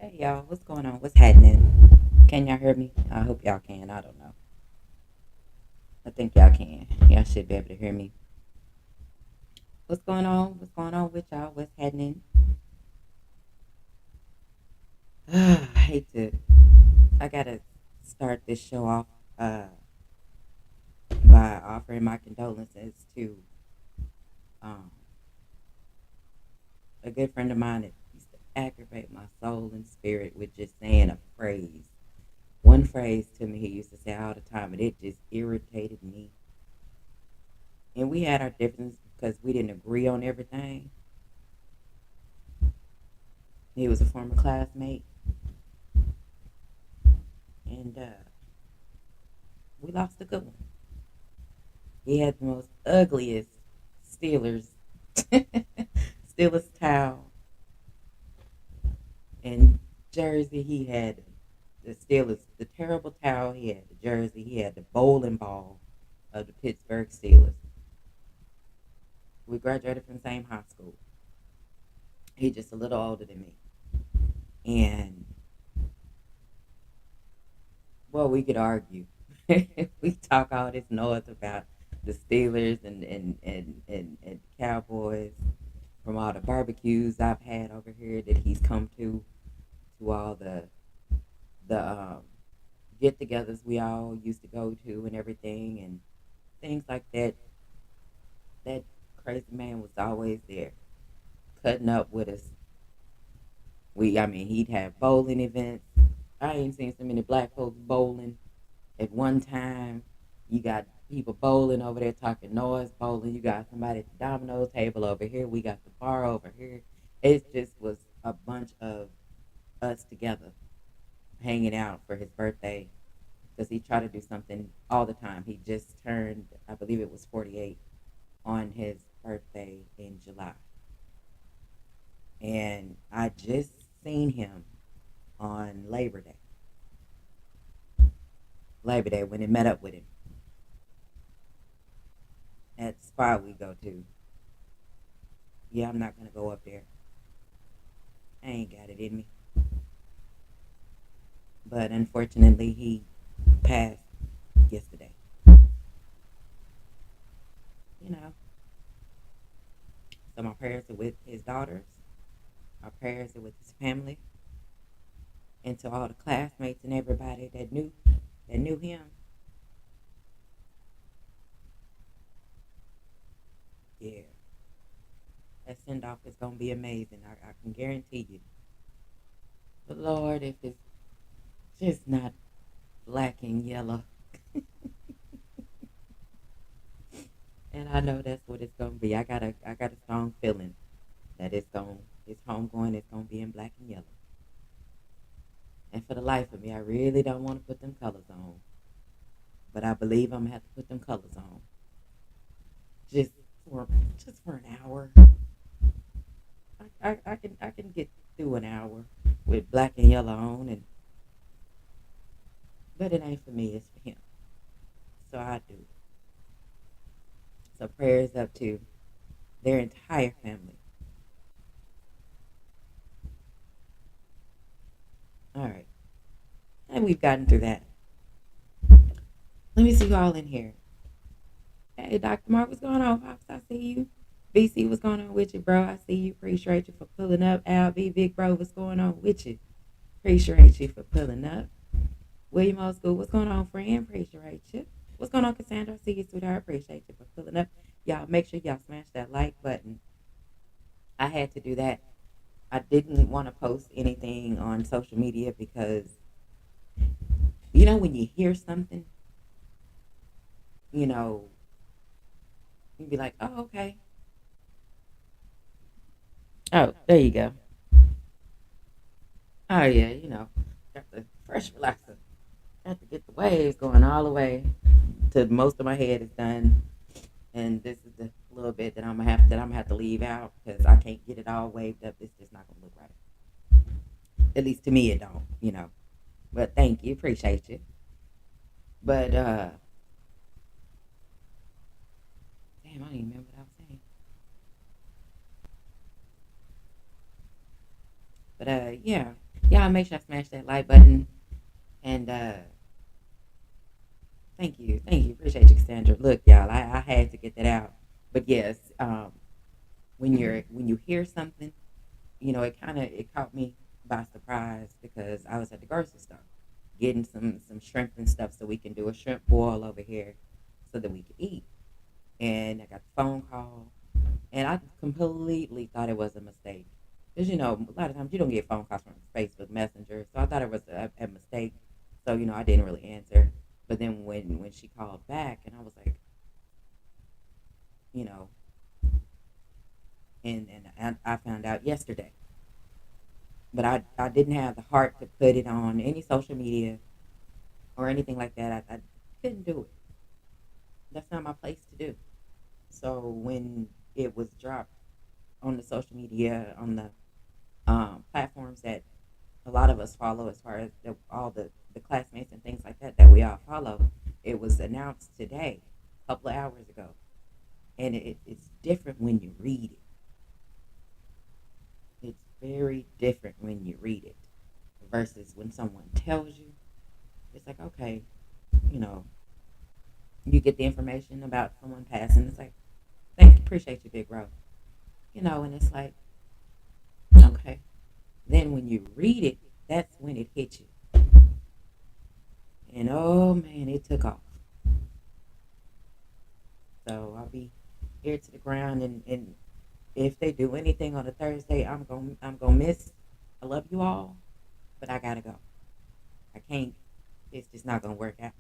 Hey y'all, what's going on? What's happening? Can y'all hear me? I hope y'all can. I don't know. I think y'all can. Y'all should be able to hear me. What's going on? What's going on with y'all? What's happening? I hate to. I gotta start this show off uh, by offering my condolences to um, a good friend of mine that used to aggravate my soul and spirit with just saying a phrase. One phrase to me he used to say all the time, and it just irritated me. And we had our differences because we didn't agree on everything. He was a former classmate, and we lost a good one. He had the most ugliest Steelers Steelers towel and jersey. He had the Steelers, the terrible towel. He had the jersey. He had the bowling ball of the Pittsburgh Steelers. We graduated from the same high school. He's just a little older than me, and well, we could argue. We talk all this noise about the Steelers and Cowboys from all the barbecues I've had over here that he's come to all the get-togethers we all used to go to and everything and things like that. That crazy man was always there, cutting up with us. I mean, he'd have bowling events. I ain't seen so many black folks bowling at one time. You got people bowling over there talking noise bowling. You got somebody at the domino table over here. We got the bar over here. It just was a bunch of us together hanging out for his birthday because he tried to do something all the time. He just turned, I believe it was 48 on his birthday in July. And I just seen him on Labor Day. Labor Day when they met up with him at the spot we go to. Yeah, I'm not gonna go up there. I ain't got it in me. But unfortunately, he passed yesterday. You know, so my prayers are with his daughters. My prayers are with his family, and to all the classmates and everybody that knew him. Yeah, that send off is gonna be amazing. I can guarantee you. But Lord, if it's just not black and yellow, and I know that's what it's gonna be. I got a strong feeling that his homegoing is gonna be in black and yellow. And for the life of me, I really don't want to put them colors on, but I believe I'm gonna have to put them colors on just for just for an hour. I can get through an hour with black and yellow on, and but it ain't for me. It's for him. So I do. So prayers up to their entire family. All right, and we've gotten through that. Let me see you all in here. Hey, Dr. Mark, what's going on, Pops? I see you. BC, what's going on with you, bro? I see you. Appreciate you for pulling up. Al B, big bro, what's going on with you? Appreciate you for pulling up. William Old School, what's going on, friend? Appreciate you. What's going on, Cassandra? I see you, sweetheart. Appreciate you for pulling up. Y'all, make sure y'all smash that like button. I had to do that. I didn't want to post anything on social media because, when you hear something, you know, you'd be like, oh, okay. Oh, there you go. Oh, yeah, got the fresh relaxer. Got to get the waves going all the way to most of my head is done. And this is the little bit that I'm gonna have to leave out because I can't get it all waved up. It's just not gonna look right. At least to me, it don't. But thank you, appreciate you. But damn, I don't even remember what I was saying. But yeah. Y'all make sure I smash that like button. And thank you, appreciate you, Cassandra. Look, y'all, I had to get that out. But yes, when you hear something, it kind of it caught me by surprise because I was at the grocery store getting some shrimp and stuff so we can do a shrimp boil over here so that we could eat. And I got the phone call, and I completely thought it was a mistake. Because a lot of times you don't get phone calls from Facebook Messenger, so I thought it was a mistake. So I didn't really answer. But then when she called back, and I was like, you know, and I found out yesterday. But I didn't have the heart to put it on any social media or anything like that. I couldn't do it. That's not my place to do. So when it was dropped on the social media, on the platforms that a lot of us follow, as far as all the classmates and things like that that we all follow, it was announced today, a couple of hours ago. And it's different when you read it. It's very different when you read it versus when someone tells you. It's like, okay, you know, you get the information about someone passing. It's like, thank you, appreciate you, big bro. And it's like, okay. Then when you read it, that's when it hits you. And oh man, it took off. So I'll be ear to the ground, and if they do anything on a Thursday, I'm gonna miss. I love you all, but I gotta go. I can't. It's just not gonna work out.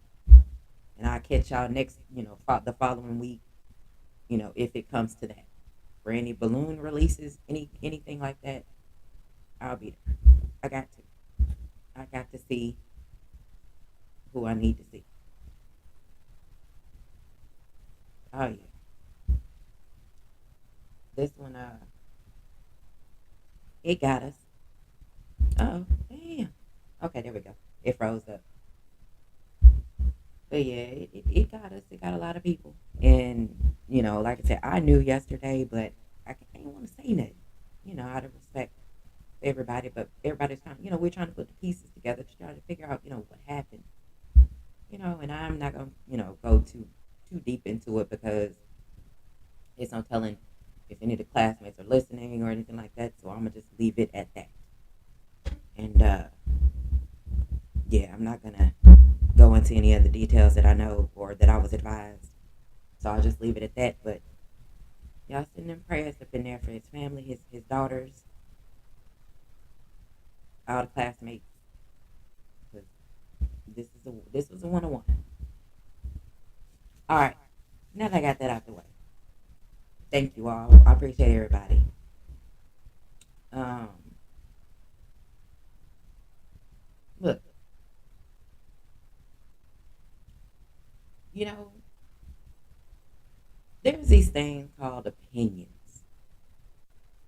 And I'll catch y'all next, the following week. If it comes to that, for any balloon releases, anything like that, I'll be there. I got to. I got to see who I need to see. Oh yeah, this one, it got us. Oh damn. Okay, there we go. It froze up. But yeah, it got us. It got a lot of people. And, like I said, I knew yesterday, but I ain't want to say nothing, out of respect for everybody. But everybody's trying, we're trying to put the pieces together to try to figure out, what happened. And I'm not going to, go too deep into it because it's no telling if any of the classmates are listening or anything like that. So I'm going to just leave it at that. And, yeah, I'm not going to go into any of the details that I know or that I was advised. So I'll just leave it at that. But y'all send them prayers up in there for his family, his daughters, all the classmates. Because this was a 101. All right. Now that I got that out the way, thank you all. I appreciate everybody. Um, Look, you know, there's these things called opinions.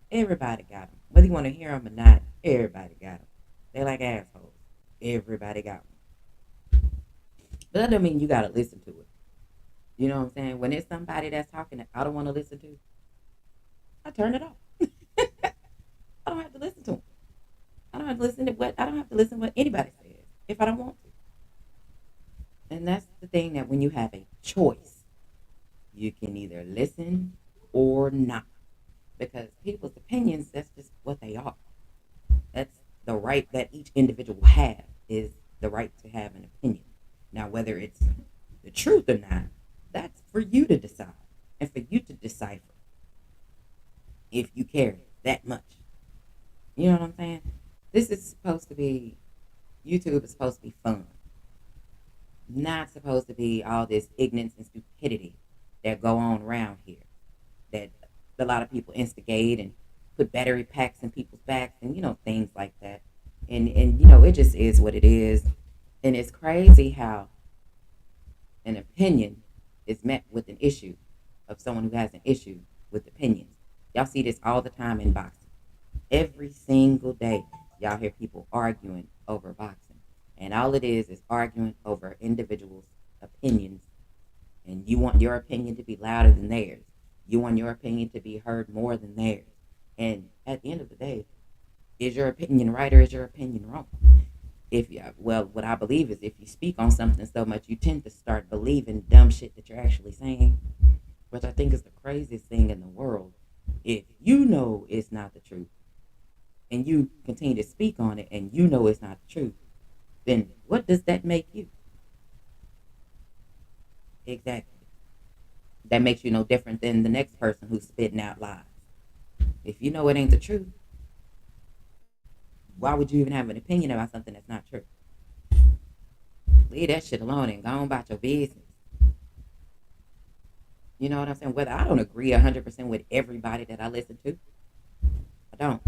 Everybody got them. Whether you want to hear them or not, everybody got them. They're like assholes. Everybody got one. But that doesn't mean you got to listen to it. You know what I'm saying? When it's somebody that's talking that I don't want to listen to, I turn it off. I don't have to listen to them. I don't have to listen to what I don't have to listen to what anybody says if I don't want to. And that's the thing, that when you have a choice, you can either listen or not. Because people's opinions, that's just what they are. That's the right that each individual has, is the right to have an opinion. Now, whether it's the truth or not, that's for you to decide and for you to decipher if you care that much. You know what I'm saying? This is supposed to be, YouTube is supposed to be fun, not supposed to be all this ignorance and stupidity that go on around here, that a lot of people instigate and put battery packs in people's backs and things like that. And it just is what it is. And it's crazy how an opinion is met with an issue of someone who has an issue with opinions. Y'all see this all the time in boxing. Every single day, y'all hear people arguing over boxing. And all it is arguing over individuals' opinions. And you want your opinion to be louder than theirs. You want your opinion to be heard more than theirs. And at the end of the day, Is your opinion right or is your opinion wrong? If you, well, what I believe is if you speak on something so much, you tend to start believing dumb shit that you're actually saying, which I think is the craziest thing in the world. If you know it's not the truth and you continue to speak on it and you know it's not the truth, then what does that make you? Exactly. That makes you no different than the next person who's spitting out lies. If you know it ain't the truth, why would you even have an opinion about something that's not true? Leave that shit alone and go on about your business. You know what I'm saying? Whether I don't agree 100% with everybody that I listen to, I don't.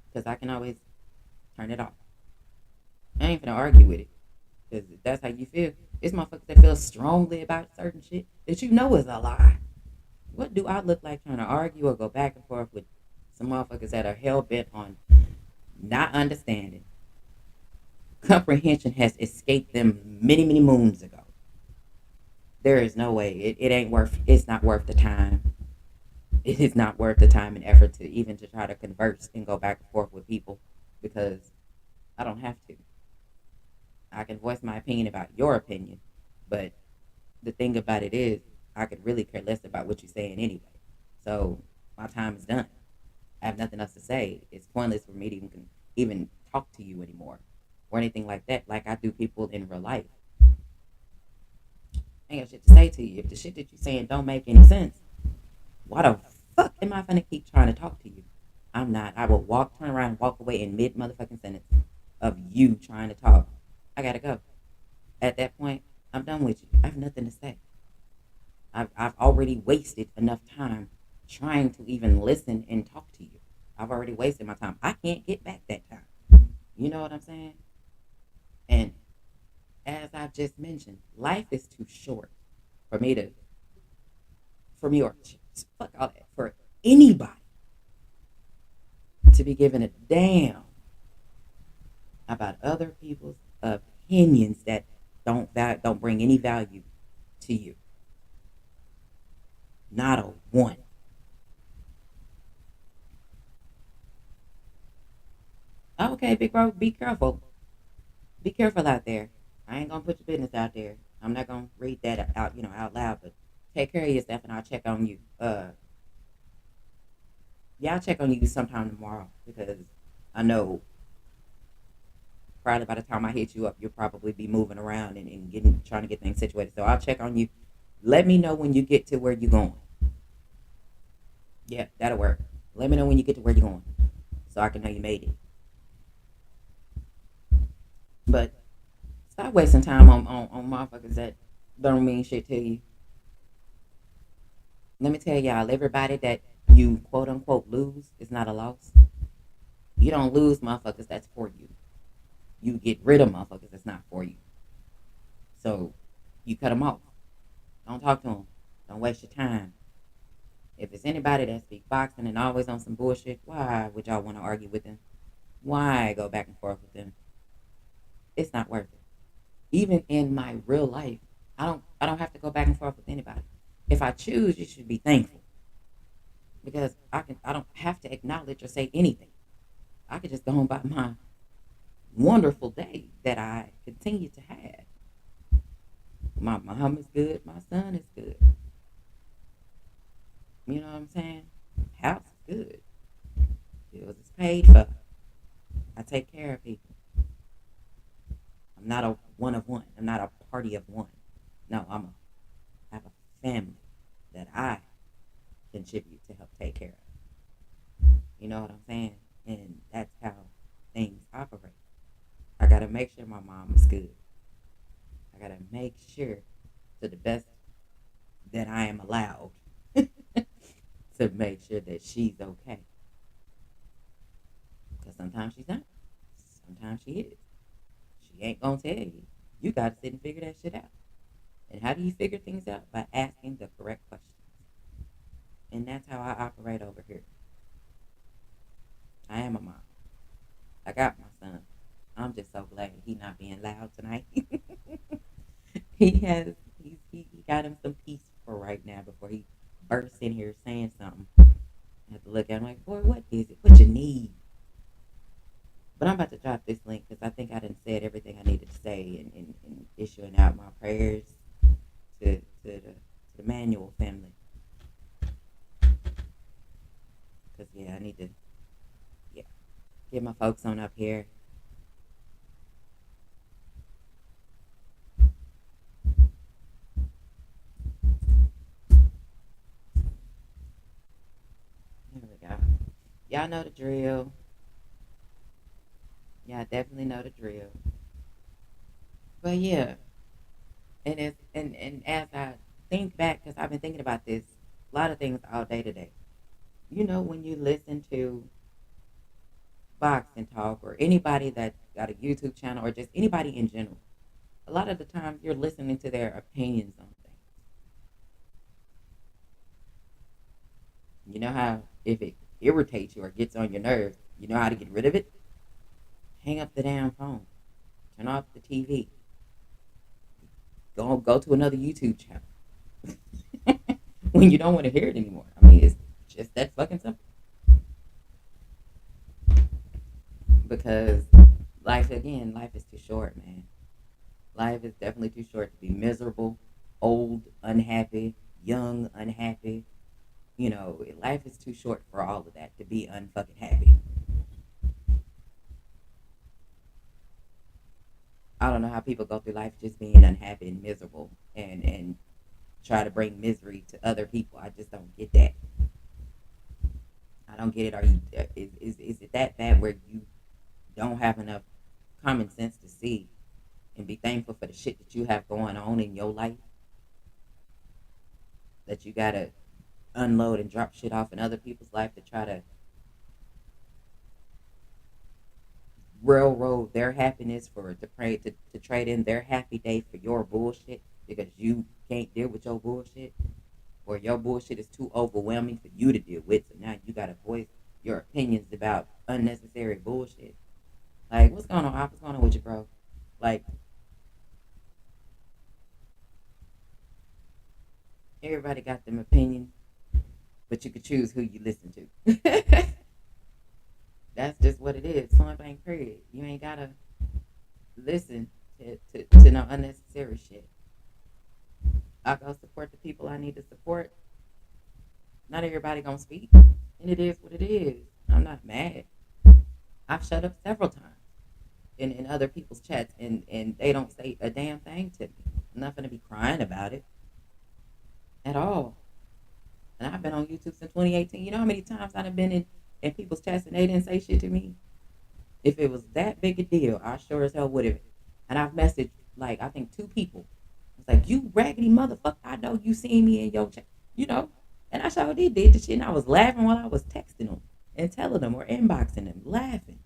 Because I can always turn it off. I ain't gonna argue with it. Because if that's how you feel, it's motherfuckers that feel strongly about certain shit that you know is a lie. What do I look like trying to argue or go back and forth with some motherfuckers that are hell bent on not understanding? Comprehension has escaped them many, many moons ago. There is no way. It ain't worth. It's not worth the time. It is not worth the time and effort to even to try to converse and go back and forth with people because I don't have to. I can voice my opinion about your opinion, but the thing about it is, I could really care less about what you're saying anyway. So my time is done. I have nothing else to say. It's pointless for me to even talk to you anymore or anything like that. Like I do people in real life. I ain't got shit to say to you. If the shit that you're saying don't make any sense, why the fuck am I gonna keep trying to talk to you? I'm not. I will turn around, and walk away in mid motherfucking sentence of you trying to talk. I gotta go. At that point, I'm done with you. I have nothing to say. I've already wasted enough time trying to even listen and talk to you. I've already wasted my time. I can't get back that time. You know what I'm saying? And as I just mentioned, life is too short for me to, for me or fuck all that, for anybody to be given a damn about other people's opinions that don't bring any value to you. Not a one. Okay, big bro, be careful. Be careful out there. I ain't gonna put your business out there. I'm not gonna read that out, out loud. But take care of yourself, and I'll check on you. Yeah, I'll check on you sometime tomorrow because I know probably by the time I hit you up, you'll probably be moving around and getting trying to get things situated. So I'll check on you. Let me know when you get to where you're going. Yeah, that'll work. Let me know when you get to where you're going, so I can know you made it. But stop wasting time on motherfuckers that don't mean shit to you. Let me tell y'all, everybody that you quote unquote lose is not a loss. You don't lose motherfuckers that's for you. You get rid of motherfuckers that's not for you. So you cut them off. Don't talk to them. Don't waste your time. If it's anybody that speaks boxing and always on some bullshit, why would y'all want to argue with them? Why go back and forth with them? It's not worth it. Even in my real life, I don't have to go back and forth with anybody. If I choose, you should be thankful because I don't have to acknowledge or say anything. I could just go on by my wonderful day that I continue to have. My home is good, my son is good. You know what I'm saying? House is good. Bills is paid for. I take care of people. I'm not a one of one. I'm not a party of one. No, I have a family that I contribute to help take care of. You know what I'm saying? And that's how things operate. I gotta make sure my mom is good. I gotta make sure to the best that I am allowed to make sure that she's okay. Because sometimes she's not. Sometimes she is. She ain't gonna tell you. You gotta sit and figure that shit out. And how do you figure things out? By asking the correct questions. And that's how I operate over here. I am a mom. I got my son. I'm just so glad he's not being loud tonight. He got him some peace for right now before he bursts in here saying something. I have to look at him like, boy, what is it? What you need? But I'm about to drop this link because I think I done said everything I needed to say in issuing out my prayers to the Manual family. Because, yeah, I need to, yeah, get my folks on up here. There we go. Y'all know the drill. Y'all definitely know the drill. But yeah, and as I think back, because I've been thinking about this, a lot of things all day today. You know, when you listen to boxing talk or anybody that got a YouTube channel or just anybody in general, a lot of the times you're listening to their opinions on things. You know how if it irritates you or gets on your nerves, you know how to get rid of it? Hang up the damn phone. Turn off the TV. Go to another YouTube channel. When you don't want to hear it anymore. I mean, it's just that fucking simple. Because life is too short, man. Life is definitely too short to be miserable, old, unhappy, young, unhappy. You know, life is too short for all of that to be unfucking happy. I don't know how people go through life just being unhappy and miserable and try to bring misery to other people. I just don't get that. I don't get it. Are you is it that bad where you don't have enough common sense to see and be thankful for the shit that you have going on in your life that you gotta unload and drop shit off in other people's life to try to railroad their happiness for to pray to trade in their happy day for your bullshit because you can't deal with your bullshit or your bullshit is too overwhelming for you to deal with. So now you gotta voice your opinions about unnecessary bullshit. Like, what's going on? What's going on with you, bro? Like, everybody got them opinions, but you could choose who you listen to. That's just what it is. Point blank, period. You ain't gotta listen to no unnecessary shit. I go support the people I need to support. Not everybody gonna speak, and it is what it is. I'm not mad. I've shut up several times in other people's chats, and they don't say a damn thing to me. I'm not gonna be crying about it at all. And I've been on YouTube since 2018. You know how many times I've been in people's chats and they didn't say shit to me? If it was that big a deal, I sure as hell would have. And I've messaged like I think two people. It's like, you raggedy motherfucker, I know you seen me in your chat, you know. And I sure did the shit, and I was laughing while I was texting them and telling them or inboxing them, laughing.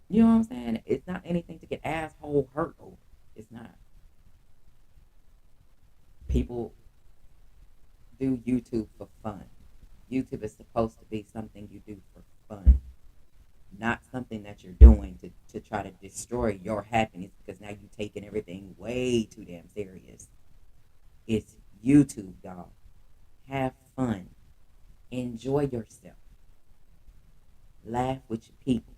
You know what I'm saying? It's not anything to get asshole hurt over. It's not. People do YouTube for fun. YouTube is supposed to be something you do for fun, not something that you're doing to try to destroy your happiness because now you're taking everything way too damn serious. It's YouTube, y'all. Have fun. Enjoy yourself. Laugh with your people.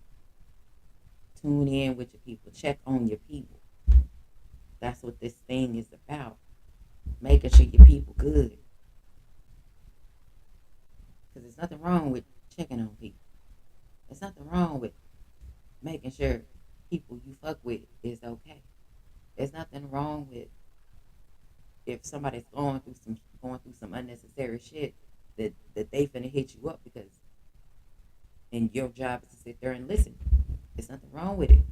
Tune in with your people. Check on your people. That's what this thing is about. Making sure your people good. Because there's nothing wrong with checking on people. There's nothing wrong with making sure people you fuck with is okay. There's nothing wrong with if somebody's going through some unnecessary shit that they finna hit you up because and your job is to sit there and listen. There's nothing wrong with it.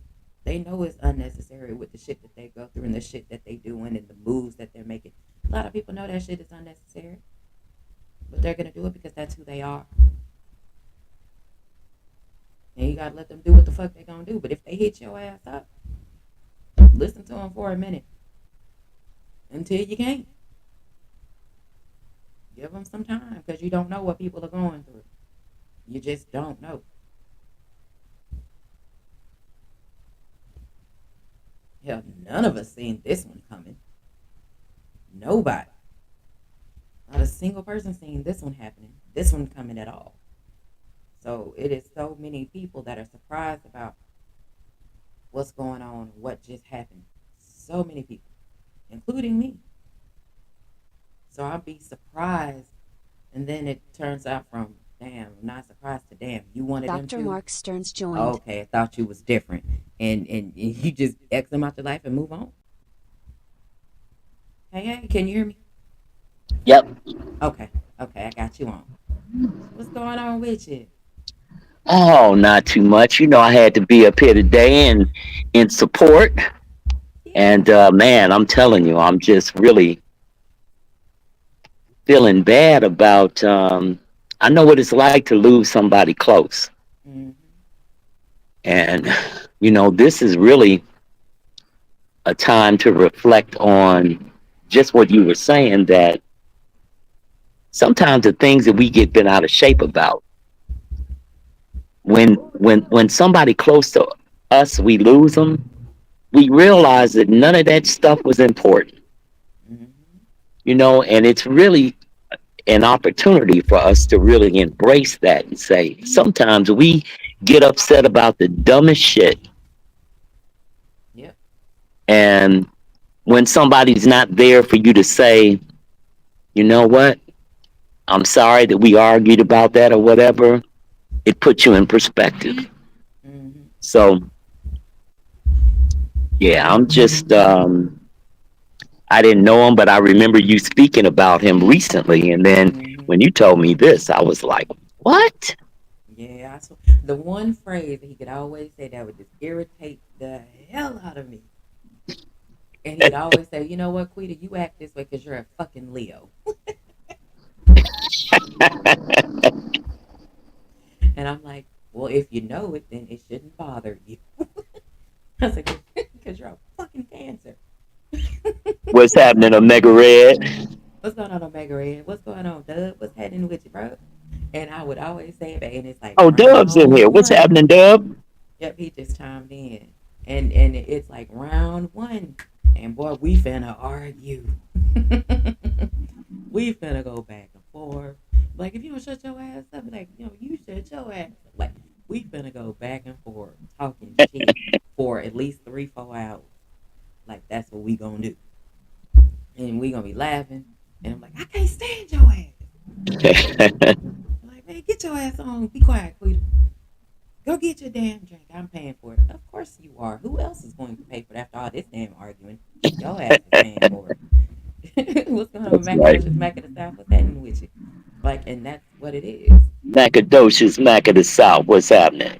They know it's unnecessary with the shit that they go through and the shit that they doing and the moves that they're making. A lot of people know that shit is unnecessary, but they're gonna do it because that's who they are. And you gotta let them do what the fuck they gonna do. But if they hit your ass up, listen to them for a minute until you can't. Give them some time because you don't know what people are going through. You just don't know. Hell, none of us seen this one coming. Nobody. Not a single person seen this one happening. This one coming at all. So it is so many people that are surprised about what's going on, what just happened. So many people, including me. So I'll be surprised, and then it turns out from damn, not surprised to damn, you wanted them Dr. to. Mark Stearns joined. Okay, I thought you was different, and you just X them out your life and move on. Hey, hey, can you hear me? Yep. Okay, okay, I got you on. What's going on with you? Oh, not too much. I had to be up here today and in support. Yeah. And man, I'm telling you, I'm just really feeling bad about. I know what it's like to lose somebody close, Mm-hmm. and this is really a time to reflect on just what you were saying. That sometimes the things that we get bent out of shape about, when somebody close to us, we lose them. We realize that none of that stuff was important, Mm-hmm. and it's really an opportunity for us to really embrace that and say, sometimes we get upset about the dumbest shit. Yep. And when somebody's not there for you to say, you know what, I'm sorry that we argued about that or whatever, it puts you in perspective. Mm-hmm. So, yeah, I didn't know him, but I remember you speaking about him recently. And then Mm-hmm. when you told me this, I was like, what? Yeah, the one phrase that he could always say that would just irritate the hell out of me. And he'd always say, you know what, Quita, you act this way because you're a fucking Leo. And I'm like, well, if you know it, then it shouldn't bother you. I was like, because you're a fucking Cancer. What's happening, Omega Red? What's going on, Omega Red? What's going on, Dub? What's happening with you, bro? And I would always say it back, and it's like Oh, Dub's in round here. What's one. happening, Dub? Yep, he just chimed in, and it's like round one, and boy, we finna argue. We finna go back and forth. Like if you don't shut your ass up, like you shut your ass up. Like we finna go back and forth talking shit for at least 3-4 hours. Like that's what we gonna do, and we gonna be laughing. And I'm like, I can't stand your ass. I'm like, man, get your ass on. Be quiet, Quita. Go get your damn drink. I'm paying for it. Of course you are. Who else is going to pay for it after all this damn arguing? Your ass is paying for it. What's going on, That's right. Macadocious Mac of the South? What's happening with you? Like, and that's what it is. Macadocious Mac of the South. What's happening?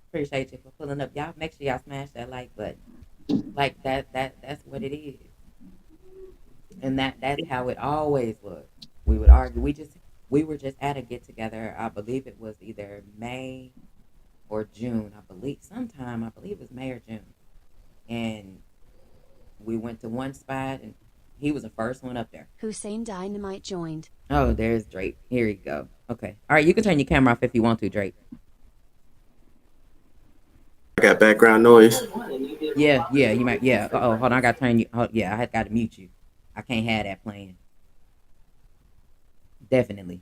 Appreciate you for pulling up. Y'all make sure y'all smash that like button. Like that's what it is. And that's how it always was. We would argue. We were just at a get together. I believe it was either May or June. I believe it was May or June. And we went to one spot, and he was the first one up there. Hussein Dynamite joined. Oh, there's Drake. Here you go. Okay. All right, you can turn your camera off if you want to, Drake. I got background noise. Yeah, yeah, you might. Yeah. Oh, hold on. I got to turn you. Oh, yeah, I had got to mute you. I can't have that playing. Definitely.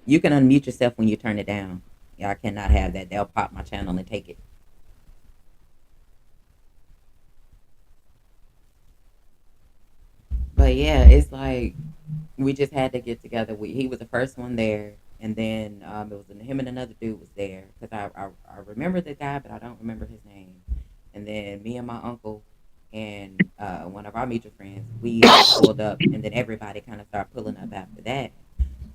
You can unmute yourself when you turn it down. Yeah, I cannot have that. They'll pop my channel and take it. But yeah, it's like we just had to get together. He was the first one there, and then it was him and another dude was there because I remember the guy, but I don't remember his name. And then me and my uncle and one of our mutual friends, we all pulled up, and then everybody kind of started pulling up after that.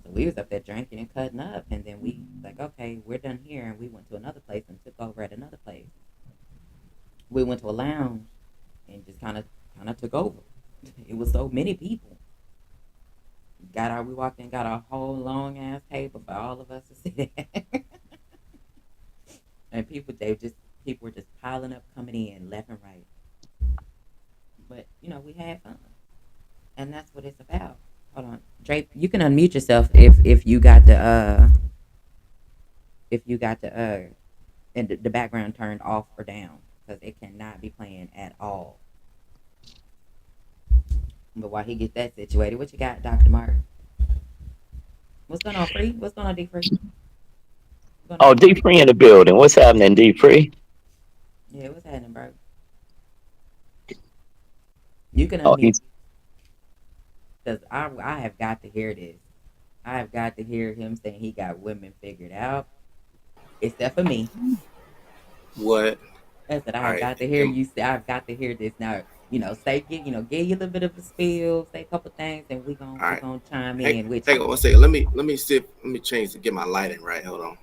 So we was up there drinking and cutting up, and then we like, okay, we're done here, and we went to another place and took over at another place. We went to a lounge and just kind of took over. It was so many people. We walked in, got a whole long ass table for all of us to sit at. And people were just piling up, coming in left and right. But we had fun, and that's what it's about. Hold on, Drake. You can unmute yourself if you got the and the background turned off or down because it cannot be playing at all. But while he gets that situated, what you got, Dr. Mark? What's going on, Free? What's going on, D Free? What's going Oh, on? D Free in the building. What's happening, D Free? Yeah, what's happening, bro? You can Oh, unmute he's because I have got to hear this. I have got to hear him saying he got women figured out, except for me. What? I said I All have right. got to hear you say. I've got to hear this now. Say give you a little bit of a spill, say a couple things, and All we right. gonna chime Hang, in with hang you. on one second. Let me see. Let me change to get my lighting right. Hold on.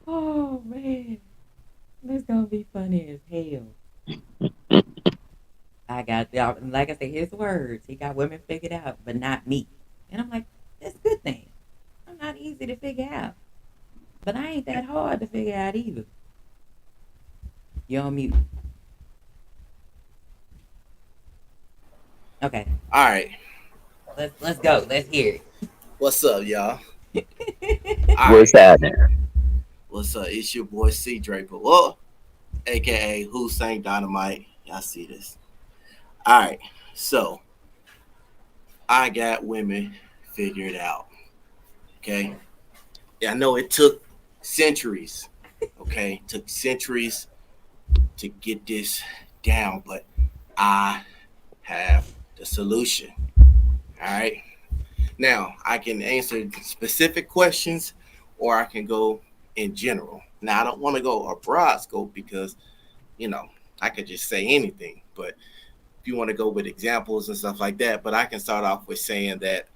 Oh man, this gonna be funny as hell. I got like I said, his words. He got women figured out, but not me. And I'm like, that's a good thing. I'm not easy to figure out, but I ain't that hard to figure out either. You on mute? Okay, All right. let's go. Let's hear What's up, y'all? All it. what's right. happening? What's up? It's your boy C Draper. Well, aka Hussein Dynamite. Y'all see this? All right. So I got women figured out. Okay. Yeah, I know it took centuries. Okay, it took centuries to get this down, but I have the solution. All right. Now, I can answer specific questions or I can go in general. Now, I don't want to go a broad scope because, you know, I could just say anything. But if you want to go with examples and stuff like that, but I can start off with saying that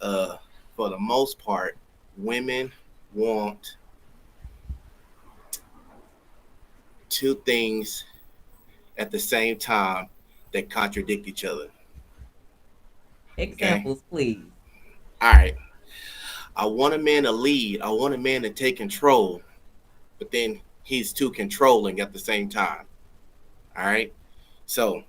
for the most part, women want two things at the same time that contradict each other. Okay. Examples, please. All right. I want a man to lead. I want a man to take control, but then he's too controlling at the same time. All right. So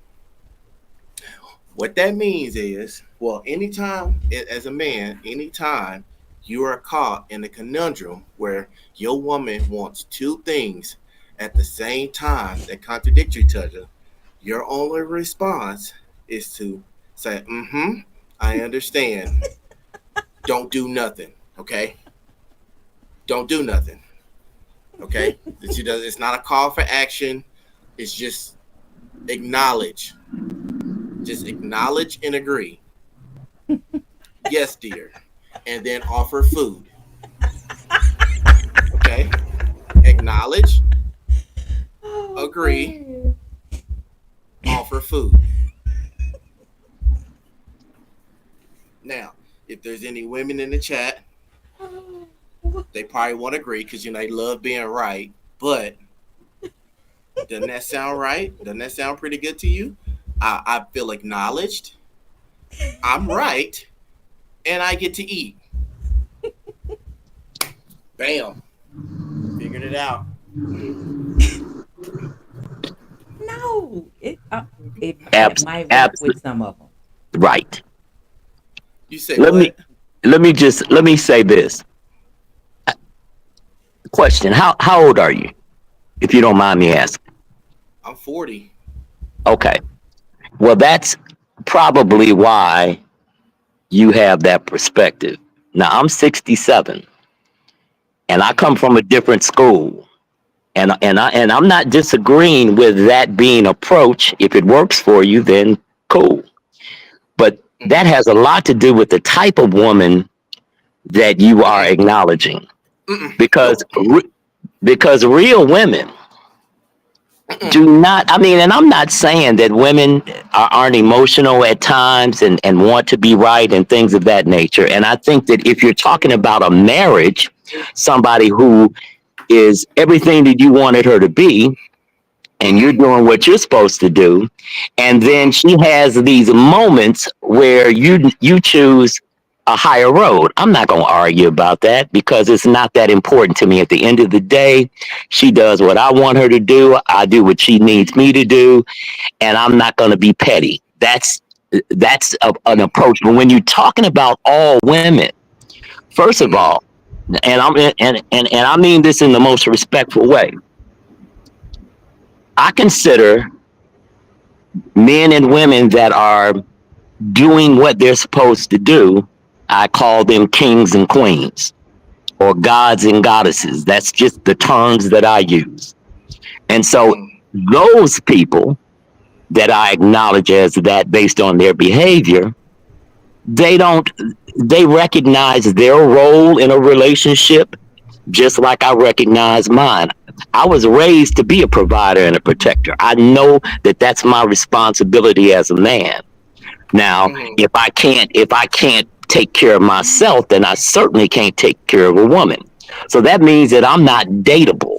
what that means is, well, anytime as a man, anytime you are caught in a conundrum where your woman wants two things at the same time that contradict each other, your only response is to say, "Mm-hmm, I understand. Don't do nothing." Okay. Don't do nothing. Okay. It's not a call for action. It's just acknowledge. Just acknowledge and agree. Yes, dear. And then offer food. Okay. Acknowledge, Oh agree, man. offer food. Now, if there's any women in the chat, they probably won't agree because they love being right. But doesn't that sound right? Doesn't that sound pretty good to you? I feel acknowledged. I'm right, and I get to eat. Bam. Figured it out. No, it Abs, might work abs, with some of them. right. You say Let me what? let me say this question. How old are you, if you don't mind me asking? I'm 40. Okay. Well, that's probably why you have that perspective. Now, I'm 67 and I come Mm-hmm. from a different school. And I'm not disagreeing with that being approach. If it works for you, then cool. But that Mm-hmm. has a lot to do with the type of woman that you are Mm-mm. acknowledging. Mm-mm. Because Nope. because real women Mm-mm. do not, I mean, and I'm not saying that women aren't emotional at times and want to be right and things of that nature. And I think that if you're talking about a marriage, somebody who is everything that you wanted her to be, and you're Mm-hmm. doing what you're supposed to do, and then Mm-hmm. she has these moments where you choose a higher road. I'm not going to argue about that because it's not that important to me. At the end of the day, she does what I want her to do, I do what she needs me to do, and I'm not going to be petty. An Mm-hmm. approach. But when you're talking about all women, first of Mm-hmm. all, and I mean this in the most respectful way, I consider men and women that are doing what they're supposed to do, I call them kings and queens or gods and goddesses. That's just the terms that I use. And so Mm, those people that I acknowledge as that based on their behavior, they don't, they recognize their role in a relationship just like I recognize mine. I was raised to be a provider and a protector. I know that that's my responsibility as a man. Now, mm-hmm. if I can't take care of myself, then I certainly can't take care of a woman. So that means that I'm not dateable.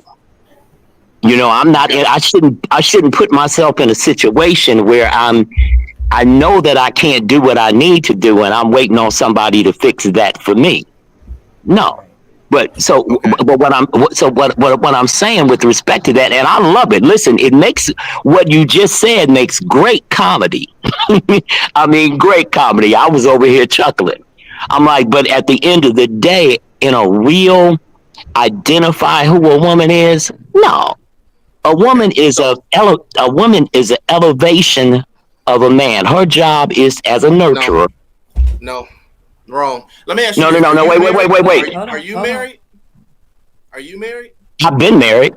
You know, I'm not. Okay. I shouldn't put myself in a situation where I know that I can't do what I need to do, and I'm waiting on somebody to fix that for me. No. Right. But so, Okay. but what I'm saying with respect to that, and I love it. Listen, it makes what you just said makes great comedy. I mean, great comedy. I was over here chuckling. I'm like, but at the end of the day, in a real identify who a woman is, no, a Okay. woman is So a woman is an elevation of a man. Her job is as a no, nurturer. no, wrong. Let me ask you No, no, this: no, Are no. you Wait, wait, wait, married? wait, Hold, wait. hold Are on, you hold on. married? Are you married? I've been married.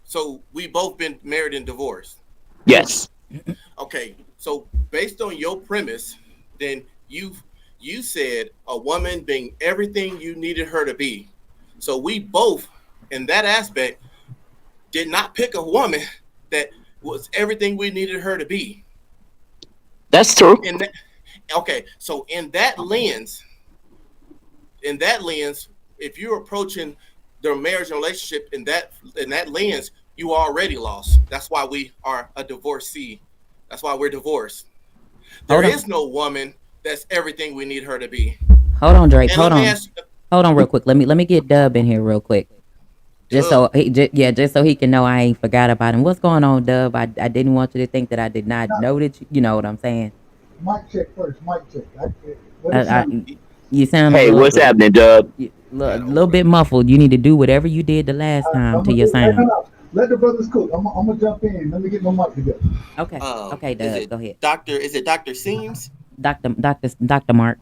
So we both been married and divorced. Yes. Okay. So based on your premise, then you said a woman being everything you needed her to be. So we both, in that aspect, did not pick a woman that was everything we needed her to be. That's true. And that, okay, so in that lens, if you're approaching their marriage and relationship in that lens, you already lost. That's why we are a divorcee. That's why we're divorced. There Hold is on. no woman that's everything we need her to be. Hold on, Drake. And Hold let me on. ask you, Hold on real quick. Let me get Dub in here real quick. Just Dub. so yeah, just so he can know I ain't forgot about him. What's going on, Dub? I didn't want you to think that I did not Not know that you know what I'm saying. mic check first. Mic check. What it I, sound? you sound a Hey, little what's happening, Dub? Out of little order. bit muffled. You need to do whatever you did the last time I'm to gonna your do. No, sound. no. Let the brothers cook. I'm gonna jump in. Let me get my mic together. Okay. Okay, Is Dub. it Go ahead. Doctor? Is it Doctor Seams? Doctor Mark.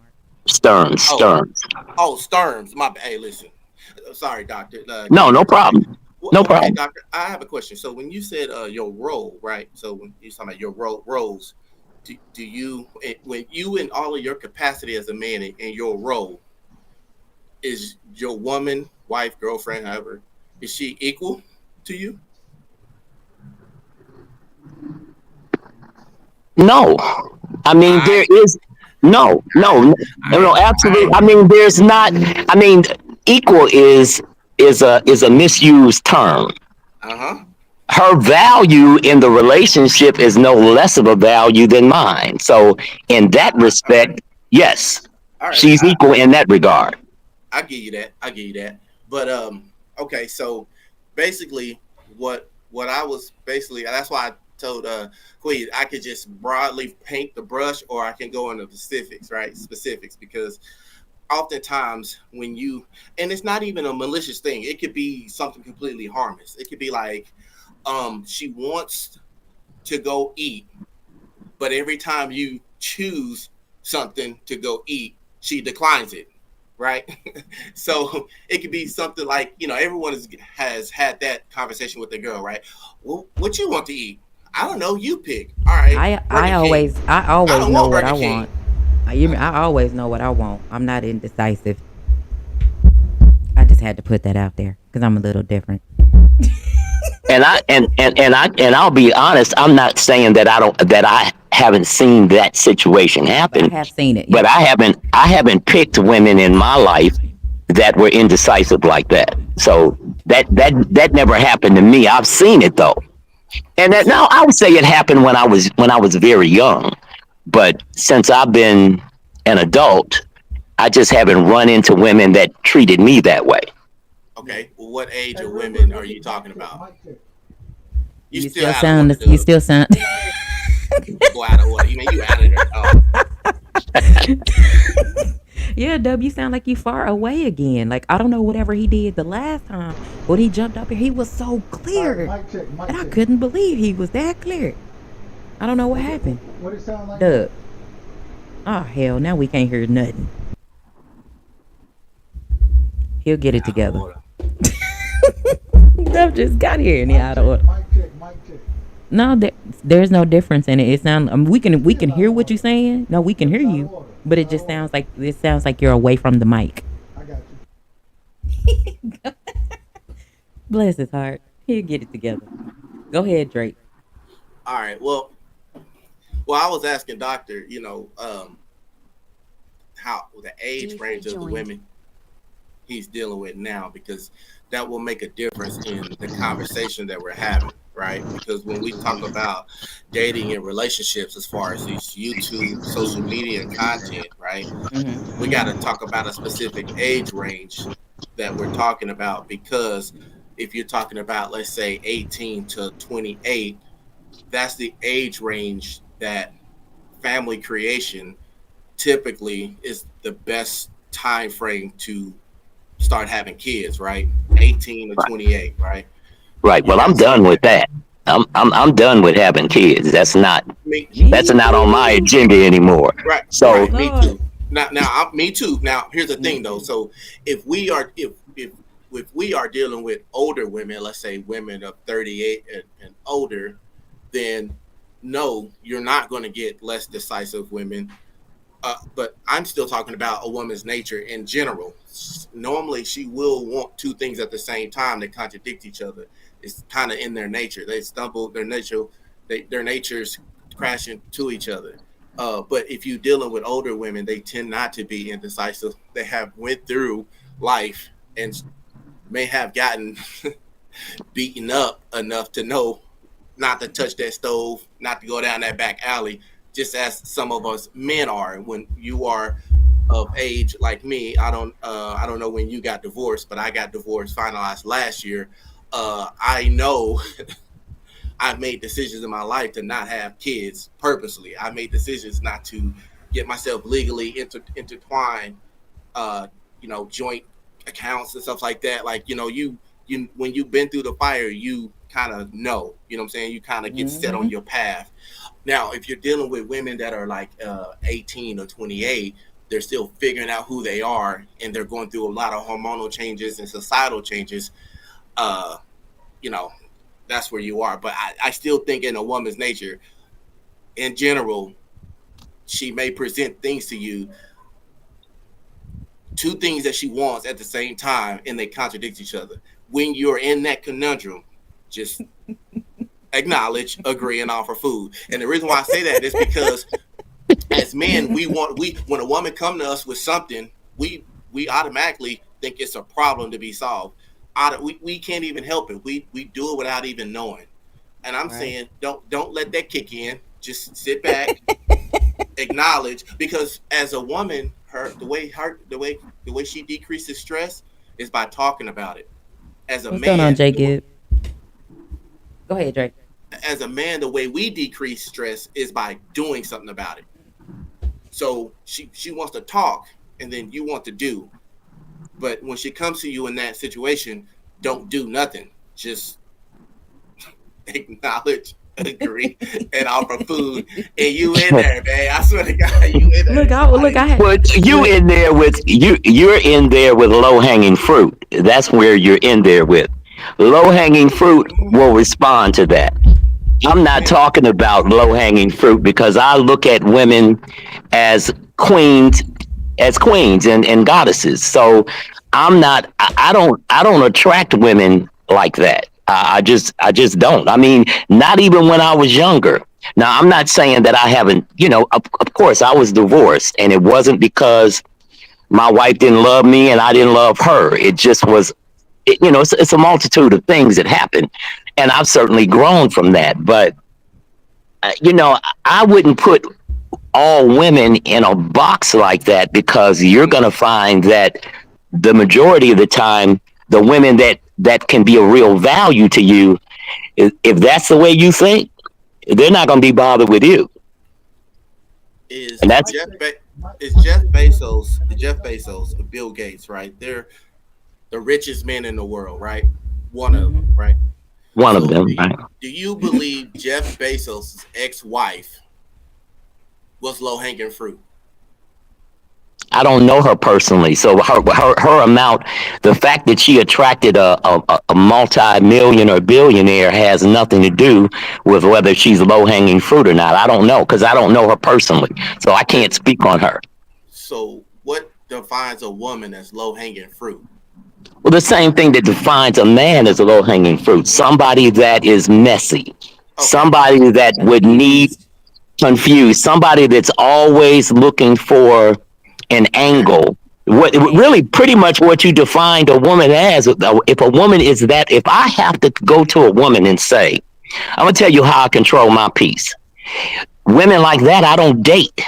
Stearns, Oh, Stearns. oh, Stearns. My bad. Hey, listen. Sorry, Doctor. Give No, me no your respect. problem. Well, No okay, problem. Doctor. I have a question. So when you said your role, right? So when you talking about your roles, do you when you in all of your capacity as a man in your role is your woman, wife, girlfriend, however, is she equal to you? No, I mean there I, is no, I, no, absolutely. I. I mean, there's not. I mean, equal is a misused term. Uh huh. Her value in the relationship is no less of a value than mine. So, in that All right. respect, yes, All right. she's equal in that regard. I give you that. I give you that. But okay. So basically, what I was basically that's why I told Queen I could just broadly paint the brush, or I can go into specifics, right? Specifics, because oftentimes when you and it's not even a malicious thing. It could be something completely harmless. It could be like she wants to go eat, but every time you choose something to go eat, she declines it, right? So it could be something like, everyone has had that conversation with the girl, right? Well, what you want to eat? I don't know. You pick. All right, I Burger I King. always I I always don't know want what I Burger want. King. I always know what I want. I'm not indecisive. I just had to put that out there because I'm a little different. And I'll be honest, I'm not saying that I haven't seen that situation But I happen, have seen it. but Yep. I haven't picked women in my life that were indecisive like that. So that never happened to me. I've seen it though. And that now So I would say it happened when I was very young. But since I've been an adult, I just haven't run into women that treated me that way. Yeah. okay, well, what age Hey, of real quick. women are Real you quick. Mic talking check. about? Mic check. You still out of order, You Dub. still sound. Go out of order. You mean you out of there? Oh, Yeah, Dub, you sound like you far away again. Like I don't know whatever he did the last time, but he jumped up here. He was so All right. clear, Mic check. and Mic I check. couldn't believe he was that clear. I don't know what Okay. happened. What it sound like now? Dub. Oh hell, now we can't hear nothing. He'll get it Out of together. order. Duff just got here and he Mic out of check, order. mic check, mic check. No, there's no difference in it. It sounds. We can Still out hear of what you're order. saying. No, we can hear It's out you, of order. but It's it out of just order. sounds like you're away from the mic. I got you. Bless his heart. He'll get it together. Go ahead, Drake. All right. Well, I was asking doctor, how the age Deeply range of the joined. women he's dealing with now, because that will make a difference in the conversation that we're having, right? Because when we talk about dating and relationships, as far as these YouTube, social media content, right, we got to Mm-hmm. talk about a specific age range that we're talking about. Because if you're talking about, let's say, 18 to 28, that's the age range that family creation typically is the best time frame to start having kids, right? 18 to Right. 28, right? Right. You Well, got I'm some done with that. I'm done with having kids. me, That's Me not on my too. agenda anymore. right, So Yes, right, me Lord. too. Me too. Now, here's the Me thing though. too. So if we are if we are dealing with older women, let's say women of 38 and older, then no, you're not going to get less decisive women. But I'm still talking about a woman's nature in general. Normally, she will want two things at the same time that contradict each other. It's kind of in their nature. They stumble. Their natures crash into each other. But if you're dealing with older women, they tend not to be indecisive. They have went through life and may have gotten beaten up enough to know not to touch that stove, not to go down that back alley, just as some of us men are. When you are of age like me, I don't know when you got divorced, but I got divorced finalized last year. I know I've made decisions in my life to not have kids purposely. I made decisions not to get myself legally intertwined, uh, joint accounts and stuff like that. Like, you when you've been through the fire, you kind of know, what I'm saying? You kind of get set on Mm-hmm. your path. Now, if you're dealing with women that are like 18 or 28, they're still figuring out who they are, and they're going through a lot of hormonal changes and societal changes. Uh, you know, that's where you are. But I still think in a woman's nature, in general, she may present things to you, two things that she wants at the same time, and they contradict each other. When you're in that conundrum, just acknowledge, agree, and offer food. And the reason why I say that is because as men, we when a woman come to us with something, we automatically think it's a problem to be solved. We can't even help it. We do it without even knowing. And I'm Right. saying, don't let that kick in. Just sit back, acknowledge, because as a woman, the way she decreases stress is by talking about it. As a What's going on, man, Jay Gibb? Go ahead, Drake. the way we decrease stress is by doing something about it. So she wants to talk, and then you want to do. But when she comes to you in that situation, don't do nothing. Just acknowledge, agree, and offer food. And you in there, man. I swear to God, you in there. Look. Somebody. I had But you look. in there with you're in there with low hanging fruit. That's where you're in there with. Low hanging fruit will respond to that. I'm not Man, talking about low hanging fruit because I look at women as queens and goddesses. So I don't attract women like that. I just don't. I mean, not even when I was younger. Now I'm not saying that I haven't, of course I was divorced and it wasn't because my wife didn't love me and I didn't love her. It just was, it's a multitude of things that happen. And I've certainly grown from that. But, I wouldn't put all women in a box like that because you're going to find that the majority of the time, the women that can be a real value to you, if that's the way you think, they're not going to be bothered with you. And is that's Mic check, mic, is mic check. Jeff Bezos, Bill Gates, right? They're the richest men in the world, right? One of them, Mm-hmm. right? one of So them, right? do you believe Jeff Bezos' ex-wife was low hanging fruit? I don't know her personally, so her amount, the fact that she attracted a multi-million or billionaire has nothing to do with whether she's low hanging fruit or not. I don't know because I don't know her personally, so I can't Then, speak on her. so what defines a woman as low hanging fruit? Well, the same thing that defines a man as a low hanging fruit: somebody that is messy, Okay, somebody that would need Confused. confused, somebody that's always looking for an angle. What really pretty much what you defined a woman as, if a woman is that, if I have to go to a woman and say, I'm gonna tell you how I control my peace. Women like that, I don't date.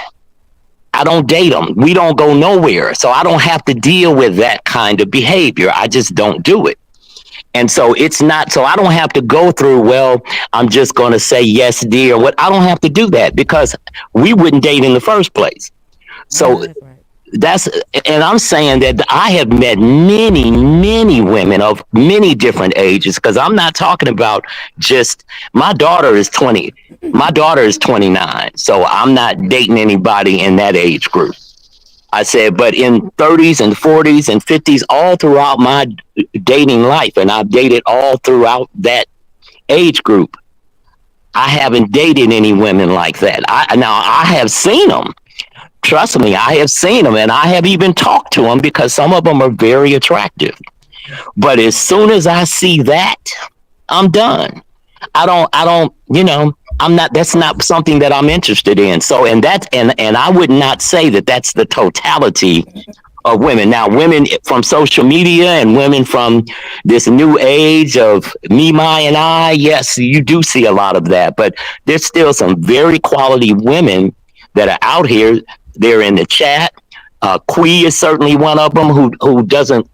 I don't date them. We don't go nowhere. So I don't have to deal with that kind of behavior. I just don't do it. And so it's not, so I don't have to go through, well, I'm just going to say yes, dear. What I don't have to do that because we wouldn't date in the first place. I know So that's right. that's, and I'm saying that I have met many women of many different ages because I'm not talking about just my daughter is 20. My daughter is 29. So I'm not dating anybody in that age group. I said, but in 30s and 40s and 50s, all throughout my dating life, and I've dated all throughout that age group, I haven't dated any women like that. Now I have seen them. Trust me, I have seen them, and I have even talked to them because some of them are very attractive. But as soon as I see that, I'm done. I'm not, that's not something that I'm interested in. So, and I would not say that that's the totality of women. Now, women from social media and women from this new age of me, my, and I, yes, you do see a lot of that, but there's still some very quality women that are out here. They're in the chat. Quee is certainly one of them who doesn't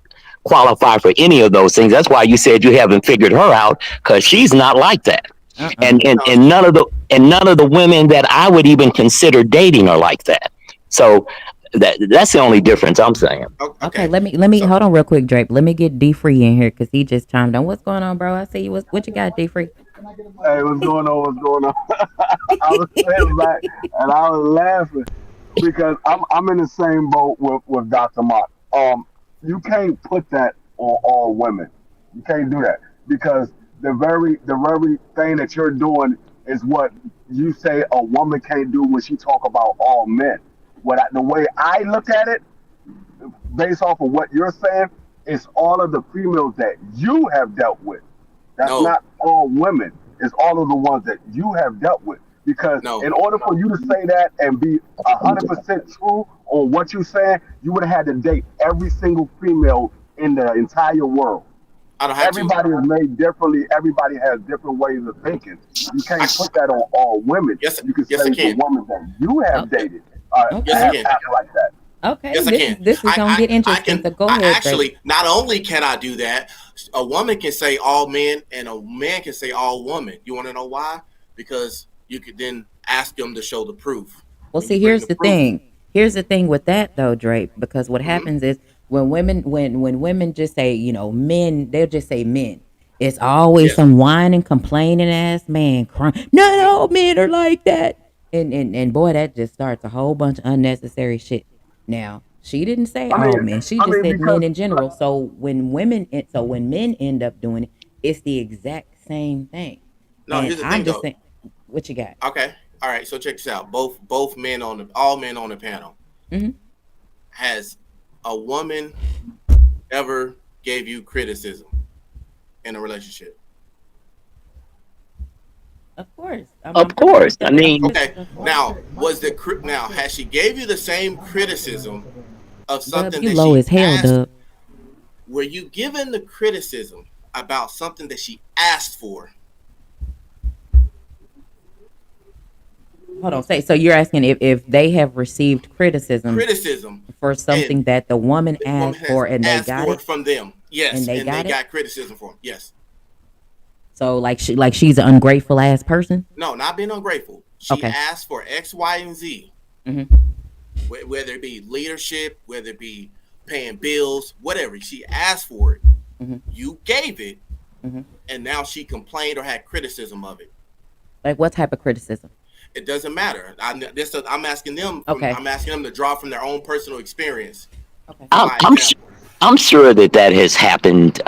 qualify for any of those things. That's why you said you haven't figured her out because she's not like that. Uh-uh. And no, none of the women that I would even consider dating are like that. So that's the only difference I'm saying. Okay, okay. let me So hold on real quick, Drake. Let me get D Free in here because he just chimed on. What's going on, bro? I see you. What you got, D Free? Hey, what's going on? What's going on? I was sitting back and I was laughing because I'm in the same boat with Dr. Mott. You can't put that on all women. You can't do that because the very thing that you're doing is what you say a woman can't do when she talk about all men. The way I look at it, based off of what you're saying, it's all of the females that you have dealt with. That's no, not all women. It's all of the ones that you have dealt with. Because no, in order for you to say that and be 100% true on what you're saying, you would have had to date every single female in the entire world. I don't have to. Everybody is made differently. Everybody has different ways of thinking. You I can't put that on all women. yes, You can yes, I say the can. woman that you have Okay, dated Yes, I okay, have can. act like that. okay. Yes, I This is can. this is gonna get I interesting. can. So go I ahead, Drake. actually not only can I do that, a woman can say all men, and a man can say all women. You want to know why? Because you could then ask them to show the proof. Well, When you see, bring here's the the proof, thing. Here's the thing with that though, Drake, because what hmm happens is when women just say, men, they'll just say men. It's always yes, some whining, complaining ass man crying. Not hmm all men are like that. And boy, that just starts a whole bunch of unnecessary shit. Now, she didn't say I mean, all men. She I just mean said because men in general. So when men end up doing it, it's the exact same thing. no. And Here's the I'm thing, just though. saying, what you got? Okay, all right. So check this out. Both men on the all men on the panel. Hmm. Has a woman ever gave you criticism in a relationship? Of course, I'm Of pretty course. I receptive to mean, Okay. criticism. Now, now has she gave you the same criticism of Dub, something you that low she as hell, asked? Dub. Were you given the criticism about something that she asked for? Hold on. Say, so you're asking if they have received criticism Criticism, for and something that the woman the woman asked has for and they asked got for it it from them. and Yes, they and they got it. got criticism for it. Yes. So like she's an ungrateful ass person. No, not being ungrateful. She Okay. asked for X, Y, and Z, Hmm. whether it be leadership, whether it be paying bills, whatever. She asked for it. Hmm. You gave it, Hmm. and now she complained or had criticism of it. Like what type of criticism? It doesn't matter. I'm asking them from. Okay. I'm asking them to draw from their own personal experience Okay. for I'm my I'm su- example. I'm sure that that has happened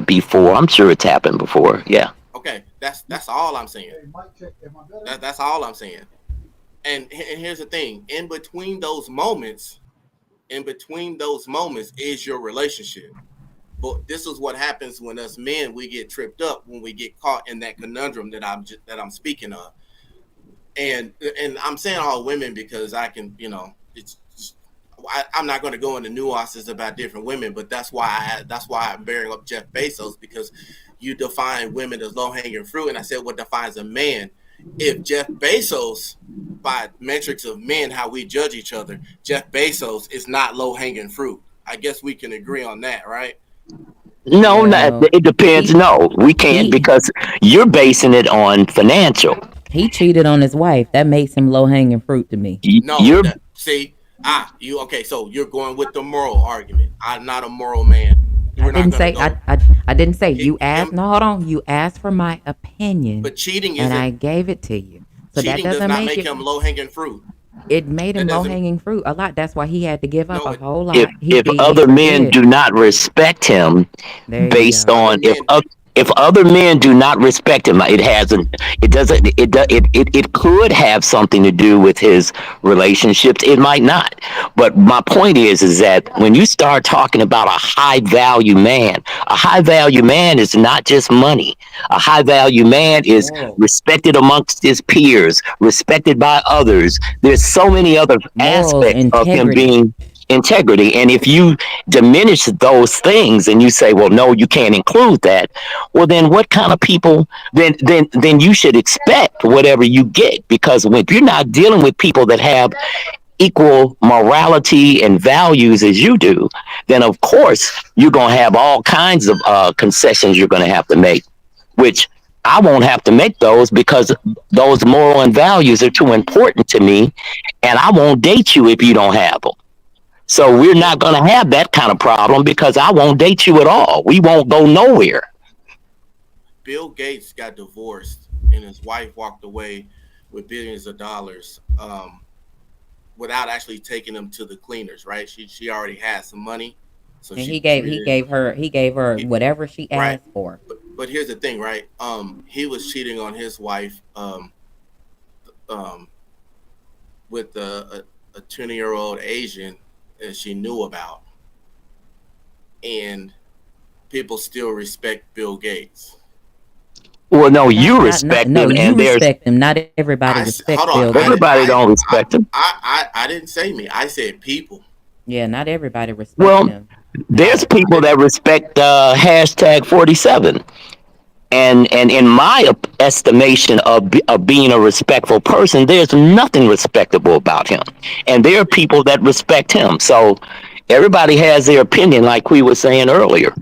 before. I'm sure it's happened before. Yeah. Okay, that's all I'm saying. That's all I'm saying. And here's the thing: in between those moments is your relationship. But this is what happens when us men we get tripped up when we get caught in that conundrum that I'm speaking of. And I'm saying all women because I can, I'm not going to go into nuances about different women, but that's why I'm bearing up Jeff Bezos because you define women as low hanging fruit, and I said what defines a man. If Jeff Bezos, by metrics of men, how we judge each other, Jeff Bezos is not low hanging fruit. I guess we can agree on that, right? No, not, Well, it depends. he No, we can't he because you're basing it on financial. he cheated on his wife. That makes him low hanging fruit to me. No, You're that see, you okay? So you're going with the moral argument. I'm not a moral man. I We're not didn't going to say go I didn't say you asked. him, No, hold on. You asked for my opinion, but cheating and isn't I gave it to you. So that cheating does doesn't not make make it. him low hanging fruit. It made him That low doesn't. hanging fruit a lot. That's why he had to give up No, a it, whole if lot. if He other sure men did. do not respect him There you based go. other on men. if other men do not respect him, it hasn't it doesn't it could have something to do with his relationships. It might not. But my point is that when you start talking about a high value man is not just money. A high value man is Moral, respected amongst his peers, respected by others. There's so many other morals, aspects of him integrity. being integrity. And if you diminish those things and you say, well, no, you can't include that, well, then what kind of people, then you should expect whatever you get. Because when you're not dealing with people that have equal morality and values as you do, then of course you're going to have all kinds of concessions you're going to have to make, which I won't have to make those because those moral and values are too important to me, and I won't date you if you don't have them. So we're Bill not going to have that kind of problem because I won't date you at all. We won't go nowhere. Bill Gates got divorced and his wife walked away with billions of dollars without actually taking them to the cleaners. Right? She already had some money, so And she treated he gave her he, whatever she right. asked for. But here's the thing, right? He was cheating on his wife um, with a 20-year-old Asian that she knew about, and people still respect Bill Gates. Well, no, you Not respect no, him, you and there's respect him. Not everybody respects Hold on. Bill Gates. everybody don't respect him. I didn't say me. I said people. Yeah, not everybody respect Well, him. there's Now, people that respect hashtag 47. And in my estimation of being a respectful person, there's nothing respectable about him. And there are people that respect him. So everybody has their opinion, like we were saying earlier.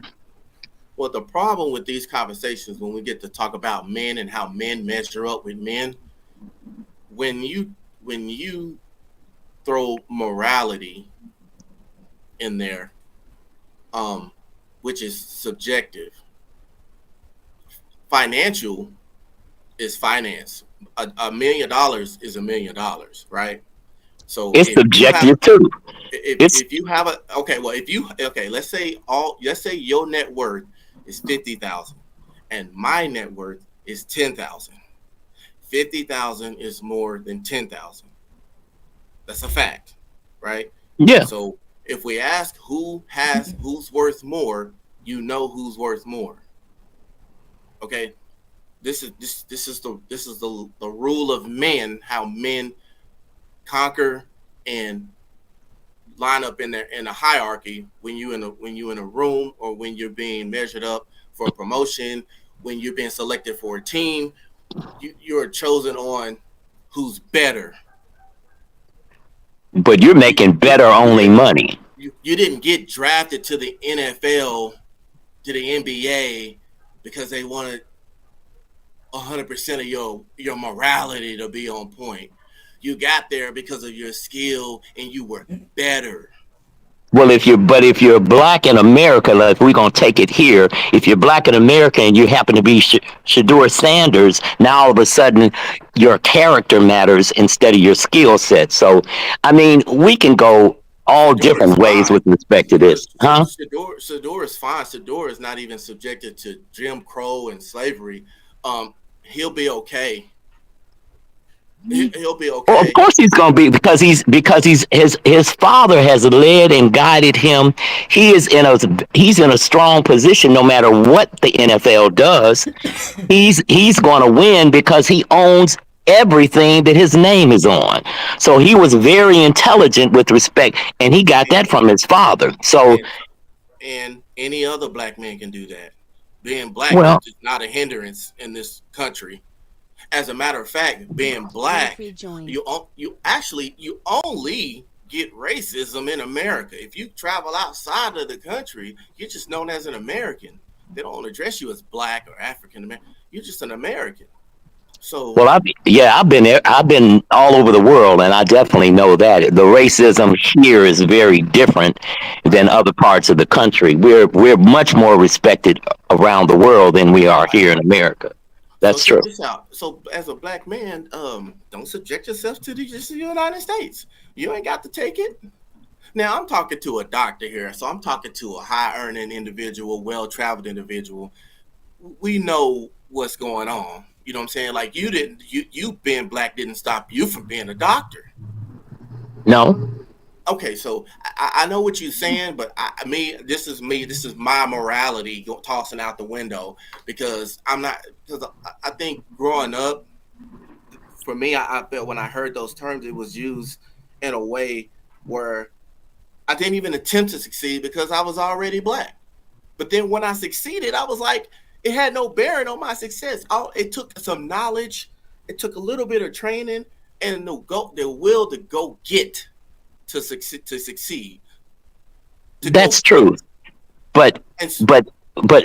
Well, the problem with these conversations when we get to talk about men and how men measure up with men, when you throw morality in there, um, which is subjective, financial is finance. $1 million is $1 million, right? So It's if you have subjective too. It's if you have a okay, well if you okay, let's say your net worth is 50,000 and my net worth is 10,000. 50,000 is more than 10,000. That's a fact, right? yeah. So if we ask who's worth more, you know who's worth more. Okay, this is the rule of men, how men conquer and line up in a hierarchy when you in a room or when you're being measured up for a promotion, when you're being selected for a team, you're chosen on who's better. But you're You making you better you only didn't money. you didn't get drafted to the NFL, to the NBA because they wanted 100% of your morality to be on point. You got there because of your skill and you were better. Well, if you're black in America, like if we're gonna take it here, if you're black in America and you happen to be Shador Sanders, now all of a sudden your character matters instead of your skill set. So, I mean, we can go all Shador is different ways fine. with respect to this, huh? Shador is fine. Shador is not even subjected to Jim Crow and slavery. He'll be okay. He'll be Well, of okay. course he's going to be because he's his father has led and guided him. He's in a strong position no matter what the NFL does. He's going to win because he owns everything that his name is on. So he was very intelligent with respect, and he got that And from his father. So, and and any other black man can do that. Being black is well, just not a hindrance in this country. As a matter of fact, being Winfrey black, joined. you only get racism in America. If you travel outside of the country, you're just known as an American. They don't address you as black or African American. You're just an American. So well, I've been there. I've been all over the world, and I definitely know that the racism here is very different than right, other parts of the country. We're much more respected around the world than we are right. here in America. So That's check true. this out. So as a black man, don't subject yourself to the United States. You ain't got to take it. Now I'm talking to a doctor here, so I'm talking to a high earning individual, well traveled individual. We know what's going on. You know what I'm saying? Like you being black didn't stop you from being a doctor. No, Okay, so I know what you're saying, but this is my morality tossing out the window because I'm not because I think growing up for me, I felt when I heard those terms, it was used in a way where I didn't even attempt to succeed because I was already black. But then when I succeeded, I was like, it had no bearing on my success. It took some knowledge, it took a little bit of training, and the will to go get to succeed, to go that's get. true. But And but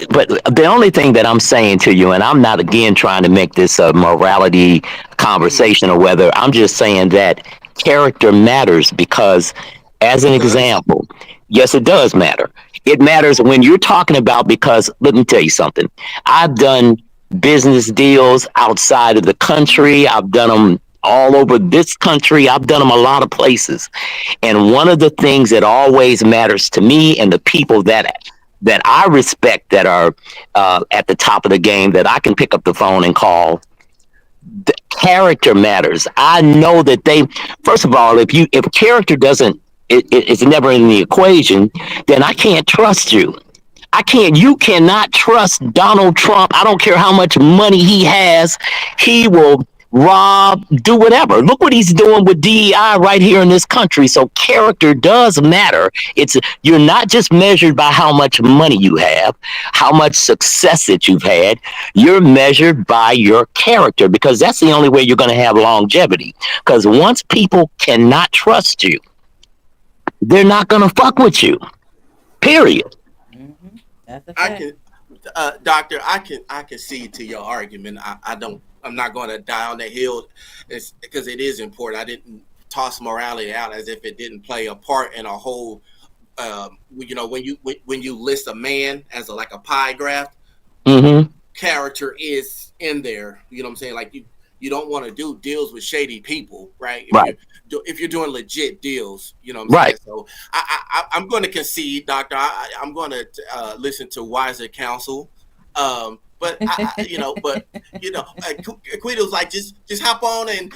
but the only thing that I'm saying to you, and I'm not again trying to make this a morality mhm, conversation or whether I'm just saying that character matters because, as an it does. example, yes, it does matter. It matters when you're talking about because let me tell you something. I've done business deals outside of the country. I've done them all over this country. I've done them a lot of places. And one of the things that always matters to me and the people that I respect that are at the top of the game that I can pick up the phone and call. The character matters. I know that they. First of all, if character doesn't, it's never in the equation. Then I can't trust you. I can't. You cannot trust Donald Trump. I don't care how much money he has. He will rob, do whatever. Look what he's doing with DEI right here in this country. So character does matter. It's you're not just measured by how much money you have, how much success that you've had. You're measured by your character because that's the only way you're going to have longevity. Because once people cannot trust you, they're not going to fuck with you. Period. Hmm. That's a I fact. can, doctor, I can see to your argument. I don't. I'm not going to die on that hill, it's because it is important. I didn't toss morality out as if it didn't play a part in a whole. When you list a man as like a pie graph, Mm-hmm. character is in there. You know what I'm saying? Like you don't want to do deals with shady people, right? Right. If you're doing legit deals, you know what I'm Right. saying. So I'm going to concede, doctor. I'm going to listen to wiser counsel. But Quita was like just hop on and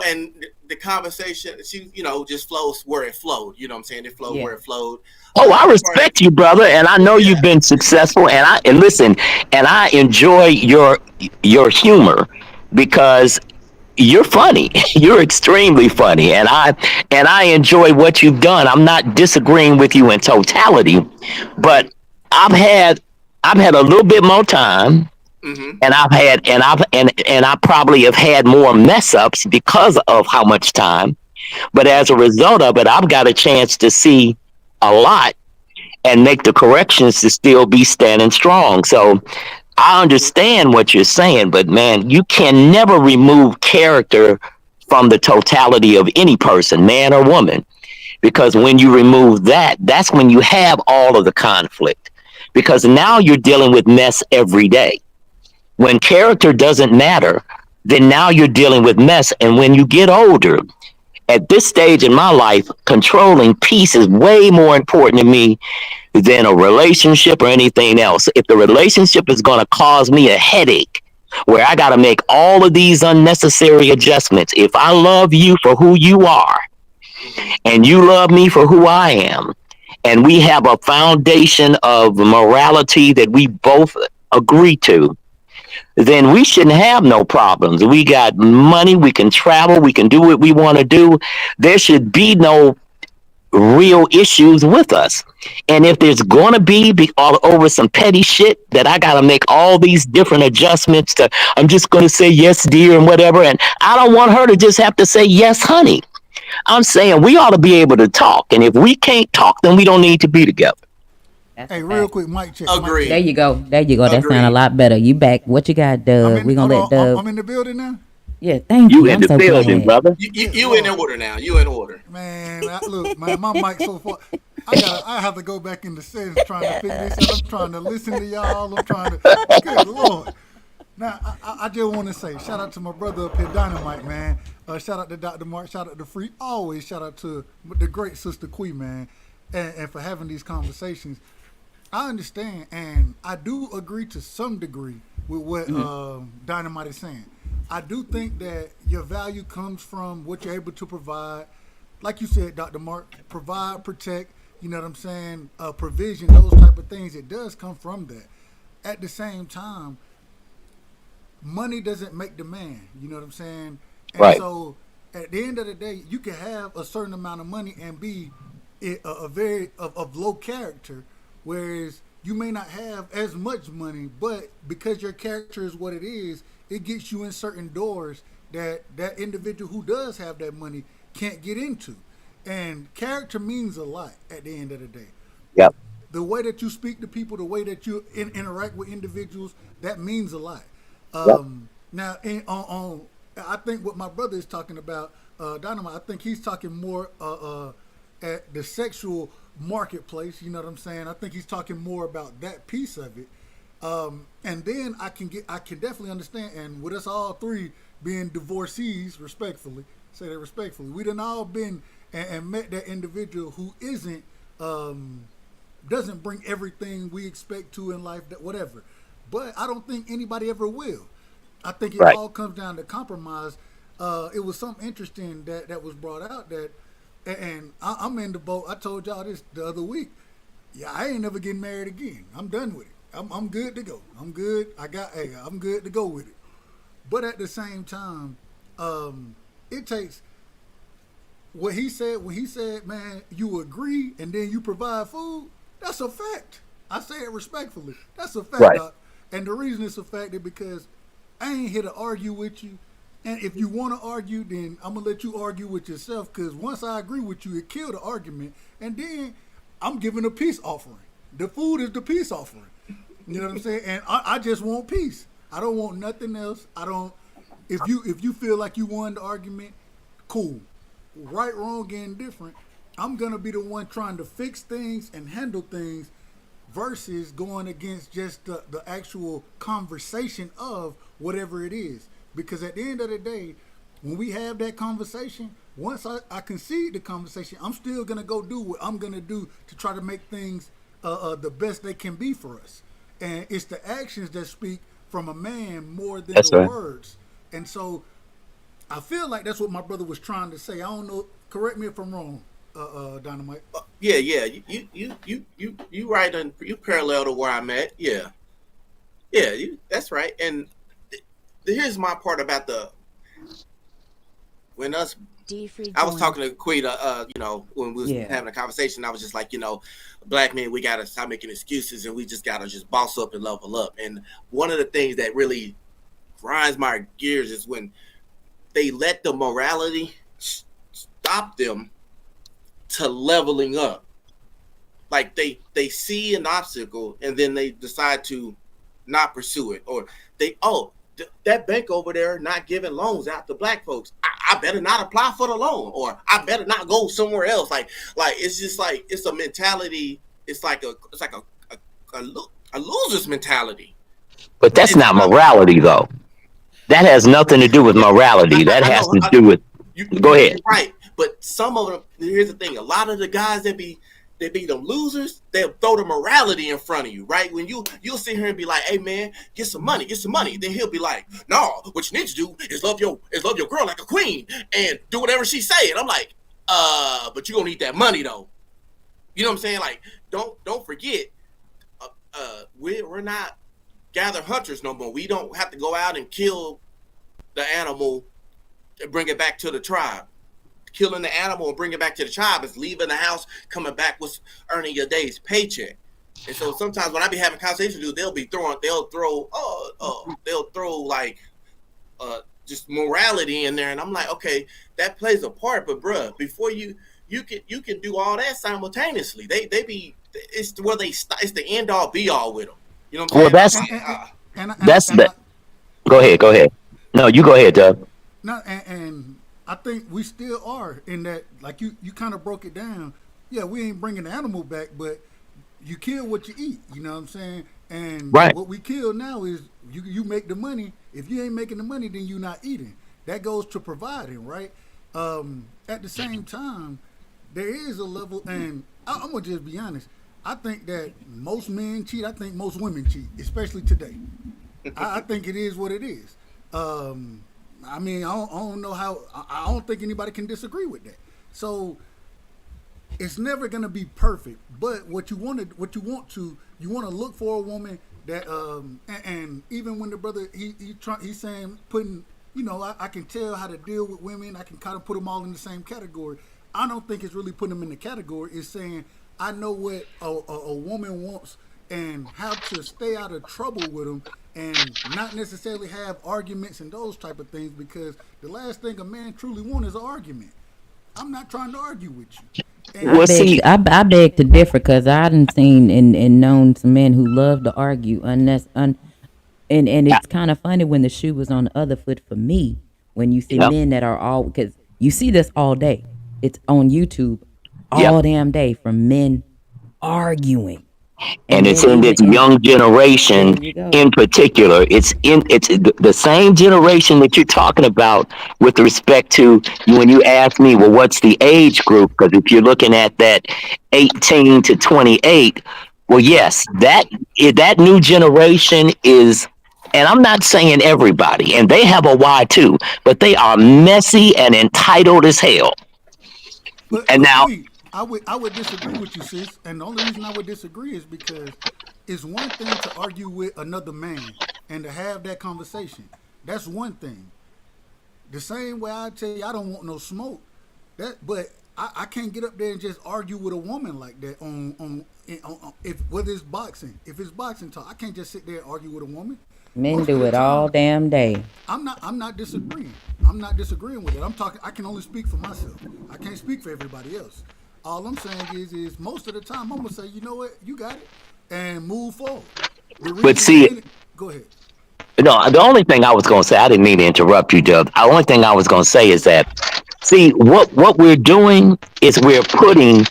and the conversation she just flows where it flowed. You know what I'm saying? It flowed Yeah. where it flowed. Oh, I As far as respect you, brother, and I know yeah. you've been successful. And listen, and I enjoy your humor because you're funny. You're extremely funny, and I enjoy what you've done. I'm not disagreeing with you in totality, Mm-hmm, but I've had I've had a little bit more time, mm-hmm, and and I probably have had more mess ups because of how much time. But mm-hmm. as a result of it, I've got a chance to see a lot and make the corrections to still be standing strong. So I understand what you're saying, but man, you can never remove character from the totality of any person, man or woman. Because when you remove that, that's when you have all of the conflict. Because now you're dealing with mess every day. When character doesn't matter, then now you're dealing with mess. And when you get older, at this stage in my life, controlling peace is way more important to me than a relationship or anything else. If the relationship is going to cause me a headache, where I got to make all of these unnecessary adjustments, if I love you for who you are Mm-hmm. and you love me for who I am, and we have a foundation of morality that we both agree to, then we shouldn't have no problems. We got money, we can travel, we can do what we want to do. There should be no real issues with us. And if there's going to be all over some petty shit that I got to make all these different adjustments to, I'm just going to say yes, dear, and whatever. And I don't want her to just have to say yes, honey. I'm saying we ought to be able to talk. And if we can't talk, then we don't need to be together. That's a Hey, real fact. quick, mic check, mic There check. Agreed. you go. There you go. That sound a Agreed. lot better. You back. What you got, I'm Dub? in. We gonna Hold let on. I'm, Dub. I'm in the building now. Yeah, thank You you. in I'm the so building, glad. brother. You, Good you in lord, order now. You in order. man. Look, man, my mic so far. I have to go back in the settings trying to figure this out. I'm trying to listen to y'all. I'm trying to. Good lord. Now, I just want to say shout out to my brother up here, Dynamite, man. Shout out to Dr. Mark. Shout out to Free. Always shout out to the great sister Quee, man, and for having these conversations. I understand, and I do agree to some degree with what Dynamite is saying. I do think that your value comes from what you're able to provide. Like you said, Dr. Mark, provide, protect, you know what I'm saying, provision, those type of things. It does come from that. At the same time, money doesn't make the man, you know what I'm saying? And Right. so at the end of the day, you can have a certain amount of money and be a very of low character, whereas you may not have as much money, but because your character is what it is, it gets you in certain doors that that individual who does have that money can't get into. And character means a lot at the end of the day. Yep. The way that you speak to people, the way that you interact with individuals, that means a lot. Yep. Now, I think what my brother is talking about, Dynamite, I think he's talking more at the sexual marketplace. You know what I'm saying? I think he's talking more about that piece of it. And then I can definitely understand. And with us all three being divorcees, respectfully, say that respectfully, we done all been and met that individual who isn't doesn't bring everything we expect to in life, that whatever. But I don't think anybody ever will. I think it Right. all comes down to compromise. It was something interesting that was brought out that, and I'm in the boat. I told y'all this the other week. Yeah, I ain't never getting married again. I'm done with it. I'm good to go. I'm good. I'm good to go with it. But at the same time, it takes what he said when he said, man, you agree and then you provide food. That's a fact. I say it respectfully. That's a fact, Right. Doc. And the reason it's a fact is because I ain't here to argue with you. And if you want to argue, then I'm gonna let you argue with yourself. Because once I agree with you, it killed the argument. And then I'm giving a peace offering. The food is the peace offering. You know what I'm saying? And I just want peace. I don't want nothing else. I don't. If you feel like you won the argument, cool. Right, wrong, and different. I'm gonna be the one trying to fix things and handle things versus going against just the actual conversation of whatever it is. Because at the end of the day, when we have that conversation, once I concede the conversation, I'm still gonna go do what I'm gonna do to try to make things the best they can be for us. And it's the actions that speak from a man more than That's the right. words. And so I feel like that's what my brother was trying to say. I don't know. Correct me if I'm wrong, Dynamite. Yeah, yeah. You right and you parallel to where I'm at. Yeah, yeah. That's right. And here's my part about the when us. D free I was joined. talking to Quita, when we was Yeah. having a conversation. I was just like, black men, we gotta stop making excuses and we just gotta just boss up and level up. And one of the things that really grinds my gears is when they let the morality stop them to leveling up. Like they see an obstacle and then they decide to not pursue it, or that bank over there not giving loans out to black folks. I better not apply for the loan, or I better not go somewhere else. Like it's just like it's a mentality. It's like a loser's mentality. But that's And not morality, though. That has nothing to do with yeah, morality. That I has know to do with. Go ahead. you're right, but some of them. Here's the thing: a lot of the guys that be them losers, they'll throw the morality in front of you, right? When you'll sit here and be like, "Hey man, get some money, get some money." Then he'll be like, "No, what you need to do is love your girl like a queen and do whatever she say." And I'm like, but you gonna need that money though. You know what I'm saying? Like, don't forget, we're not gather hunters no more. We don't have to go out and kill the animal and bring it back to the tribe. Killing the animal and bringing it back to the tribe is leaving the house, coming back with earning your day's paycheck. And so sometimes when I be having conversations with you, they'll throw like just morality in there, and I'm like, okay, that plays a part, but bruh, before you can do all that simultaneously. They be it's where it's the end all be all with them. You know what I'm Well, saying? I'm that's like, that's and that. I Go go ahead. ahead. Go ahead. No, you go ahead, Doug. No, and I think we still are in that. Like you kind of broke it down. Yeah, we ain't bringing the animal back, but you kill what you eat. You know what I'm saying? And Right. what we kill now is you make the money. If you ain't making the money, then you not eating. That goes to providing, right? At the same time, there is a level, and I'm gonna just be honest. I think that most men cheat. I think most women cheat, especially today. I think it is what it is. Um, I mean, I don't know how. I don't think anybody can disagree with that. So it's never gonna be perfect. But you want to look for a woman that, and even when the brother he's saying putting, I can tell how to deal with women. I can kind of put them all in the same category. I don't think it's really putting them in the category. It's saying I know what a woman wants and how to stay out of trouble with them and not necessarily have arguments and those type of things, because the last thing a man truly wants is an argument. I'm not trying to argue with you. I Well, And beg see, to, I beg to differ because I done seen and known some men who love to argue and yeah, it's kind of funny when the shoe was on the other foot for me when you see yeah, men that are all because you see this all day. It's on YouTube yeah. all damn day from men arguing And and it's then in even this in young generation there you go. in particular. It's the same generation that you're talking about with respect to when you ask me, well, what's the age group? Because if you're looking at that 18 to 28, well, yes, that new generation is. And I'm not saying everybody, and they have a why too, but they are messy and entitled as hell. And but now, sweet, I would disagree with you, sis. And the only reason I would disagree is because it's one thing to argue with another man and to have that conversation. That's one thing. The same way I tell you I don't want no smoke. But I can't get up there and just argue with a woman like that on if whether it's boxing. If it's boxing talk, I can't just sit there and argue with a woman. Men Most of do the it all time, damn day. I'm not disagreeing. I'm not disagreeing with it. I'm talking. I can only speak for myself. I can't speak for everybody else. All I'm saying is most of the time I'm gonna say, you know what, you got it, and move forward. The but reason see, any go ahead. no, the only thing I was going to say, I didn't mean to interrupt you, Doug. The only thing I was going to say is that, see, what we're doing is we're putting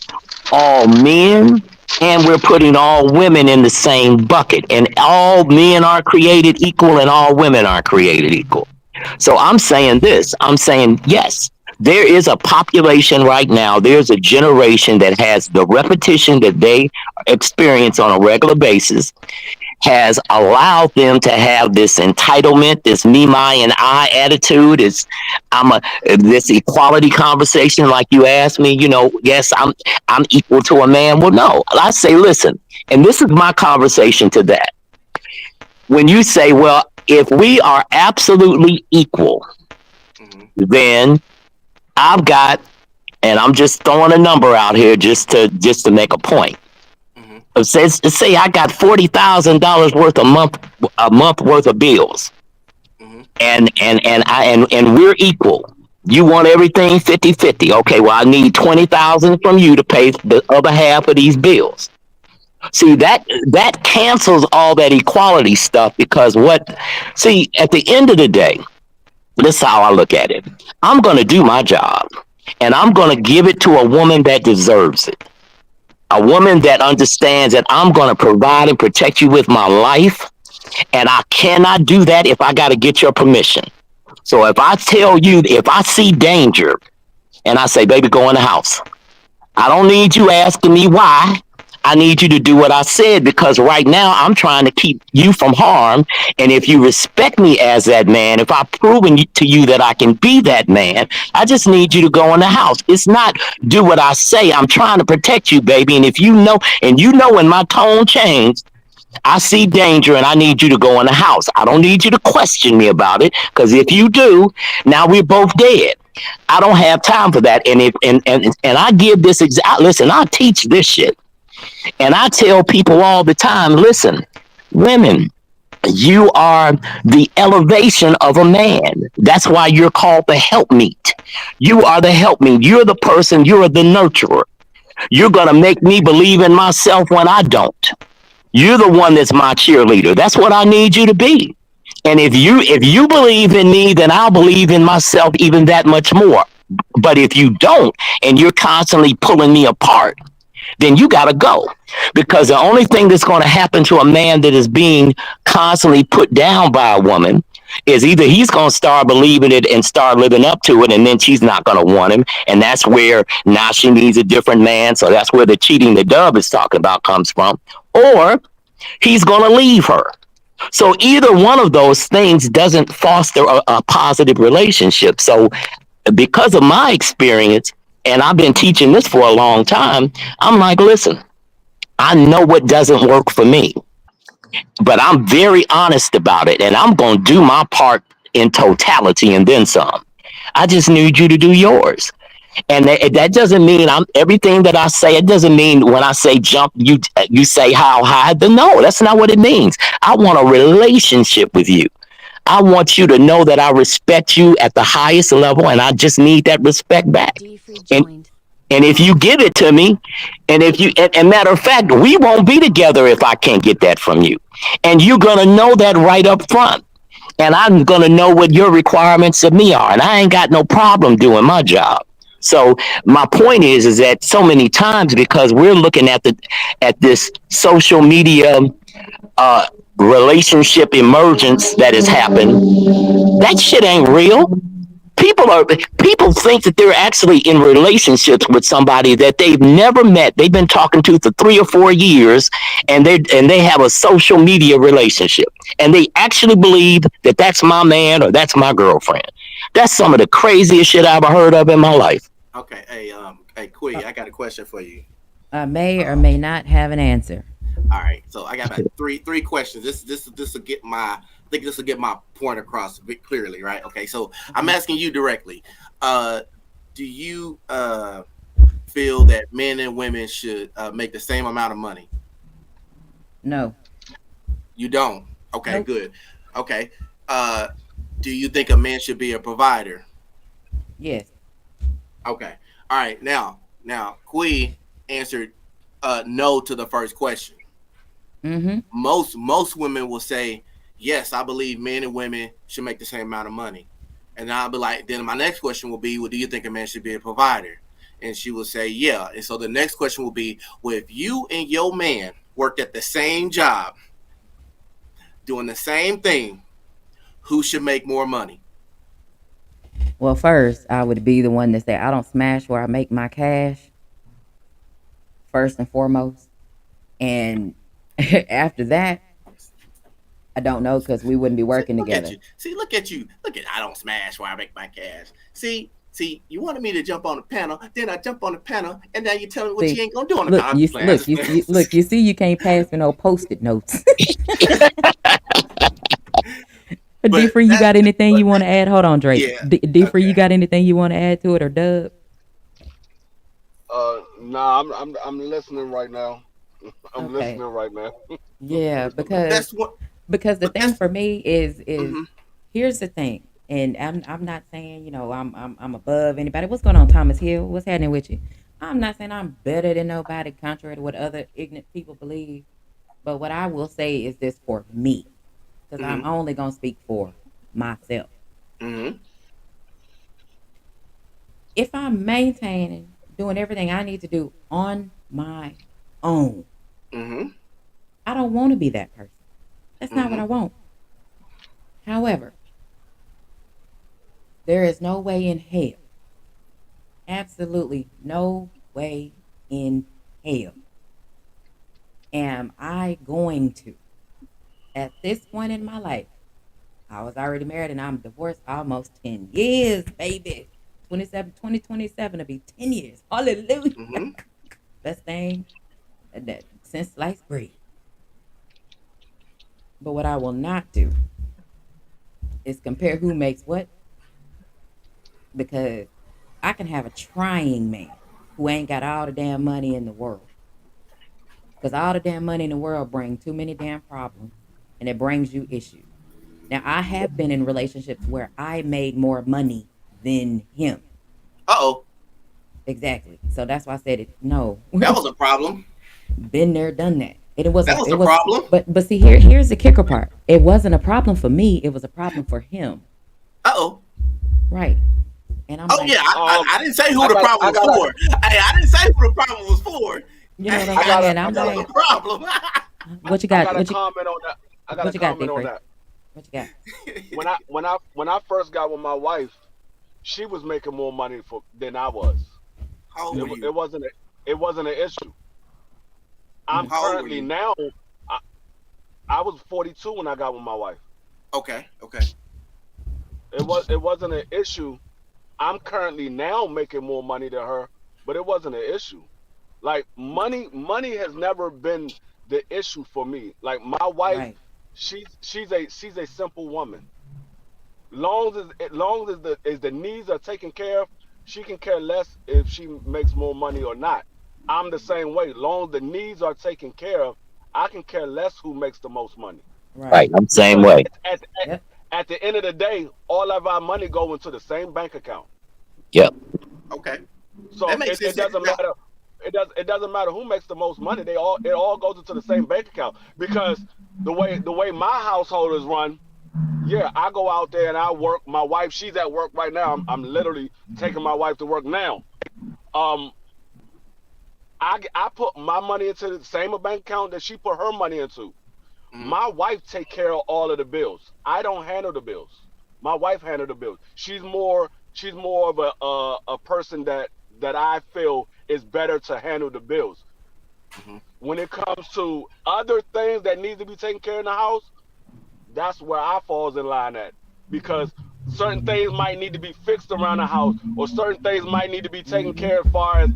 all men and we're putting all women in the same bucket. And all men are created equal and all women are created equal. So I'm saying this. I'm saying, yes, there is a population right now. There's a generation that has the repetition that they experience on a regular basis has allowed them to have this entitlement, this me, my, and I attitude. Is I'm a this equality conversation, like you asked me. Yes, I'm equal to a man. Well, no, I say, listen, and this is my conversation to that. When you say, well, if we are absolutely equal, mm-hmm, then I've got, and I'm just throwing a number out here just to make a point. mm-hmm, Say I got $40,000 worth a month worth of bills, mm-hmm, and we're equal. You want everything 50-50. Okay, well, I need 20,000 from you to pay the other half of these bills. See, that cancels all that equality stuff, because see, at the end of the day, This is how I look at it. I'm going to do my job, and I'm going to give it to a woman that deserves it. A woman that understands that I'm going to provide and protect you with my life, and I cannot do that if I got to get your permission. So if I tell you, if I see danger, and I say, baby, go in the house. I don't need you asking me why. I need you to do what I said because right now I'm trying to keep you from harm. And if you respect me as that man, if I've proven to you that I can be that man, I just need you to go in the house. It's not do what I say. I'm trying to protect you, baby. And if you know, and you know when my tone changed, I see danger and I need you to go in the house. I don't need you to question me about it because if you do, now we're both dead. I don't have time for that. And if and I give this exact listen, I teach this shit. And I tell people all the time, listen, women, you are the elevation of a man. That's why you're called the helpmeet. You are the helpmeet. You're the person, you're the nurturer. You're gonna make me believe in myself when I don't. You're the one that's my cheerleader. That's what I need you to be. And if you believe in me, then I'll believe in myself even that much more. But if you don't and you're constantly pulling me apart, then you got to go. Because the only thing that's going to happen to a man that is being constantly put down by a woman is either he's going to start believing it and start living up to it, and then she's not going to want him. And that's where now she needs a different man. So that's where the cheating the dove is talking about comes from. Or he's going to leave her. So either one of those things doesn't foster a positive relationship. So because of my experience, and I've been teaching this for a long time, I'm like, listen, I know what doesn't work for me, but I'm very honest about it, and I'm going to do my part in totality and then some. I just need you to do yours. And that doesn't mean I'm everything that I say. It doesn't mean when I say jump, you say how high. No, that's not what it means. I want a relationship with you. I want you to know that I respect you at the highest level, and I just need that respect back. Defree And joined. and if you give it to me, and if you, and matter of fact, we won't be together if I can't get that from you. And you're gonna know that right up front. And I'm gonna know what your requirements of me are, and I ain't got no problem doing my job. So my point is that so many times because we're looking at this social media uh, relationship emergence that has happened, that shit ain't real. People think that they're actually in relationships with somebody that they've never met. They've been talking to for 3 or 4 years, and they have a social media relationship, and they actually believe that that's my man or that's my girlfriend. That's some of the craziest shit I've ever heard of in my life. Okay, hey, Uh, Quee, I got a question for you. I may or Um, may not have an answer. all right, so I got about three questions. This will get my, I think this will get my point across a bit clearly, right? Okay, so I'm Okay. asking you directly. Uh, do you feel that men and women should make the same amount of money? No. You don't. Okay, Nope. good. Okay. Uh, do you think a man should be a provider? Yes. Okay. All right. Now, Quee answered no to the first question. Mm-hmm. Most women will say yes. I believe men and women should make the same amount of money, and I'll be like, then my next question will be, well, do you think a man should be a provider? And she will say, yeah. And so the next question will be, well, if you and your man worked at the same job, doing the same thing, who should make more money? Well, first, I would be the one to say I don't smash where I make my cash, first and foremost. And after that, I don't know because we wouldn't be See, working look at together. you. See, look at you. Look at I don't smash where I make my cash. See, you wanted me to jump on the panel, then I jump on the panel, and now you tell me what you See, ain't gonna do on the look, panel. I'm you just s- playing. I'm look, just you, playing. you look, you see, you can't pass me no post-it notes. D but free, you that, got anything but you want to add? Hold on, Drake. yeah, D free, you okay. got anything you want to add to it, or Dub? Nah, I'm listening right now. I'm Okay. listening right now. Yeah, But because that's what. the But thing that's. for me is Mm-hmm, here's the thing, and I'm not saying I'm above anybody. What's going on, Thomas Hill? What's happening with you? I'm not saying I'm better than nobody, contrary to what other ignorant people believe. But what I will say is this for me, because I'm mm-hmm, only gonna speak for myself. mm-hmm. If I'm maintaining, doing everything I need to do on my own, Mm-hmm. I don't want to be that person. That's not what Mm-hmm. I want. However, there is no way in hell, absolutely no way in hell, am I going to, at this point in my life, I was already married and I'm divorced almost 10 years, baby. 2027 will be 10 years. Hallelujah. Mm-hmm. Best thing that since sliced bread. But what I will not do is compare who makes what, because I can have a trying man who ain't got all the damn money in the world. Because all the damn money in the world brings too many damn problems and it brings you issues. Now, I have been in relationships where I made more money than him. Uh-oh. Exactly. So that's why I said it. No, That was a problem. been there, done that. And it was That a, was it a was, problem. but see here's the kicker part. It wasn't a problem for me. It was a problem for him. Uh-oh. Right. And I'm Oh like, yeah, I didn't say who I the got problem I was got for. Hey, I didn't say who the problem was for. you know what I'm I got saying? a That I I'm got was a a like, problem. what you I got? got a comment on that. I got a What you got, comment Big on Free? that. What you got? When I first got with my wife, she was making more money than I was. How old It were wa- you? it wasn't a, it wasn't an issue. I'm Hmm. How old were currently you? now. I, I was 42 when I got with my wife. Okay, okay. It wasn't an issue. I'm currently now making more money than her, but it wasn't an issue. Like money has never been the issue for me. Like my wife, Right. she's a simple woman. Long as the needs are taken care of, she can care less if she makes more money or not. I'm the same way. Long as the needs are taken care of, I can care less who makes the most money. Right. Right. I'm the same Because way. Yep. at the end of the day, all of our money go into the same bank account. Yep. Okay. That So makes it sense. doesn't Now, matter. It doesn't matter who makes the most money. It all goes into the same bank account because the way my household is run, yeah, I go out there and I work. My wife, she's at work right now. I'm literally taking my wife to work now. Um, I put my money into the same bank account that she put her money into. mhm. My wife take care of all of the bills. I don't handle the bills. My wife handle the bills. She's more of a person that I feel is better to handle the bills. Mhm. When it comes to other things that need to be taken care of in the house, that's where I falls in line at because certain things might need to be fixed around the house, or certain things might need to be taken care of as Mm-hmm. far as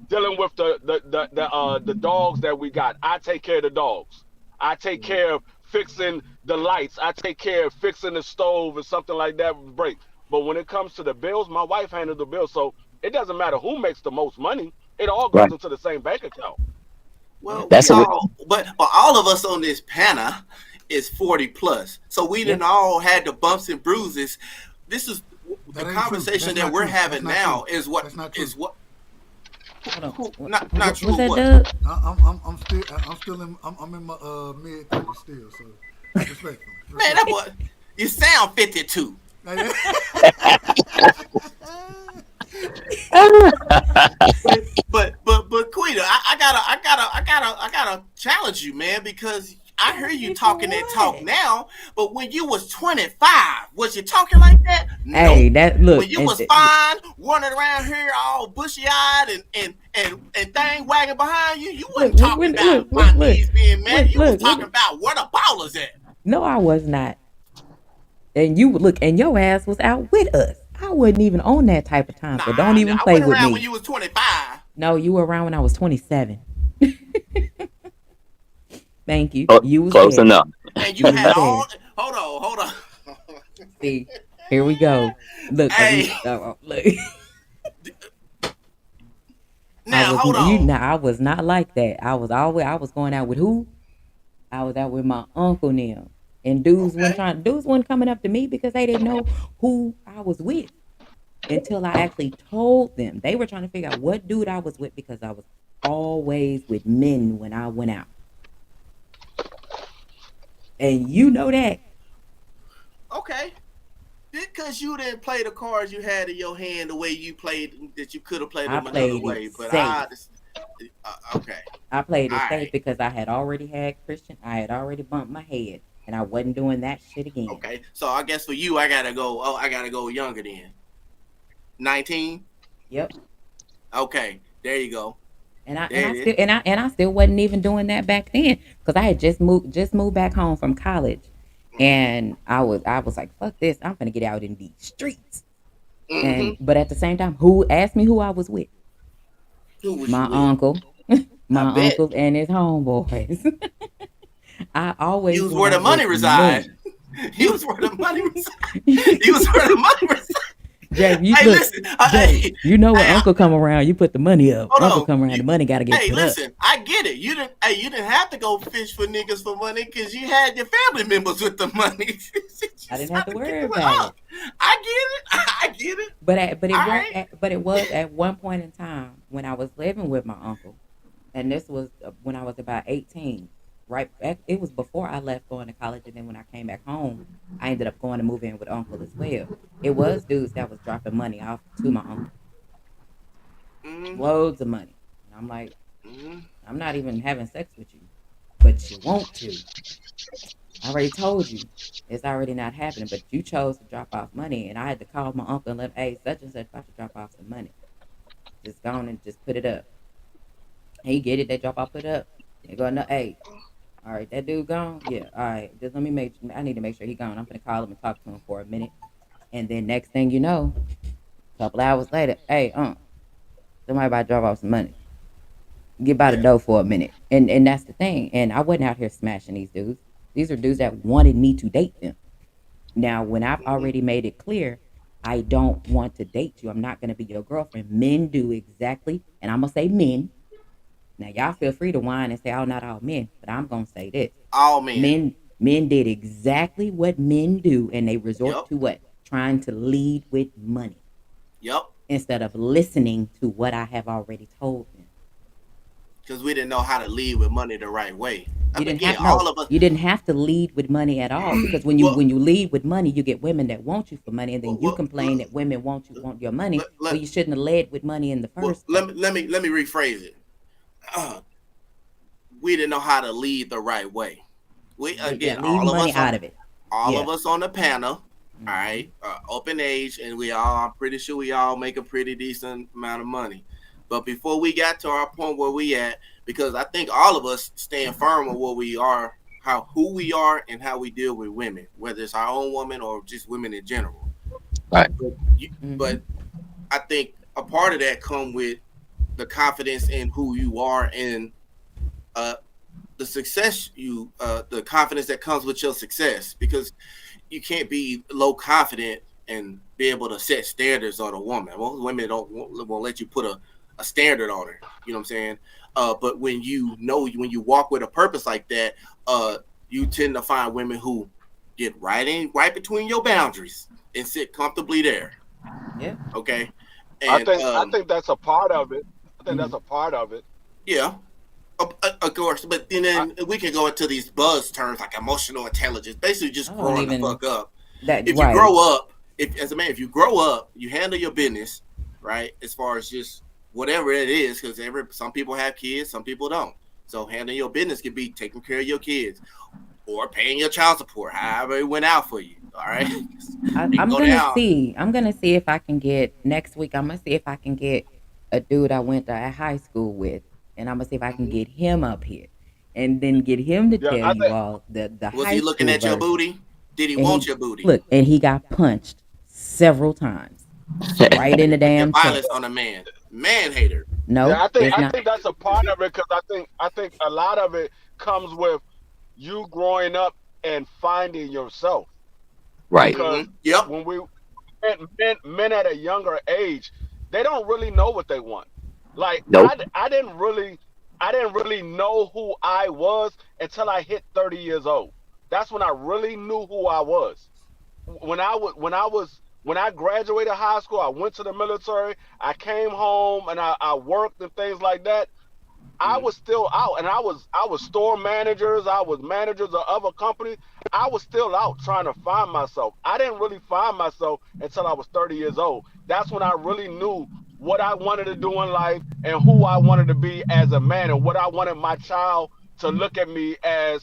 dealing with the dogs that we got. I take care of the dogs. I take Mm-hmm. care of fixing the lights. I take care of fixing the stove or something like that would break. But when it comes to the bills, my wife handles the bills. So it doesn't matter who makes the most money. It all goes Right. into the same bank account. Yep. Well, we That's a. all, but all of us on this panel is 40 plus, so we didn't Yep. all had the bumps and bruises. This is the That ain't true. conversation That's that not we're true. That's having not true. now. Is what That's not true. is what Hold on. who What, not what's true. that, What Doug? I'm in my mid 30s still. So respectfully, man? That respectfully. boy, you sound 52. But Quita, I gotta challenge you, man, because I hear Challenge you me for talking that talk what? now. But when you was 25, was you talking like that? Hey, Nope. that When look you and was fine, running around here all bushy eyed and thing wagging behind you, you look, wasn't talking about my look, needs being met. You was look. talking about where the ballers at. No, I was not. And you look, and your ass was out with us. I wasn't even on that type of time, Nah, so don't even I play went with around when me. you was 25, No, you were around when I was 27. Thank you. Close, You was close there. enough. and you You had was all. there. Hold on. See, here we go. Look, Hey, look. I now was hold you. on. Now I was not like that. I was going out with who? I was out with my uncle now, and Okay. dudes weren't coming up to me because they didn't know who I was with until I actually told them. They were trying to figure out what dude I was with because I was always with men when I went out, and you know that. Okay. because you didn't play the cards you had in your hand the way you played that you could have played I them another played it way. But safe. okay, I played all it safe right, because I had already had Christian. I had already bumped my head, and I wasn't doing that shit again. okay. So I guess for you, I gotta go. Oh, I gotta go younger then. 19. Yep. Okay, there you go. And There I it is. still and I still wasn't even doing that back then because I had just moved back home from college, Mm-hmm. and I was like, fuck this, I'm gonna get out in these streets. And Mm-hmm. but at the same time, who asked me who I was with? Who was you My with? uncle, I my bet uncles and his homeboys. I you always was went where the out money with reside. men. You was where the money reside. You was where the money reside. Jay, you Hey, look, listen. Jay, you know when Hey, Uncle come around, you put the money up. hold Uncle on. come around, the money got to get Hey, put up. listen. I get it. You didn't. Hey, you didn't have to go fish for niggas for money because you had your family members with the money. You I didn't just have have to to get worry the about money. it. Oh, I get it. I get it. But All it was right. at one point in time when I was living with my uncle, and this was when I was about 18. It was before I left going to college, and then when I came back home, I ended up going to move in with uncle as well. It was dudes that was dropping money off to my uncle, Mm-hmm. loads of money. And I'm like, Mm-hmm. I'm not even having sex with you, but you want to. I already told you it's already not happening, but you chose to drop off money, and I had to call my uncle and let him, hey, such and such about to drop off some money. Just go on and just put it up. And he get it, they drop off, put it up. They go, no, hey, all right, that dude gone? Yeah, all right. Just let me I need to make sure he gone. I'm gonna call him and talk to him for a minute. And then next thing you know, a couple hours later, hey, somebody about to drop off some money. Get by the Yeah. door for a minute. And that's the thing. And I wasn't out here smashing these dudes. These are dudes that wanted me to date them. Now, when I've Mm-hmm. already made it clear, I don't want to date you. I'm not going to be your girlfriend. Men do exactly, and I'm going to say men. Now, y'all feel free to whine and say, oh, not all men, but I'm going to say this. All men. Men did exactly what men do, and they resort Yep. to what? Trying to lead with money Yep. instead of listening to what I have already told them. Because we didn't know how to lead with money the right way. You didn't Again, have no. all of us. You didn't have to lead with money at all because when you Well, when you lead with money, you get women that want you for money, and then you well, complain that women want your money. let, Well, let, you shouldn't have led with money in the well, first place. let me rephrase it. Uh, we didn't know how to lead the right way. We Yeah, again, leave money out of it. all Yeah. of us on the panel, all Hmm. right, open age, and we all. I'm pretty sure we all make a pretty decent amount of money. But before we got to our point where we at, because I think all of us stand firm on what we are, how who we are, and how we deal with women, whether it's our own woman or just women in general. Right. But Hmm. but I think a part of that come with the confidence in who you are and uh, the success the confidence that comes with your success, because you can't be low confident and be able to set standards on a woman. Most women won't let you put a standard on her. You know what I'm saying? But when you walk with a purpose like that, you tend to find women who get right between your boundaries and sit comfortably there. Yeah. Okay, I and think I think that's a part of it. I think that's Hmm. a part of it. yeah, of course, but I, then we can go into these buzz terms like emotional intelligence. Basically, just I don't growing the even fuck up. that If you right. grow up, if as a man, if you grow up, you handle your business, right? As far as just whatever it is, because some people have kids, some people don't. So handling your business could be taking care of your kids or paying your child support, however it went out for you. All right, it can I'm go gonna down. see. I'm gonna see if I can get next week. I'm gonna see if I can get a dude I went to high school with, and I'm gonna see if I can Mm-hmm. get him up here, and then get him to yeah, tell I you think all the Was high he looking school at your version. booty? Did he And want he your booty? look, and he got punched several times, right in the Domestic damn violence chest. on a man, man hater. yeah, No, I think it's I not. think that's a part of it because I think a lot of it comes with you growing up and finding yourself. Right. Because Mm-hmm. Yep. when we men at a younger age, they don't really know what they want. Like Nope. I didn't really know who I was until I hit 30 years old. That's when I really knew who I was. When I graduated high school, I went to the military, I came home and I worked and things like that. I was still out, and I was store managers, I was managers of other companies. I was still out trying to find myself. I didn't really find myself until I was 30 years old. That's when I really knew what I wanted to do in life and who I wanted to be as a man and what I wanted my child to look at me as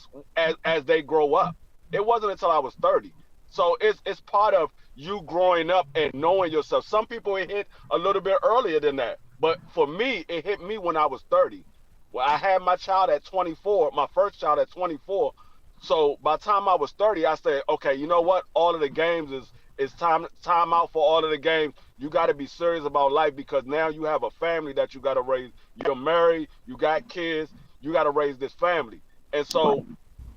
they grow up. It wasn't until I was 30. So it's part of you growing up and knowing yourself. Some people it hit a little bit earlier than that, but for me, it hit me when I was 30. Well, I had my child at 24, my first child at 24. So by the time I was 30, I said, okay, you know what? All of the games is time out for all of the games. You got to be serious about life because now you have a family that you got to raise. You're married, you got kids, you got to raise this family. And Right. so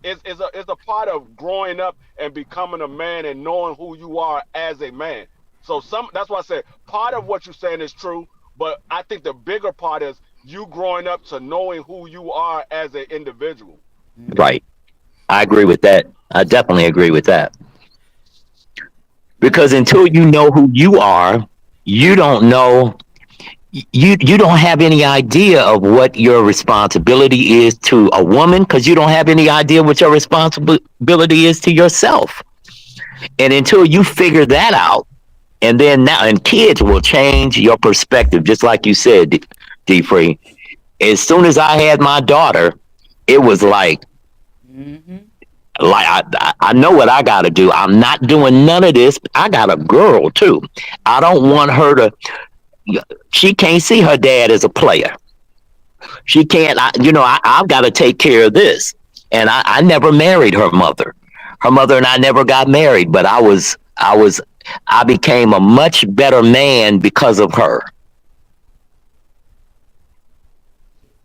it's a part of growing up and becoming a man and knowing who you are as a man. So that's why I said part of what you're saying is true, but I think the bigger part is you growing up to knowing who you are as an individual. Mm-hmm. Right. I agree with that. I definitely agree with that. And Because it's until you know who you are, you don't know you don't have any idea of what your responsibility is to a woman because you don't have any idea what your responsibility is to yourself. And until you figure that out, and then now and kids will change your perspective, just like you said, D Free. As soon as I had my daughter, it was mm-hmm. I know what I got to do. I'm not doing none of this. I got a girl too. I don't want her to. She can't see her dad as a player. She can't. I've got to take care of this. And I never married her mother. Her mother and I never got married. But I became a much better man because of her.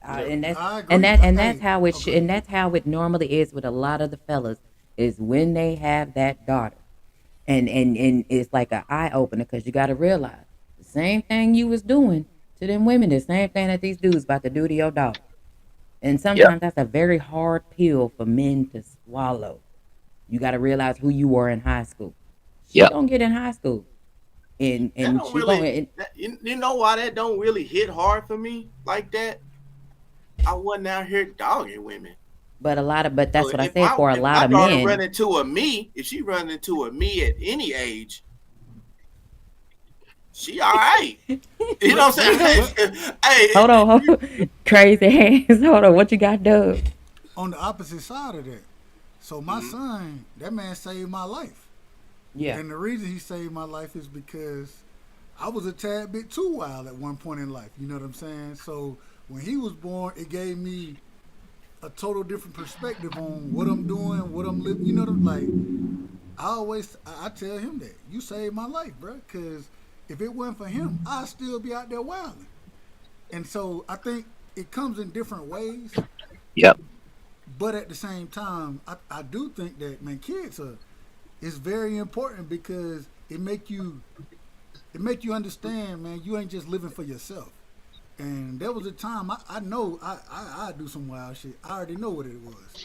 Yeah, And that's I and agree. that and that's Hey, how it okay. and that's how it normally is with a lot of the fellas is when they have that daughter, and it's like an eye opener because you got to realize the same thing you was doing to them women, the same thing that these dudes about to do to your daughter, and Yep. sometimes that's a very hard pill for men to swallow. You got to realize who you were in high school. She Yep. gonna get in high school, That and don't she gonna really. and, You know why that don't really hit hard for me like that? I wasn't out here dogging women. but So that's what I said for a if lot my of daughter run men. into a me, if she run into a me at any age, she all right. You know what But I'm but saying? Hey, Hold on, hold on. Crazy hands. Hold on, what you got, Doug? on the opposite side of that, so my mhm. son, that man saved my life, Yeah. and the reason he saved my life is because I was a tad bit too wild at one point in life. You know what I'm saying? So when he was born, it gave me a total different perspective on what I'm doing, what I'm living. You know, like I tell him that you saved my life, bro. Because if it wasn't for him, I'd still be out there wilding. And so I think it comes in different ways, Yep. but at the same time, I do think that man, kids are it's very important because it make you understand, man. You ain't just living for yourself. And there was a time I know I do some wild shit. I already know what it was.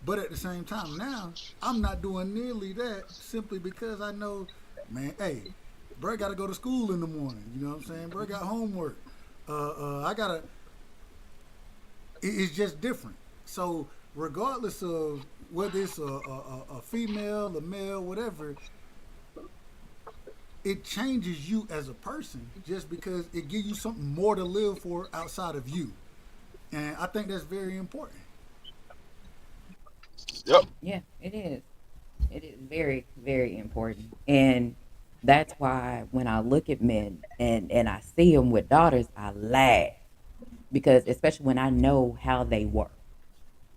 But at the same time, now I'm not doing nearly that simply because I know, man, hey, bro, got to go to school in the morning. You know what I'm saying? Bro, got homework. I gotta. It's just different. So regardless of whether it's a female, a male, whatever, it changes you as a person just because it gives you something more to live for outside of you. And I think that's very important. Yep. Yeah, it is. It is very, very important. And that's why when I look at men and I see them with daughters, I laugh because especially when I know how they were.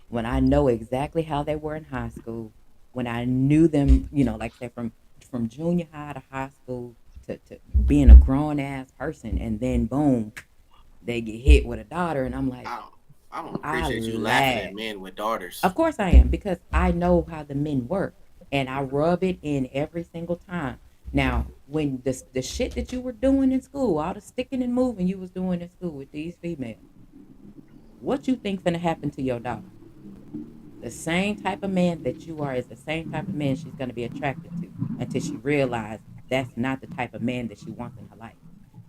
When I know exactly how they were in high school, when I knew them, like I said, from junior high to high school to being a grown ass person, and then boom, they get hit with a daughter, and I'm like, I don't, I don't I appreciate you laughing at laugh. men with daughters. Of course I am because I know how the men work, and I rub it in every single time. Now, when the shit that you were doing in school, all the sticking and moving you was doing in school with these females, what you think finna happen to your daughter? The same type of man that you are is the same type of man she's gonna be attracted to until she realizes that's not the type of man that she wants in her life.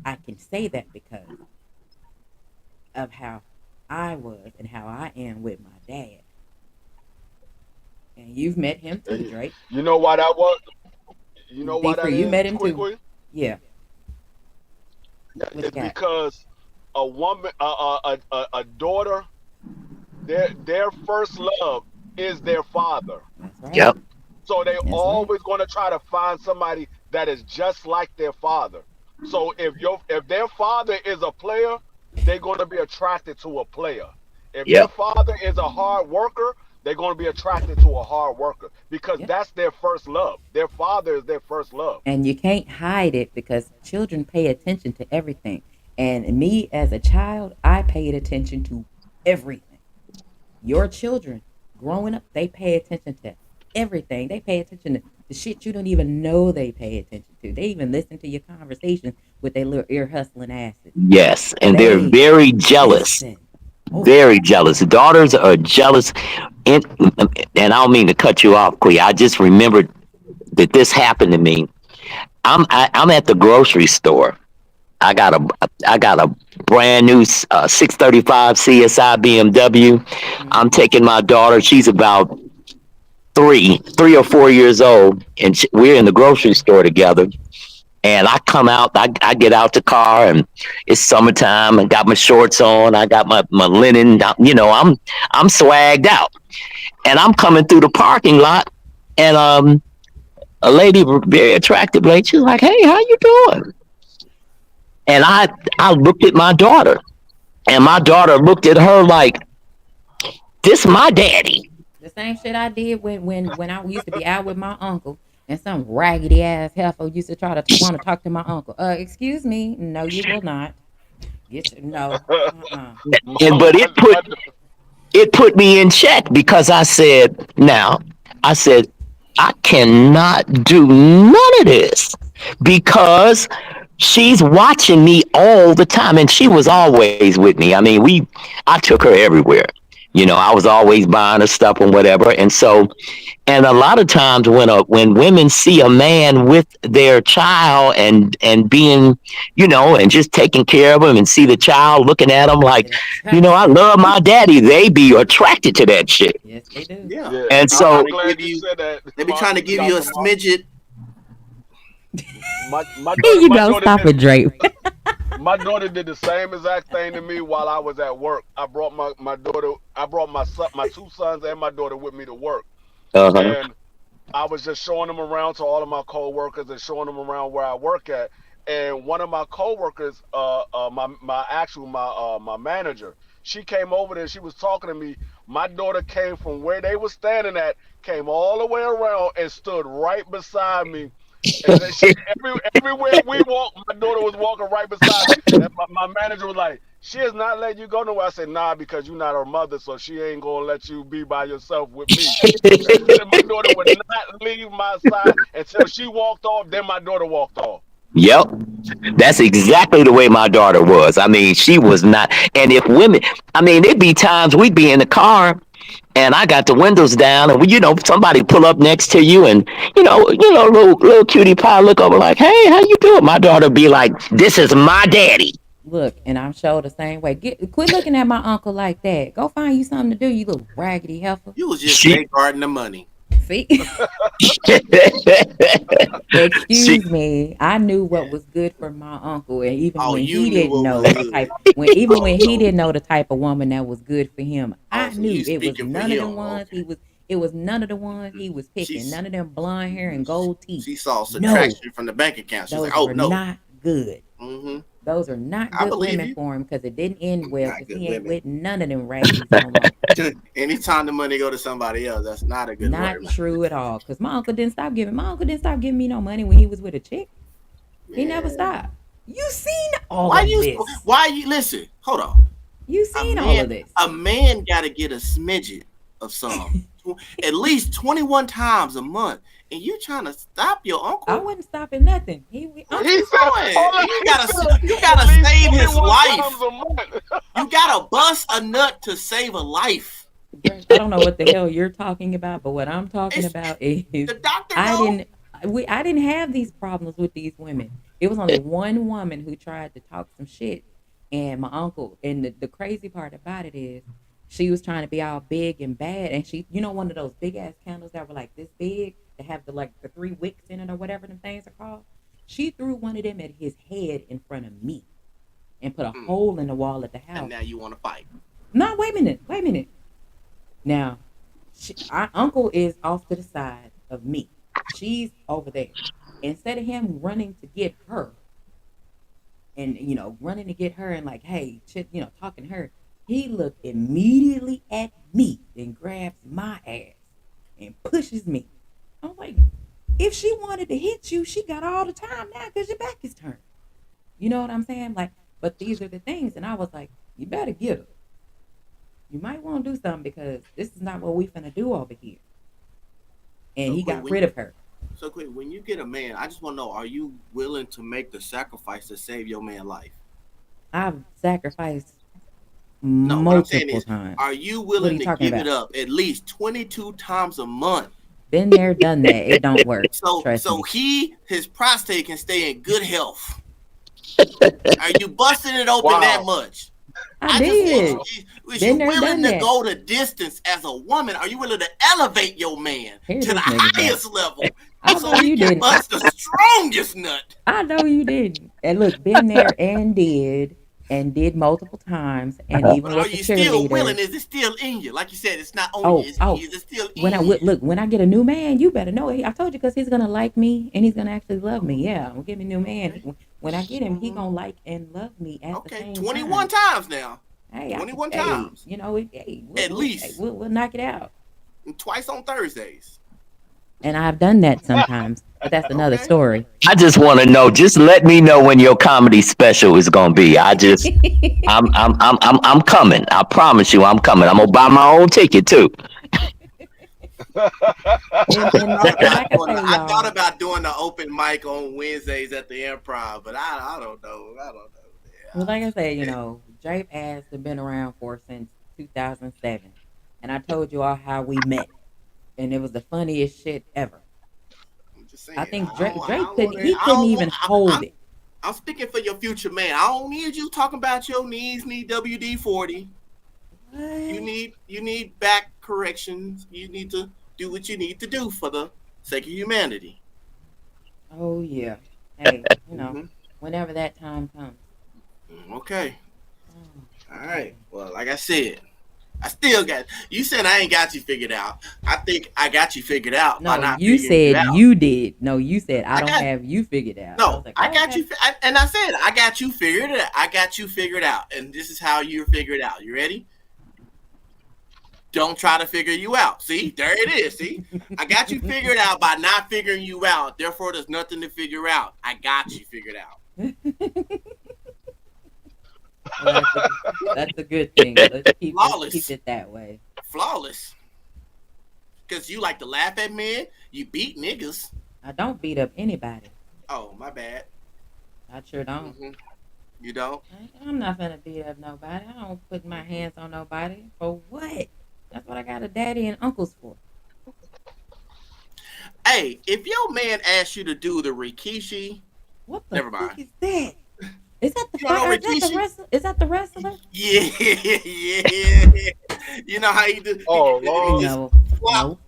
I can say that because of how. I was and how I am with my dad. And you've met him And too, Drake. you know why that was? You know why D that Free, you is, met him too. quickly? Yeah. What you It's got? because a woman, a daughter, their first love is their father. That's right. Yep. So they That's right. always going to try to find somebody that is just like their father. So if their father is a player, they're going to be attracted to a player. If their Yep. father is a hard worker, they're going to be attracted to a hard worker because Yep. that's their first love. Their father is their first love. And you can't hide it because children pay attention to everything. And me as a child, I paid attention to everything. Your children growing up, they pay attention to everything. They pay attention to the shit you don't even know they pay attention to. They even listen to your conversations with their little ear hustling asses. Yes, and they're They very jealous. listen. Oh yeah. Very jealous. Daughters are jealous, and, and I don't mean to cut you off, Quee. I just remembered that this happened to me. I'm at the grocery store. I got a brand new 635 CSI BMW. I'm Mm-hmm. taking my daughter. She's about 3 or 4 years old, and we're in the grocery store together. And I come out, I get out the car, and it's summertime. I got my shorts on, I got my linen. I'm swagged out, and I'm coming through the parking lot, and a lady, very attractive lady, she's like, "Hey, how you doing?" And I looked at my daughter, and my daughter looked at her like, "This my daddy." The same shit I did when I used to be out with my uncle and some raggedy ass heifer used to try to want to talk to my uncle. Excuse me, no, you will not. No. Uh-uh. And but my, my, it put me in check because I said, now, I said, I cannot do none of this because she's watching me all the time, and she was always with me. I mean, I took her everywhere. I was always buying her stuff and whatever. And a lot of times when women see a man with their child and being, and just taking care of him, and see the child looking at him like, Get attracted I to love it. my daddy, they be attracted to that shit. Yes, they do. Yeah, yeah, And they be I'm trying so to glad give you you. said that, They be trying to give you a Dr. Mark. smidget. My Here daughter, you go. Stop it, Drake. my daughter did the same exact thing to me while I was at work. I brought my two sons and my daughter with me to work, uh-huh. and I was just showing them around to all of my coworkers and showing them around where I work at. And one of my coworkers, my manager, she came over there. She was talking to me. My daughter came from where they were standing at, came all the way around and stood right beside me. And then everywhere we walked, my daughter was walking right beside me. And my manager was like, "She is not letting you go nowhere." I said, "Nah, because you're not her mother, so she ain't gonna let you be by yourself with me." My daughter would not leave my side until she walked off. Then my daughter walked off. Yep. That's exactly the way my daughter was. I mean, she was not. And if women, I mean, there'd be times we'd be in the car, and I got the windows down, and somebody pull up next to you, and little cutie pie look over like, "Hey, how you doing?" My daughter be like, "This is my daddy." Look, and I'm sure the same way. Quit looking at my uncle like that. Go find you something to do, you little raggedy heifer. You was just She, safeguarding the money. See? she, Excuse me. I knew what was good for my uncle, and even Oh, when you he knew didn't what was know the good. type when even Oh, when he didn't know the type of woman that was good for him, oh, I so knew you it was speaking for none of him? the ones Okay. it was none of the ones he was picking. She's None of them blonde hair and gold teeth. she saw No, subtraction from the bank account. She's like, those "Oh were no." not good. Mm-hmm. Those are not I good believe women you. for him because it didn't end well Not because good he ain't women. with none of them raggies no more. Anytime the money go to somebody else, that's not a good Not word, true at all. Cause my uncle didn't stop giving me no money when he was with a chick. He never man. stopped. You seen all of this. Why you listen? Hold on. You A seen all man of this. a man got to get a smidget of some at least 21 times a month, and you trying to stop your I uncle? wasn't stopping nothing. What He you said, doing? hold on, he You said gotta at least save his 21 times life. a month. You gotta bust a nut to save a life. Drake, I don't know what the hell you're talking about, but what I'm talking It's about is the doctor I know. didn't I didn't have these problems with these women. It was only one woman who tried to talk some shit And my uncle, and the crazy part about it is, she was trying to be all big and bad, and she, one of those big ass candles that were like this big, that have the three wicks in it or whatever them things are called. She threw one of them at his head in front of me, and put a Mm. hole in the wall at the And house. now you want to fight. No, wait a minute. Now, our uncle is off to the side of me. She's over there. Instead of him running to get her, and running to get her and like, hey, shit, talking to her, he looked immediately at me and grabs my ass and pushes me. I'm like, if she wanted to hit you, she got all the time now because your back is turned. You know what I'm saying? Like, but these are the things, and I was like, you better get her. You might want to do something because this is not what we finna do over here. And So he quick, got rid of her. so quick. When you get a man, I just want to know: are you willing to make the sacrifice to save your man life? I've sacrificed No, what I'm saying multiple is, times. are you What are willing you to talking give it about? up at least 22 times a month? Been there, done that. It don't work. So, Trust so me. his prostate can stay in good health. Are you busting it open that Wow. much? I I just want did. Wow. you. Is you Been there, willing done to that. go the distance as a woman? Are you willing to elevate your man Here to the this nigga go. highest level I so know he you can didn't. bust the strongest nut? I know you didn't. And look, been there and did multiple times, and But even are with the you still willing? cheerleaders. Is it still in you? Like you said, it's not on you. Oh, Is oh. it still When I in you? look, when I get a new man, you better know it. I told you because he's gonna like me and he's gonna actually love me. Yeah, I'm give me a new man. Okay. When I get him, he Hmm. gonna like and love me at the Okay. same 21 time. times now. Hey, 21 hey, times hey, at least. we'll knock it out. And twice on Thursdays. And I've done that sometimes, but that's another Okay. story. I just want to know. Just let me know when your comedy special is gonna be. I'm coming. I promise you, I'm coming. I'm gonna buy my own ticket too. and like I say, I thought y'all. about doing the open mic on Wednesdays at the Improv, but I don't know. I don't know. Well, like I said, Yeah. Drape ass have been around for since 2007, and I told you all how we met, and it was the funniest shit ever. I'm just I saying. think I Drake, don't. I Drake don't couldn't want to. he I couldn't don't want. even hold it. I'm speaking for your future man. I don't need you talking about your knees need WD-40. What? You need back corrections. You need to do what you need to do for the sake of humanity. Oh yeah. Hey, Hmm. whenever that time comes. Okay. Oh All my right. Well, like I said, I still got you. Said I ain't got you figured out. I think I got you figured out by No, not you figuring you said out. you did. No, you said I I don't got have you figured out. I no. was like, I oh, got okay. you, and I said I got you figured out. I got you figured out, and this is how you're figured out. You ready? Don't try to figure you out. See, there it is. See, I got you figured out by not figuring you out. Therefore, there's nothing to figure out. I got you figured out. Well, that's a good thing. Let's keep Flawless, it that way. flawless. Because you like to laugh at men. You beat niggas. I don't beat up anybody. Oh, my bad. I sure don't. Hmm. You don't. I'm not gonna beat up nobody. I don't put my hands on nobody. For what? That's what I got a daddy and uncles for. Hey, if your man asks you to do the Rikishi, What the never fuck mind. is that? Is that the You don't know fight? Is that the Rikishi? wrestler? Is that the wrestler? Yeah, yeah. You know how he do? Oh He Lord. just No, flop. no,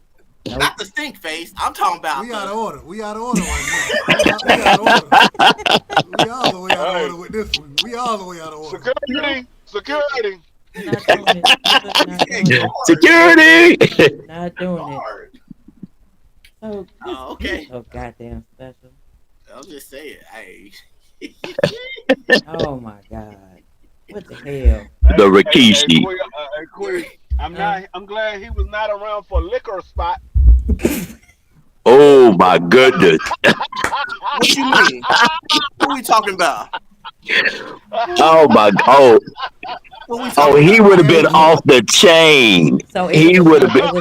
nope. Not the stink face. I'm talking about We out the. of order. We out of order right now. We out of order. We all the way out of Hey, order with this one. We all the way out of order. Nope. security, security. Not doing it. He Not said doing it. guard. Security. Not doing it. Guard. So this Oh, you okay. so goddamn special. I'm just saying. Hey. Oh my god. What the hell? The Hey, Rikishi. Queen. I'm Uh, not. I'm glad he was not around for liquor spot. Oh my goodness. What you mean? What we talking about? Oh my. Oh. What we Oh. talking He about? would have been it, off the chain. so it was He a would have show. been.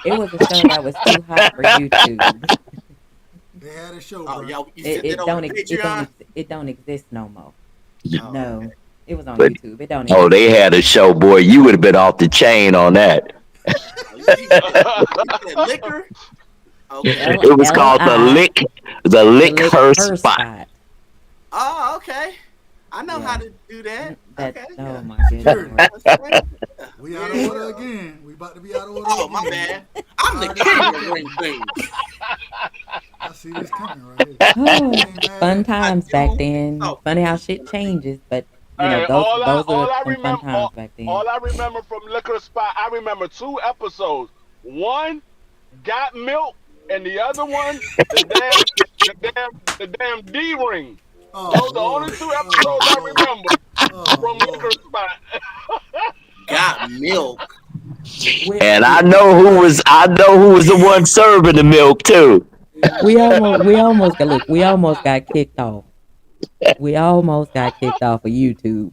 It was a show that was too hot for YouTube. They had a show, Oh, bro. y'all, you It, sent it it over don't to ex- it don't Patreon? ex- it don't exist no more. Oh, No, okay. it was on But YouTube. It don't oh, exist they no had more. a show, boy. You would have been off the chain on that. Oh, you said liquor? Okay. L It was L called I the the lick lick her her spot. spot. Oh, okay. I know how Yeah. to do that. That Okay, oh yeah. my goodness. Security. That's right. We out Yeah, of yeah. order again. We about to be out of order Oh, my again. bad. I'm I the already king see it of ring coming. things. I see this coming right here. Oh, I ain't mad fun at you. I times back do. then. So, Funny how shit changes, but Hey, those are all I some fun remember, times back then. all I remember from Liquor Spot, I remember two episodes. One got milk, and the other one, the damn, the damn D ring. Oh Those the only Lord. two Oh episodes I Lord. remember Oh from Liquor Lord. Spot. got milk. We And we I know who was the one serving the milk too. we almost got kicked off. We almost got kicked off of YouTube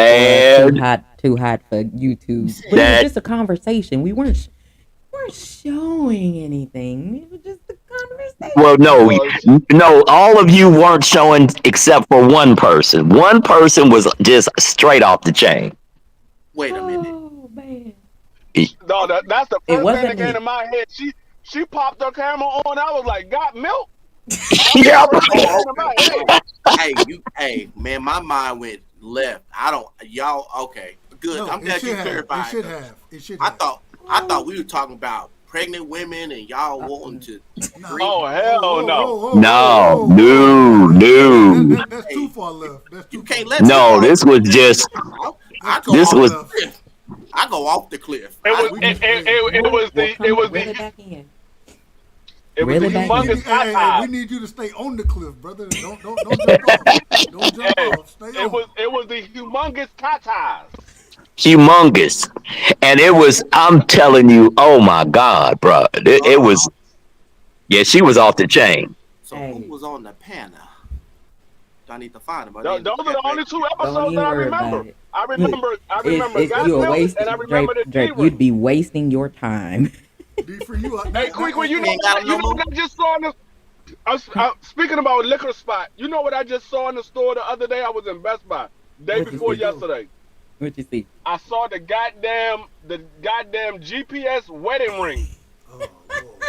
for Man, too hot for YouTube. But it was that just a conversation. We weren't showing anything. It was just a well, conversation. no, Well, no, all of you weren't showing except for one person. One person was just straight off the chain. Wait a minute. Oh man. no, that's the It first thing wasn't that came to me. my head. She popped her camera on. I was like, got milk? That was the Yep. first thing that Oh, came to okay. my head. Oh, hey, man, my mind went left. I don't, y'all. Okay, good. No, I'm it glad you should have. It clarified. should 'Cause have. It should I have. thought, I thought we were talking about pregnant women and y'all wanting to Nah. breed. Oh, Whoa, hell whoa, no. whoa, whoa, No, whoa, whoa, no, whoa. no, That's too Hey, far left. That's you too far can't left. let me no. fall off This was the cliff. just I That's go too this off far was the left. cliff. I go off the cliff. It was We it, can. it, Hey, it, it was Well, the it was reel the it back in. it was Reel the it back we in. humongous need. Hey, hey, tatas. we need you to stay on the cliff, brother. Don't jump off. Don't jump Hey, off. Stay on. it was the humongous tatas. humongous, and it was. I'm telling you, oh my God, bro, Hold it on. was. Yeah, she was off the chain. So who Hey, was on the panel? Do I need to find them? I Those need to look are the at back. only two don't episodes that even I worry remember. about it. Look, I remember got you're milk and I wasting remember the D Drape. You'd ring. be wasting your time. D for you. Hey, quick, Hey, you You know ain't got what? them You no know more. what I just saw in the. Speaking about liquor spot, you know what I just saw in the store the other day? I was in Best Buy day What you before see? go. yesterday. What you see? I saw the goddamn GPS wedding ring. Oh Lord.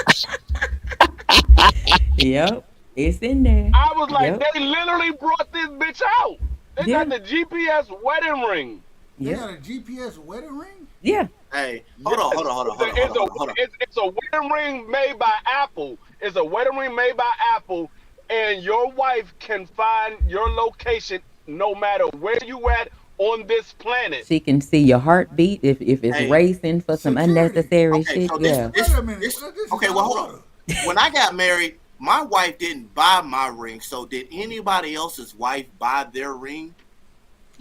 Yep, it's in there. I was like, Yep, they literally brought this bitch out. They got yeah, the GPS wedding ring. They yep, got a GPS wedding ring. yeah. Hey, hold on, hold Yes, on, hold on, hold on, hold on, hold on, hold on. it's a wedding ring made by Apple. It's a wedding ring made by Apple, and your wife can find your location no matter where you at on this planet. She can see your heartbeat if it's Hey, racing for some Security. unnecessary okay, shit. so Yeah. Wait a minute. this. This is Okay, out well, of hold on. order. When I got married, my wife didn't buy my ring. So did anybody else's wife buy their ring?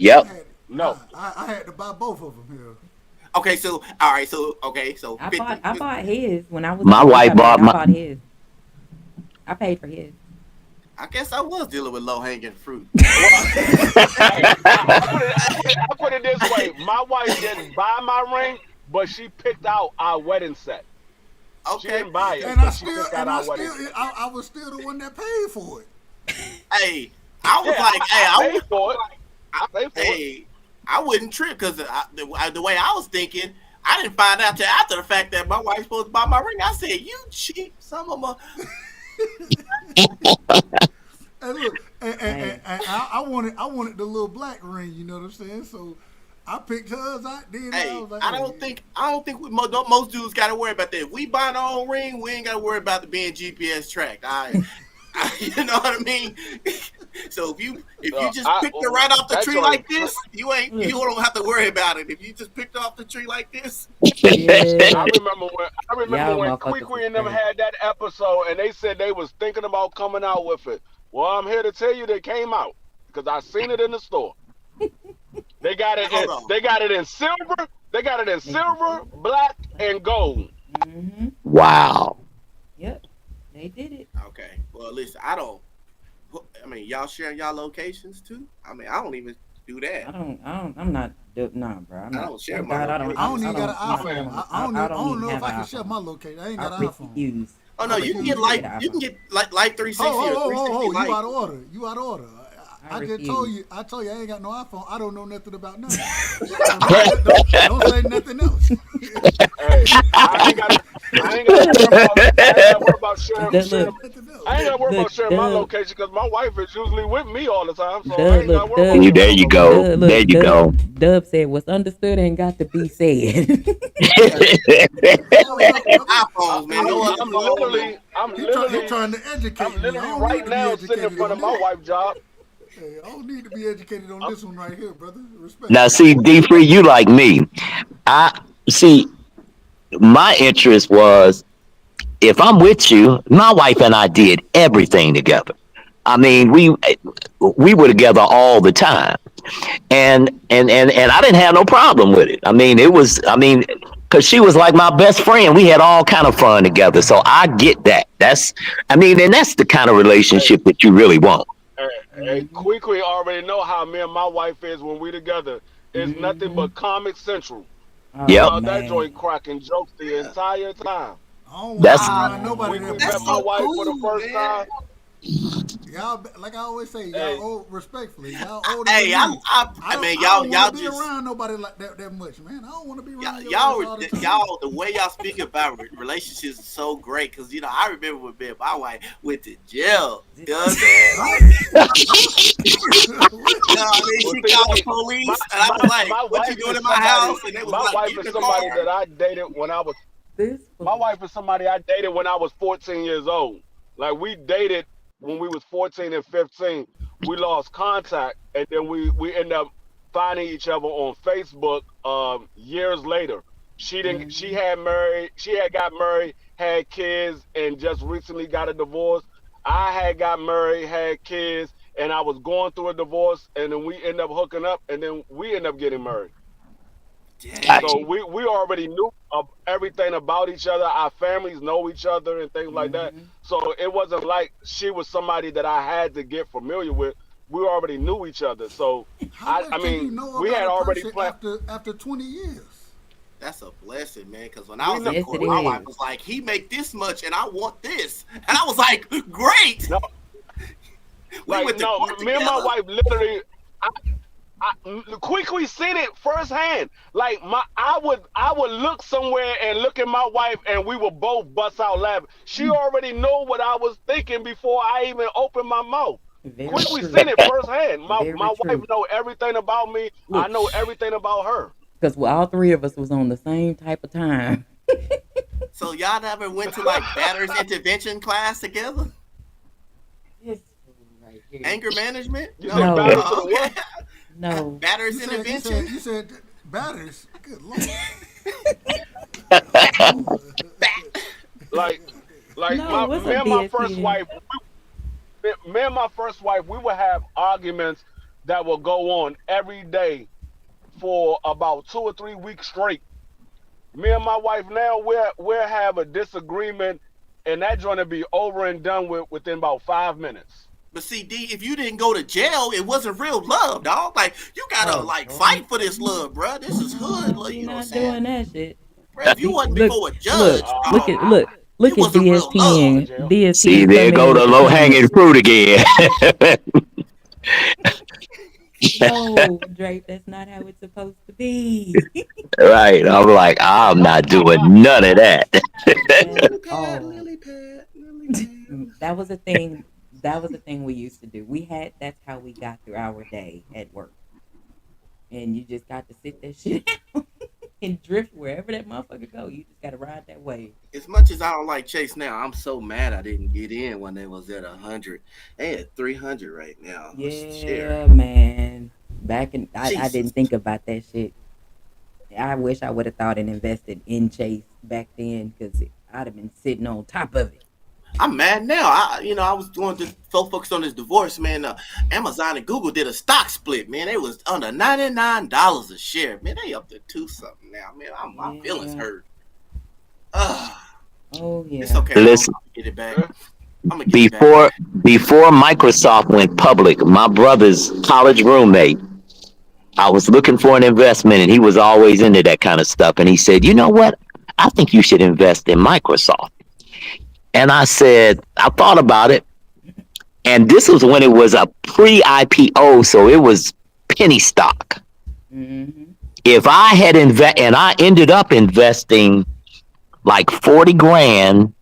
I Yep. had. No, I had to buy both of them here. Okay, so all right, so okay, so I 50. bought his when My once I wife married. bought I my. bought his. I paid for his. I guess I was dealing with low hanging fruit. well, hey, I put it this way: my wife didn't buy my ring, but she picked out our wedding set. She Okay, didn't buy it, And but she picked out our wedding set. I was still the one that paid for it. hey, I was Yeah, like, hey, I paid for it. I, I paid for it. hey, I wouldn't trip because the way I was thinking, I didn't find out till after the fact that my wife's supposed to buy my ring. I said, you cheap, some of my. And look, Hey, I wanted the little black ring. You know what I'm saying? So I picked hers out. Then I Hey, was like, I don't think most dudes got to worry about that. If we buy our own ring, we ain't got to worry about the being GPS tracked. You know what I mean? So if you just picked it right off the That tree joint. like this, you look, don't have to worry about it. If you just picked it off the tree like this, yeah. I remember Y'all when motherfuckers is Kwee and them crazy. had that episode, and they said they was thinking about coming out with it. Well, I'm here to tell you they came out because I seen it in the store. They got it. hold on. They got it in silver. They got it in silver, black, and gold. Mm-hmm. Wow. Yep. They did it. Okay. Well, listen, I don't. I mean, y'all sharing y'all locations too. I mean, I don't even do that. I'm not. Nah, bro. I'm I not. don't share Thank my God, location. I don't even got an I iPhone. don't. I I don't don't know even if have I an can share iPhone. my location. I ain't I got an iPhone. refuse. Oh no, I you can refuse get to get light. an You can iPhone. get like 360 or Oh, 360 you light. out of order. You out of order. I I just refuse. told you. I told you I ain't got no iPhone. I don't know nothing about nothing. So don't say nothing else. Hey, I ain't got to worry about. I ain't got to worry about sharing. That Don't say look. nothing I I ain't gotta worry Look, about sharing my Dub, location because my wife is usually with me all the time, so I Dub, ain't gotta look, worry about Dub, There sharing my you location. go. Dub, There look, you Dub, go. Dub said, "What's understood ain't got to be said." Hey, what's up, brother? iPhones, man. No other I'm phone. And literally, I'm He literally, trying to I'm educate me. I literally don't need right to be now sitting in educated front on of my this. wife's job. Hey, I don't need to be educated on I'm, this one right here, brother. Now, Respectfully. see, D Free, you like me. I see. My interest was if I'm with you, my wife and I did everything together. I mean, we were together all the time, and I didn't have no problem with it. I mean, it was. I mean, because she was like my best friend. We had all kind of fun together. So I get that. That's. I mean, and that's the kind of hey, relationship that you really want. hey, hey, Hmm. Quickly already know how me and my wife is when we together. It's nothing Hmm. but Comic Central. We Yep. Oh out that joint man. cracking jokes the entire time. I don't want to That's be ah, around Yeah. nobody Quickly that met that's my so bullshit. wife for the cool, first man. time. Y'all, like I always say, y'all Hey, old, respectfully, y'all older than Hey, me. I mean, I don't want to y'all be just around nobody like that much, man. I don't want to be y'all, around your ass y'all, all the time. y'all, the way y'all speak about relationships is so great because I remember when me and my wife went to jail. You know what I'm saying? Huh? Like, What? well, she see, called the like police, and I was like, my "What you wife doing is in my house?" somebody. And they was My like, wife "Get in is the somebody car." that I dated when I was. This My fool. wife is somebody I dated when I was 14 years old. Like we dated when we was 14 and 15. We lost contact, and then we ended up finding each other on Facebook years later. She didn't. She Hmm. had married. She had got married, had kids, and just recently got a divorce. I had got married, had kids, and I was going through a divorce, and then we ended up hooking up, and then we ended up getting married. So gotcha. Dang. we already knew everything about each other. Our families know each other and things like that. Hmm. So it wasn't like she was somebody that I had to get familiar with. We already knew each other. So How I much can mean, you know we about had a already person planned. after 20 years? That's a blessing, man. Because when I We was know. in Yes, it court, We my wife is. was like, "He make this much, and I want this," and I was like, "Great." no, We like went to no. court Me and my together. wife literally. Quickly seen it firsthand. Like I would look somewhere and look at my wife, and we would both bust out laughing. She already know what I was thinking before I even opened my mouth. Very Quickly true. seen it firsthand. Very My wife true. know everything about me. I Look, know everything about her. because all three of us was on the same type of time. So y'all never went to like batter's intervention class together? This fool right here. Anger management? You said No. battery No, to Oh, the okay. what? no. Batter's You said you intervention? said you said batters. Good lord. Good lord. Like God damn. like No, my what's me up, and my first DSPN? wife. Me and my first wife, we would have arguments that would go on every day for about 2 or 3 weeks straight. Me and my wife now we'll have a disagreement, and that joint to be over and done with within about 5 minutes. But see, D, if you didn't go to jail, it wasn't real love, dog. Like you gotta Oh, like Lord. fight for this love, bro. This is hood, No, like, we you know what I'm not saying? doing that shit. Bro, if you wasn't Look, before a look, judge, dog, it look at wasn't real I ain't love. going to DSPN. jail. See, DSPN there come go in the with the low hanging comments. fruit again. No, Drake, that's not how it's supposed to be. Right. I'm like, I'm not doing none of that. At Lily pad, all. lily pad, lily pad. That was a thing. That was a thing we used to do. We had that's how we got through our day at work. And you just got to sit that shit out and drift wherever that motherfucker go. You just gotta ride that wave. As much as I don't like Chase now, I'm so mad I didn't get in when they was at 100. They at 300 right now a share. Yeah, man. Back in I Jesus, didn't think about that shit. I wish I would have thought and invested in Chase back then because I'd have been sitting on top of it. I'm mad now. I was going to focus on this divorce, man. Amazon and Google did a stock split, man. They was under $99 a share, man. They up to two something now, man. My feelings Yeah. hurt. Ugh. Oh It's yeah. okay though. I'm Listen, gonna get it back. Yeah. I'm gonna get it back. before before Microsoft went public, my brother's college roommate, I was looking for an investment and he was always into that kind of stuff. And he said, you know what? I think you should invest in Microsoft. And I said, I thought about it. And this was when it was a pre IPO, so it was penny stock. Mm-hmm. If I had and I ended up investing like 40 grand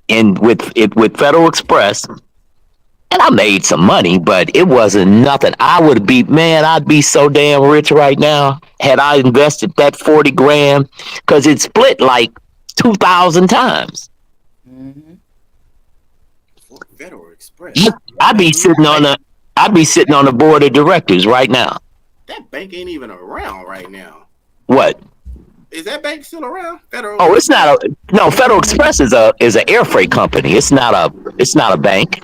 in with Federal Express, and I made some money, but it wasn't nothing. I'd be so damn rich right now had I invested that 40 grand, because it split like 2,000 times. Mm-hmm. For Federal Express. That I'd be bank sitting that on bank the I'd be sitting on the board of directors right now. that bank ain't even around right now. What? Is that bank still around? Federal Oh, it's Express? not a no. Federal Mm-hmm. Express is a air freight company. It's not a bank.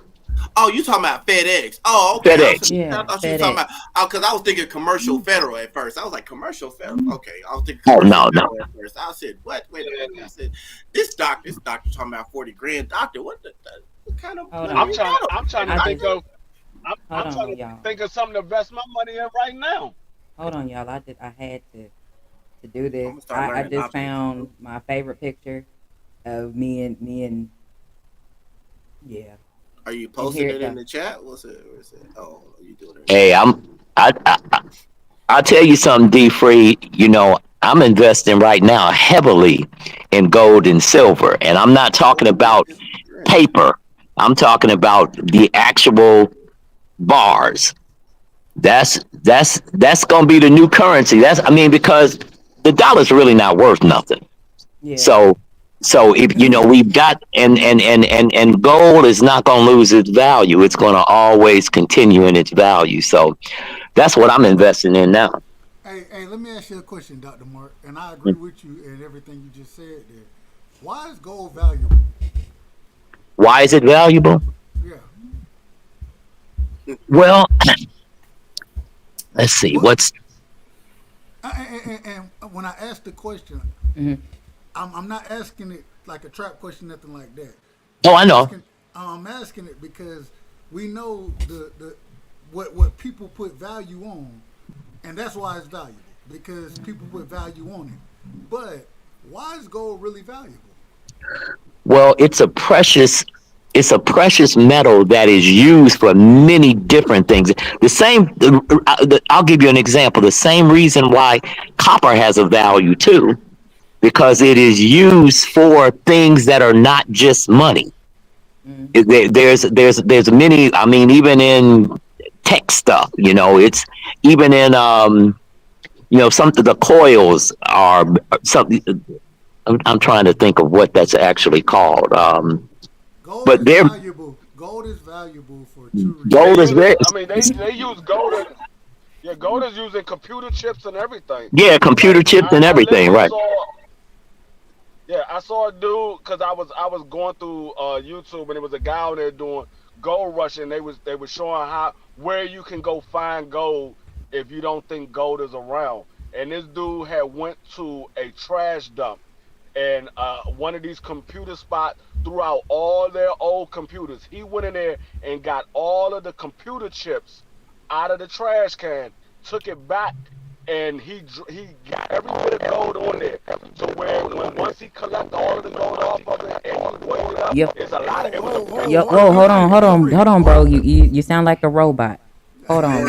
Oh, you talking about FedEx? Oh, okay. FedEx. I Yeah, thought you was talking FedEx. about. Oh, because I was thinking commercial federal at first. I was like commercial federal. Okay, I was thinking Oh commercial no, no. federal at first. I said, what? Wait a minute. I said, this doctor talking about 40 grand. Doctor, what kind of Hold money I'm on. you trying to got over I'm trying there, to I think just doctor? of hold I'm trying on, to y'all. think of something to invest my money in right now. Hold on, y'all. I had to do I'm this. gonna start I learning just options. found my favorite picture of me and yeah. Are you And here posting it it in go. the chat? What's it? Where's it? Oh, you doing it in the Hey, chat? I'll tell you something, D Free. I'm investing right now heavily in gold and silver, and I'm not talking Oh, about you're in it. paper. I'm talking about the actual bars. That's gonna be the new currency. Because the dollar's really not worth nothing. Yeah. So if we've got and gold is not gonna lose its value. It's gonna always continue in its value. So that's what I'm investing in now. Hey, let me ask you a question, Dr. Mark, and I agree with you in everything you just said there. Why is gold valuable? Why is it valuable? Yeah. Well, let's see. What? What's And when I ask the question, Mm-hmm. I'm not asking it like a trap question, nothing like that. Oh, I'm I know. asking I'm asking it because we know the what people put value on, and that's why it's valuable because people put value on it. But why is gold really valuable? Well, it's a precious metal that is used for many different things. I'll give you an example. The same reason why copper has a value too, because it is used for things that are not just money. Mm-hmm. There's many. I mean, even in tech stuff, it's even in some of the coils are something. I'm trying to think of what that's actually called. Gold But is there, valuable. Gold is valuable for two They gold reasons. is use it. very, I mean, they use gold. Yeah, gold is using computer chips and everything. yeah, computer Like chips and I everything, literally right? saw. Yeah, I saw a dude because I was going through YouTube and it was a guy on there doing gold rush and they were showing how where you can go find gold if you don't think gold is around. And this dude had went to a trash dump and one of these computer spots threw out all their old computers. He went in there and got all of the computer chips out of the trash can, took it back, and he got every bit of gold on there. So where when once he collect all of the gold off of it and he weighed it up, Yep. it's a lot of Whoa, it was a whoa, pretty Yo, whoa! whoa, pretty hold Hey, on, weight. hold D on, free. hold on, bro. You sound like a robot. Hold on.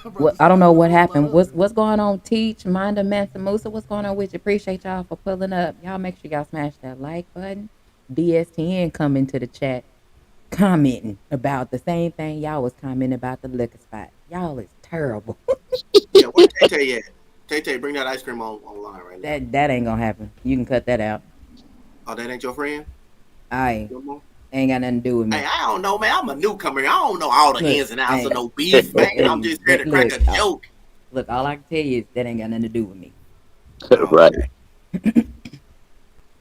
My What? brother I don't sounded know like a what robot happened. earlier. What's going on? Teach, Minda, Mansa, Musa. What's going on with you? Appreciate y'all for pulling up. Y'all make sure y'all smash that like button. DSTN come into the chat commenting about the same thing y'all was commenting about the liquor spot. Y'all is terrible. Yeah, where Tay Tay at? Tay Tay, bring that ice cream online right now. That ain't gonna happen. You can cut that out. Oh, that ain't your friend? I No more? ain't got nothing to do with Hey, me. I don't know, man. I'm a newcomer here. I don't know all the Look, ins and outs of hey, no beef, man. I'm hey, just here to crack a joke. look. All I can tell you is that ain't got nothing to do with me. Oh, Right. okay.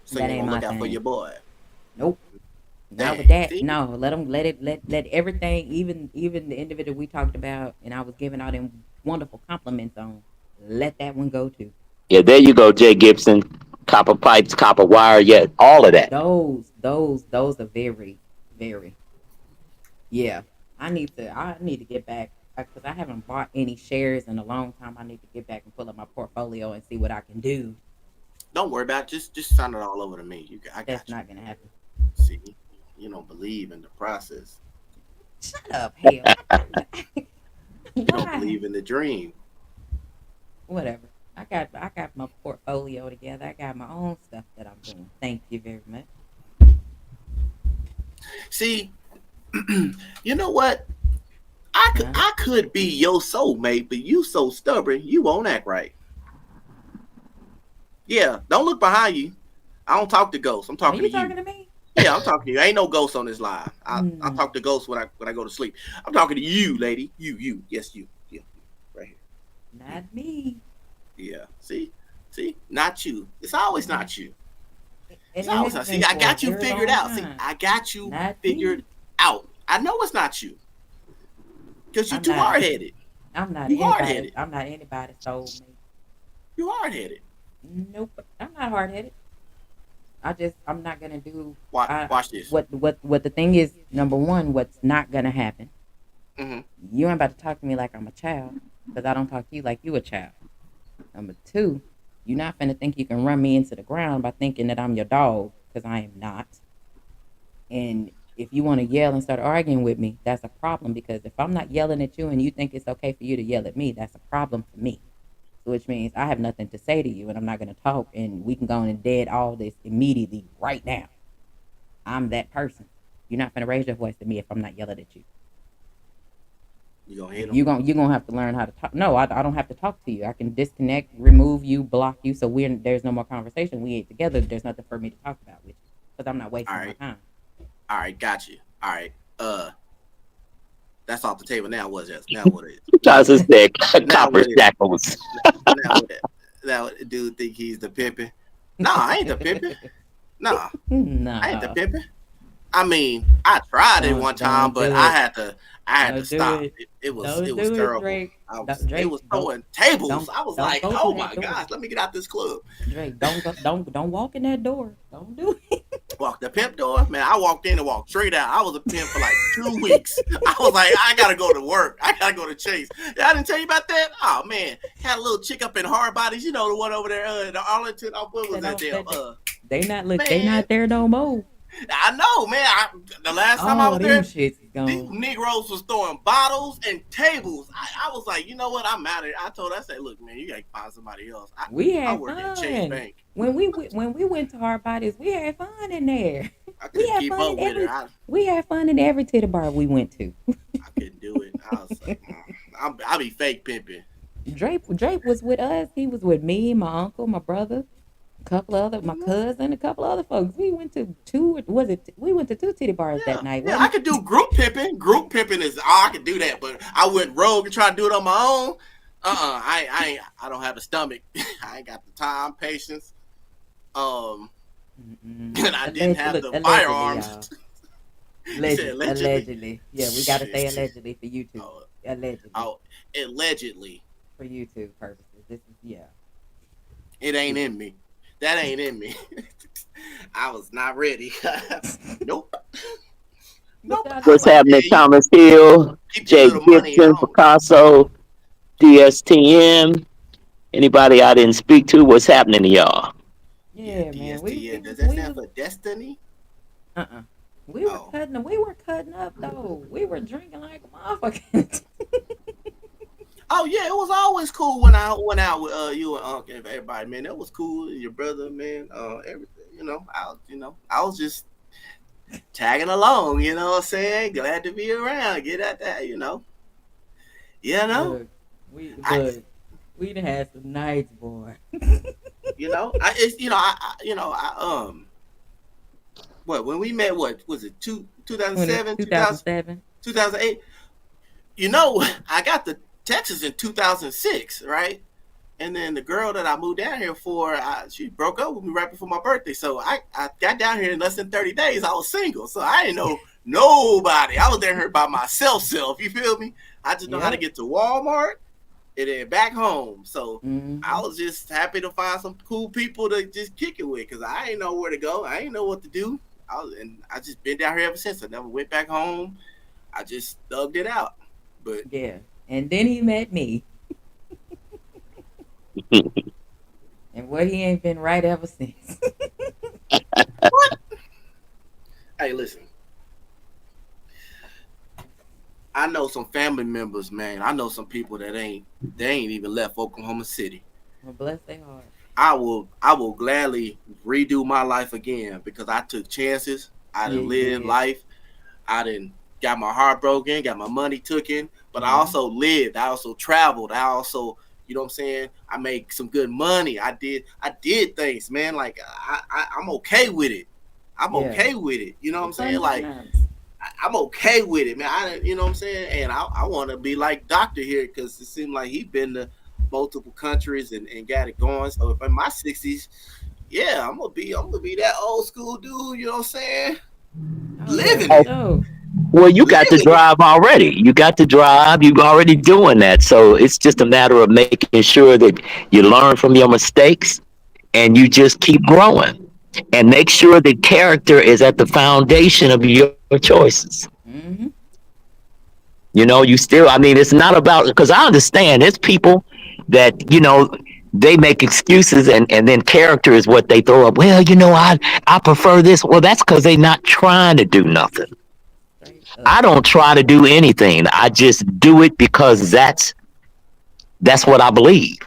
So That you ain't ain't gonna my look out for your thing. boy. Nope. Not with Dang. that. See? No, let them let it let everything, even the individual we talked about, and I was giving all them wonderful compliments on. Let that one go too. Yeah, there you go, Jay Gibson. Copper pipes, copper wire, yeah, all of that. Those are very, yeah. I need to get back because I haven't bought any shares in a long time. I need to get back and pull up my portfolio and see what I can do. Don't worry about it. Just send it all over to me. I That's got you. not gonna happen. See, you don't believe in the process. Shut up, hell. You don't Why? believe in the dream. Whatever. I got my portfolio together. I got my own stuff that I'm doing. Thank you very much. See, you know what? Huh? I could be your soulmate, but you so stubborn, you won't act right. Yeah, don't look behind you. I don't talk to ghosts. I'm Are talking you to you. talking to me? Yeah, I'm talking to you. Ain't no ghosts on this line. I Mm, talk to ghosts when I go to sleep. I'm talking to you, lady. You. Yes, you. Yeah, right here. not me. Yeah. See, not you. It's always Mm. not you. It's And it always has not. See, been I for a got you very figured long out. See, time. I got you Not figured me. out. I know it's not you because you're I'm too not. hard headed. I'm not You hard anybody. headed. I'm not anybody's soulmate. You hard headed. Nope. I'm not hard headed. I'm not gonna do. Watch this. What the thing is? Number one, what's not gonna happen? Hmm. You ain't about to talk to me like I'm a child, because I don't talk to you like you a child. Number two, you're not finna think you can run me into the ground by thinking that I'm your dog, because I am not. And if you want to yell and start arguing with me, that's a problem, because if I'm not yelling at you and you think it's okay for you to yell at me, that's a problem for me. So which means I have nothing to say to you and I'm not going to talk, and we can go on and dead all this immediately right now. I'm that person. You're not going to raise your voice to me if I'm not yelling at you. You gonna hit If him? you're gonna have to learn how to talk. No, I don't have to talk to you. I can disconnect, remove you, block you. So there's no more conversation. We ain't together. There's nothing for me to talk about with you, because I'm not All wasting my right. time. All right. Got you. All right. That's off the table now. What's that? Now what is? Now Tries what to is? say Now copper what is? shackles. Now what? Now dude think he's the pimping? Nah, I ain't the pimping. Nah, I ain't the No, pimping. I mean, I tried it one time, don't but do it. I had to Don't do stop. it. It Don't was do it, terrible. Drake. They Drake, was throwing tables. don't I was don't like, go through oh that my door. gosh, let me get out this club. Drake, don't walk in that door. Don't do it. Walk the pimp door, man. I walked in and walked straight out. I was a pimp for like 2 weeks. I was like, I gotta go to work. I gotta go to Chase. Yeah, I didn't tell you about that. Oh man, had a little chick up in Hard Bodies. You know the one over there in the Arlington. Oh, what was They that don't. damn? They not look. They Man, not there no more. I know, man. The last time I All was them there, shits is these gone. Negroes was throwing bottles and tables. I was like, you know what? I'm out of here. I said, look, man, you gotta find somebody else. We I had work at Chase fun Bank. when we went to Hard Bodies. We had fun in there. I We couldn't had keep fun up in with her. every. We had fun in every titty bar we went to. I couldn't do it. I was like, I be fake pimping. Drake was with us. He was with me, my uncle, my brother, my cousin, a couple other folks. We went to two. Was it? We went to two titty bars that Yeah, night, yeah, I wasn't could do group pimping. Group pimping is I could do that, but I went rogue and try to do it on my own. I don't have a stomach. I ain't got the time, patience. Um, it? Mm-mm. and I didn't have Look, the allegedly, firearms. y'all. You said allegedly. Allegedly. Yeah, we got to say Shit. allegedly for YouTube. Oh, Allegedly oh, allegedly, for YouTube purposes. This is yeah. it ain't in me. That ain't in me. I was not ready. Nope. But Nope. I was What's like, happening, yeah, you Thomas Hill, keep your Jay little money at Gibson, home. Picasso, DSTM? Anybody I didn't speak to? What's happening to y'all? Yeah, yeah, man. DST. Does that stand for Destiny? Uh-uh. Oh. We were cutting up though. We were drinking like a motherfucker. Oh yeah, it was always cool when I went out with you and Uncle and everybody, man. That was cool. Your brother, man. Everything. I was just tagging along. You know what I'm saying? Glad to be around. Get at that. You know. Look, I we done had some nights, boy. I it's what when we met, what was it, 2007, 2007. 2008. I got the Texas in 2006, right? And then the girl that I moved down here for, she broke up with me right before my birthday. So I got down here in less than 30 days. I was single. So I didn't know nobody. I was down here by myself. You feel me? I just know how to Yep. get to Walmart and then back home. So I Mm-hmm. was just happy to find some cool people to just kick it with, because I ain't know where to go. I ain't know what to do. I just been down here ever since. I never went back home. I just thugged it out. But Yeah. And then he met me. And what he ain't been right ever since. what? Hey, listen. I know some family members, man. I know some people that they ain't even left Oklahoma City. Well, bless their heart. I will gladly redo my life again, because I took chances. I Yeah, done you lived did. life. I done got my heart broken, got my money taken, but I Yeah. also lived. I also traveled. I also, you know what I'm saying? I make some good money. I did things, man. Like I'm okay with it. I'm Yeah. okay with it. You know what The I'm saying? fun Like times. I'm okay with it, man. You know what I'm saying? And I want to be like Doctor here because it seemed like he been to multiple countries and got it going. So if in my 60s, yeah, I'm gonna be that old school dude. You know what I'm saying? Oh yeah, Living for Oh, it, sure. well, you got to living it. drive already. You got to drive. You're already doing that. So it's just a matter of making sure that you learn from your mistakes and you just keep growing. And make sure that character is at the foundation of your choices. Mhm. You still, I mean, it's not about, because I understand there's people that, they make excuses and then character is what they throw up. Well, I prefer this. Well, that's because they're not trying to do nothing. Straight I up. don't try to do anything. I just do it because that's what I believe.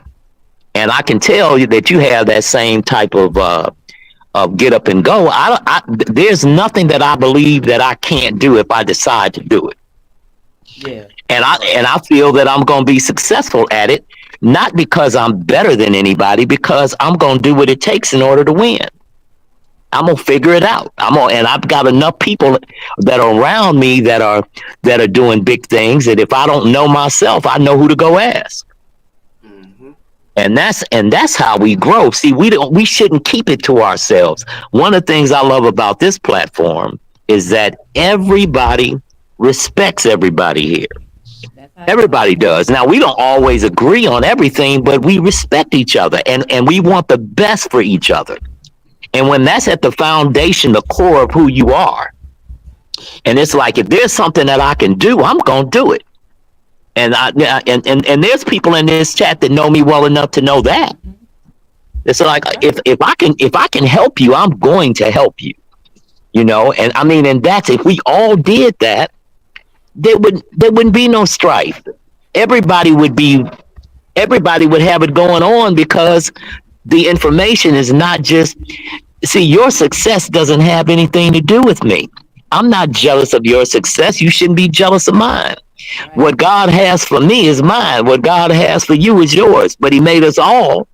And I can tell you that you have that same type of get up and go. There's nothing that I believe that I can't do if I decide to do it. Yeah. and I Right. and I feel that I'm going to be successful at it, not because I'm better than anybody, because I'm going to do what it takes in order to win. I'm gonna figure it out. And I've got enough people that are around me that are doing big things. That if I don't know myself, I know who to go ask. Hmm. And that's how we grow. See, we shouldn't keep it to ourselves. One of the things I love about this platform is that everybody respects everybody here. That's how it's Everybody supposed to be. does. Now, we don't always agree on everything, but we respect each other and we want the best for each other. And when that's at the foundation, the core of who you are, and it's like, if there's something that I can do, I'm going to do it. And and there's people in this chat that know me well enough to know that. Mhm. It's like, That's if, right. if I can help you, I'm going to help you. And I mean, and that's, if we all did that, there wouldn't be no strife. Everybody would be everybody would have it going on, because the information is not just, see, your success doesn't have anything to do with me. I'm not jealous of your success. You shouldn't be jealous of mine. Right. What God has for me is mine. What God has for you is yours. But He made us all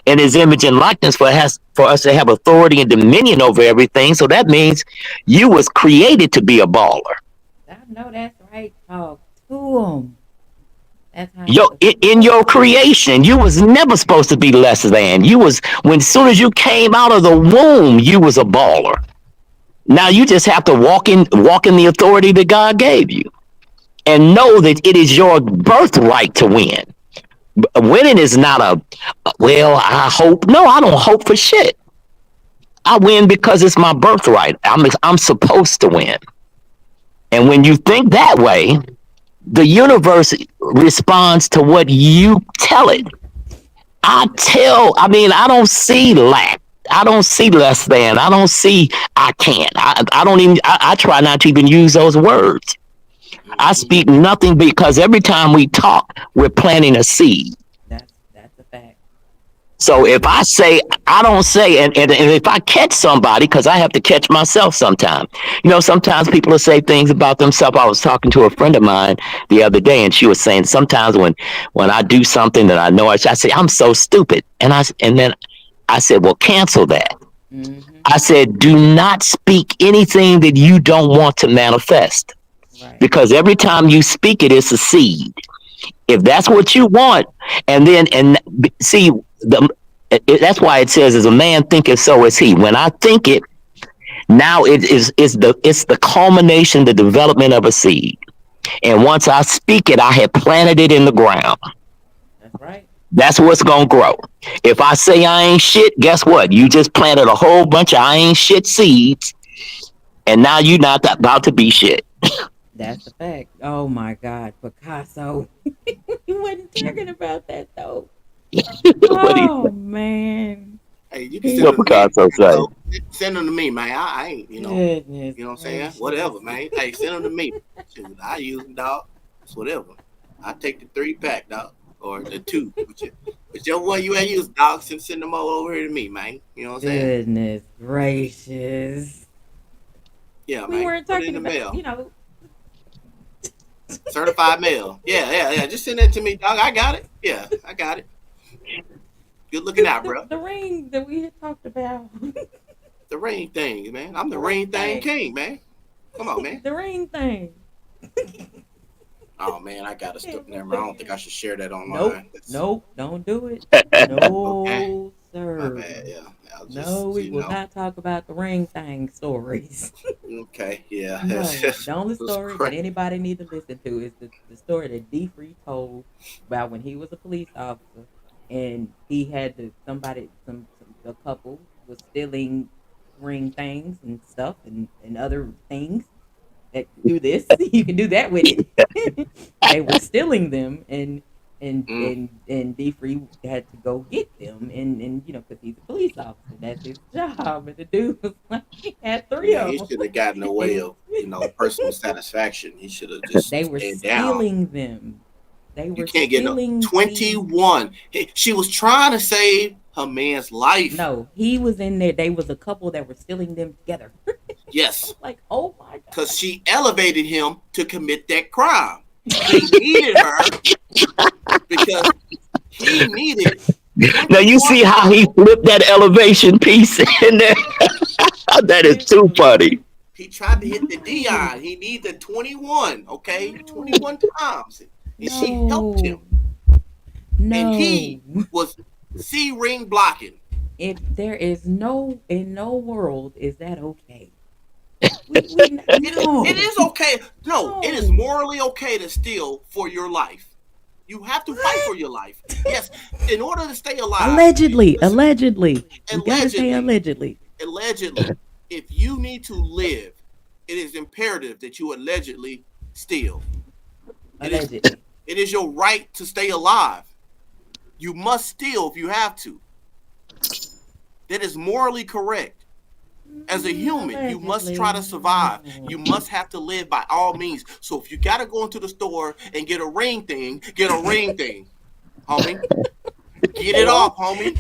in His image and likeness for us to have authority and dominion over everything. So that means you was created to be a baller. I know that's right. Talk to them. That's how it's In supposed your to be. creation, you was never supposed to be less than. You was, when, as soon as you came out of the womb, you was a baller. Now you just have to walk in the authority that God gave you, and know that it is your birthright to win. Winning is not well, I hope. No, I don't hope for shit. I win because it's my birthright. I'm supposed to win. And when you think that way, the universe responds to what you tell it. I mean, I don't see lack. I don't see less than. I don't see I can't. I don't even, I try not to even use those words. I Hmm. speak nothing, because every time we talk, we're planting a seed. That's a fact. So if I say, I don't say, and if I catch somebody, because I have to catch myself sometime. Sometimes people will say things about themselves. I was talking to a friend of mine the other day, and she was saying sometimes when I do something that I know, I say, I'm so stupid. And then I said, well, cancel that. Mhm. I said, do not speak anything that you don't want to manifest, Right. because every time you speak it, it's a seed. If that's what you want, and see, that's why it says, as a man thinketh, so is he. When I think it, now it's the culmination, the development of a seed. And once I speak it, I have planted it in the ground. That's right. That's what's gonna grow. If I say I ain't shit, guess what? You just planted a whole bunch of I ain't shit seeds, and now you're not about to be shit. That's a fact. Oh my God, Picasso. You wasn't talking about that though. What do you Oh man. Hey, you can send what He them to me. Picasso say? So send them to me, man. I ain't, goodness you know what I'm saying? gracious. Whatever, man. Hey, send them to me. Shoot, I use them, dog. It's whatever. I take the 3-pack, dog, or the two. Whichever one you ain't use, dog. Send them all over here to me, man. You know what I'm saying? Goodness gracious. Yeah, We man. weren't Put it in talking the about, mail. you know, Certified mail. Yeah, yeah, yeah. Just send that to me, dog. I got it. Yeah, I got it. Good looking the, out, the, bro. the ring that we had talked about. The ring thing, man. I'm the The ring ring thing thing. king, man. Come on, man. The ring thing. Oh man, I gotta Yeah, stop. we Never mind. I took don't think I should share that Nope, online. That's nope, don't do it. okay. No, My sir. bad. Yeah, I'll No, just we will not talk about the ring thing stories. Okay, yeah. That's No, just the only was story that crazy. anybody need to listen to is the story that D Free told about when he was a police officer and he had to some a couple was stealing ring things and stuff and other things that do this. You can do that with it. They were stealing them, Mm. and D Free had to go get them, and because he's a police officer, that's his job. And the dude was like, he had three Yeah, of he them, should have gotten away and of personal satisfaction. He should have just they were stayed down. stealing them. They You were can't get no stealing the. 21. She was trying to save her man's life. No, he was in there. They was a couple that were stealing them together. I Yes, was like, oh my because god. she elevated him to commit that crime. He needed her because he needed Now you 21 see how he people. flipped that elevation piece in there. That is too Literally. funny. He tried to hit the No. Dion. He needed 21, okay? No. 21 times. And she helped him. No. And No. he was C ring blocking. If there is no in no world is that okay. We It no. is okay. No, it is No. morally okay to steal for your life. You have to fight What? for your life. Yes, in order to stay alive. Allegedly, Listen, allegedly. We gotta say allegedly, allegedly. allegedly, if you need to live, it is imperative that you allegedly steal. It is Allegedly. it is your right to stay alive. You must steal if you have to. That is morally correct. As a human, you must try to Allegedly. survive. No. You must have to live by all means. So if you gotta go into the store and get a ring thing, get a ring thing, homie. Get it off, homie.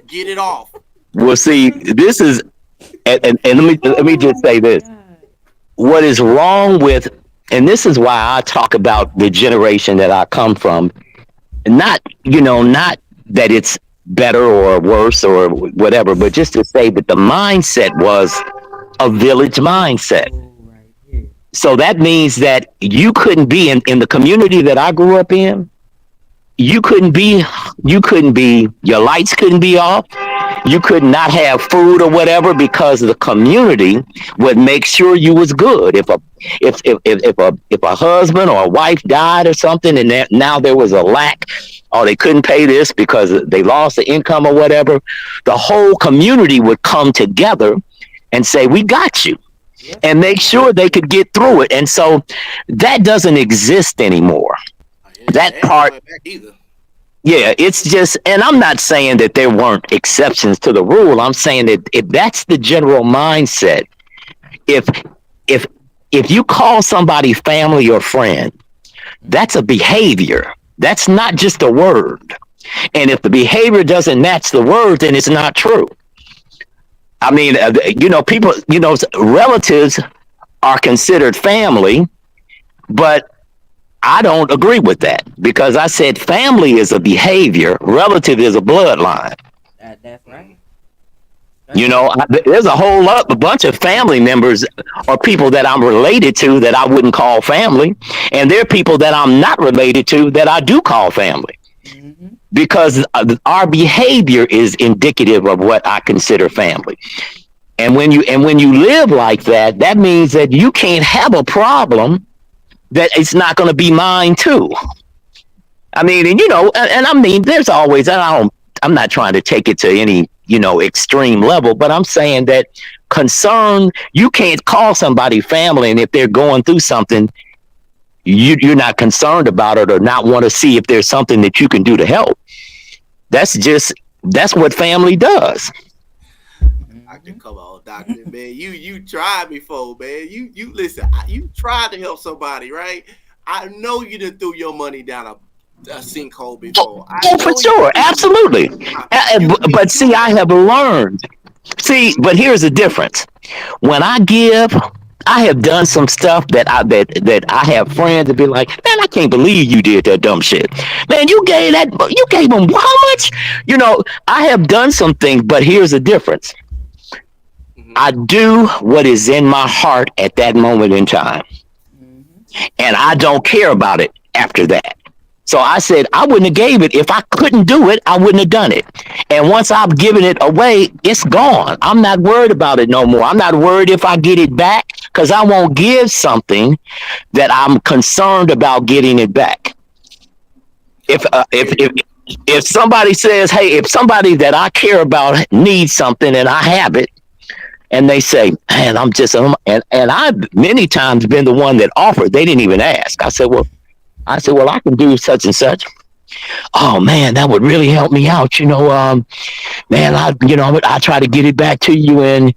Get it off. Well, see, this is, and let me just Oh say my this: god. what is wrong with, and this is why I talk about the generation that I come from. Not, not that it's better or worse or whatever, but just to say that the mindset was a village Here we mindset. go right here. So that means that you couldn't be in the community that I grew up in. You couldn't be, your lights couldn't be off. You could not have food or whatever because the community would make sure you was good. If a husband or a wife died or something, and now there was a lack, or they couldn't pay this because they lost the income or whatever, the whole community would come together and say, "We got you," Yes, and make sir. sure they could get through it. And so that doesn't exist anymore. It That ain't part, going back either. yeah, it's just, and I'm not saying that there weren't exceptions to the rule. I'm saying that if that's the general mindset, if if if you call somebody family or friend, that's a behavior. That's not just a word. And if the behavior doesn't match the word, then it's not true. I mean, people, relatives are considered family, but I don't agree with that because I said family is a behavior, relative is a bloodline. That's right. Mm. Straight up. There's a bunch of family members or people that I'm related to that I wouldn't call family, and there are people that I'm not related to that I do call family Mm-hmm. because our behavior is indicative of what I consider family. And when you live like that, that means that you can't have a problem that it's not going to be mine too. I mean, and I mean, there's always, and I'm not trying to take it to any, extreme level, but I'm saying that concern, you can't call somebody family, and if they're going through something, you're not concerned about it or not want to see if there's something that you can do to help. That's what family does. Doctor, Mm-hmm. come on, doctor, man. You tried before, man. You listen. You tried to help somebody, right? I know you done threw your money down a sinkhole before. I Oh, for know you sure, did. absolutely. You But you see, I have learned. See, but here's the difference. When I give, I have done some stuff that I have friends that be like, man, I can't believe you did that dumb shit. Man, you gave them how much? I have done some things, but here's the difference. Hmm. I do what is in my heart at that moment in time, Mm-hmm. and I don't care about it after that. So I said I wouldn't have gave it if I couldn't do it. I wouldn't have done it. And once I've given it away, it's gone. I'm not worried about it no more. I'm not worried if I get it back because I won't give something that I'm concerned about getting it back. If I uh, hear if you. if if somebody says, hey, if somebody that I care about needs something and I have it, and they say, man, and I've many times been the one that offered. They didn't even ask. I said, well, I can do such and such. Oh man, that would really help me out. Man, I try to get it back to you in,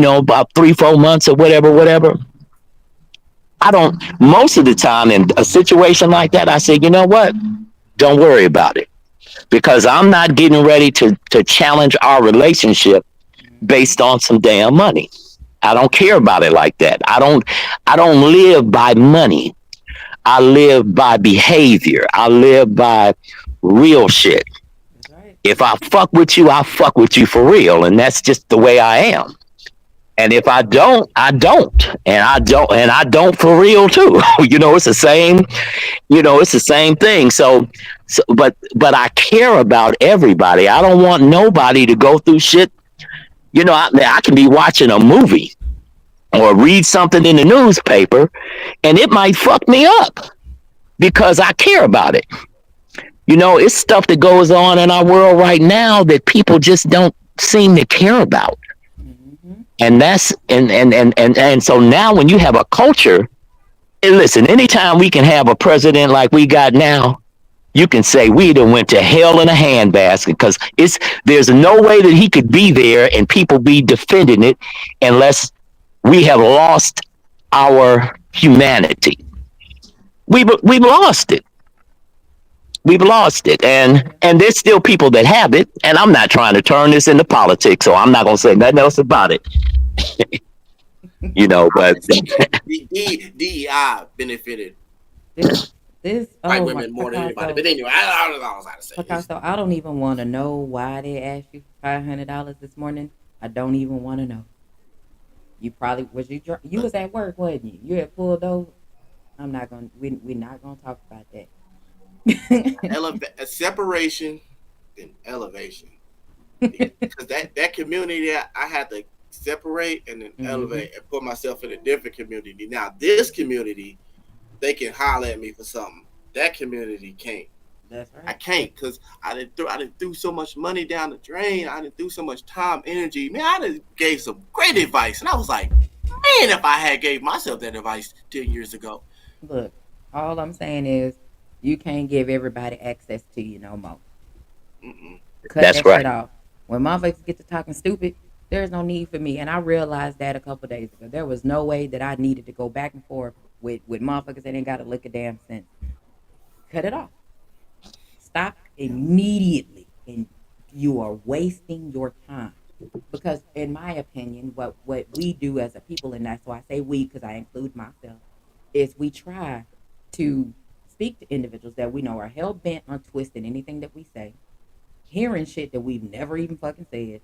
about 3, 4 months or whatever, whatever. I don't, most of the time in a situation like that, I say, you know what? Don't worry about it because I'm not getting ready to challenge our relationship Mm-hmm. based on some damn money. I don't care about it like that. I don't live by money. I live by behavior. I live by real shit. That's right. If I fuck with you, I fuck with you for real, and that's just the way I am. And if I don't, I don't, and I don't for real too. It's the same. It's the same thing. But I care about everybody. I don't want nobody to go through shit. I can be watching a movie or read something in the newspaper, and it might fuck me up because I care about it. It's stuff that goes on in our world right now that people just don't seem to care about. Mm-hmm. And that's and so now when you have a culture, and listen, anytime we can have a president like we got now, you can say we done went to hell in a handbasket because there's no way that he could be there and people be defending it unless we have lost our humanity. We've lost it. We've lost it, and Yeah. and there's still people that have it. And I'm not trying to turn this into politics, so I'm not gonna say nothing else about it. I But would say DEI benefited This, this, white oh my, women more than anybody. Picasso, But anyway, I don't know what I was about to say. Picasso, I don't even want to know why they asked you $500 this morning. I don't even want to know. You probably was you was at work, wasn't you? You had pulled over. I'm not gonna. We're not gonna talk about that. A separation and elevation. Because that community, I had to separate and then Hmm. elevate and put myself in a different community. Now this community, they can holler at me for something. That community can't. That's I right. can't because I didn't threw so much money down the drain. I didn't threw so much time, energy. Man, I done gave some great advice, and I was like, man, if I had gave myself that advice 10 years ago. Look, all I'm saying is you can't give everybody access to you no more. Mm-mm. Cut that's that shit right. off. When motherfuckers get to talking stupid, there's no need for me. And I realized that a couple days ago. There was no way that I needed to go back and forth with motherfuckers that ain't got to lick a damn sense. Cut it off. Stop Yeah, immediately. And you are wasting your time. Because in my opinion, what we do as a people, and that's why I say we, because I include myself, is we try to speak to individuals that we know are hell bent on twisting anything that we say, hearing shit that we've never even fucking said.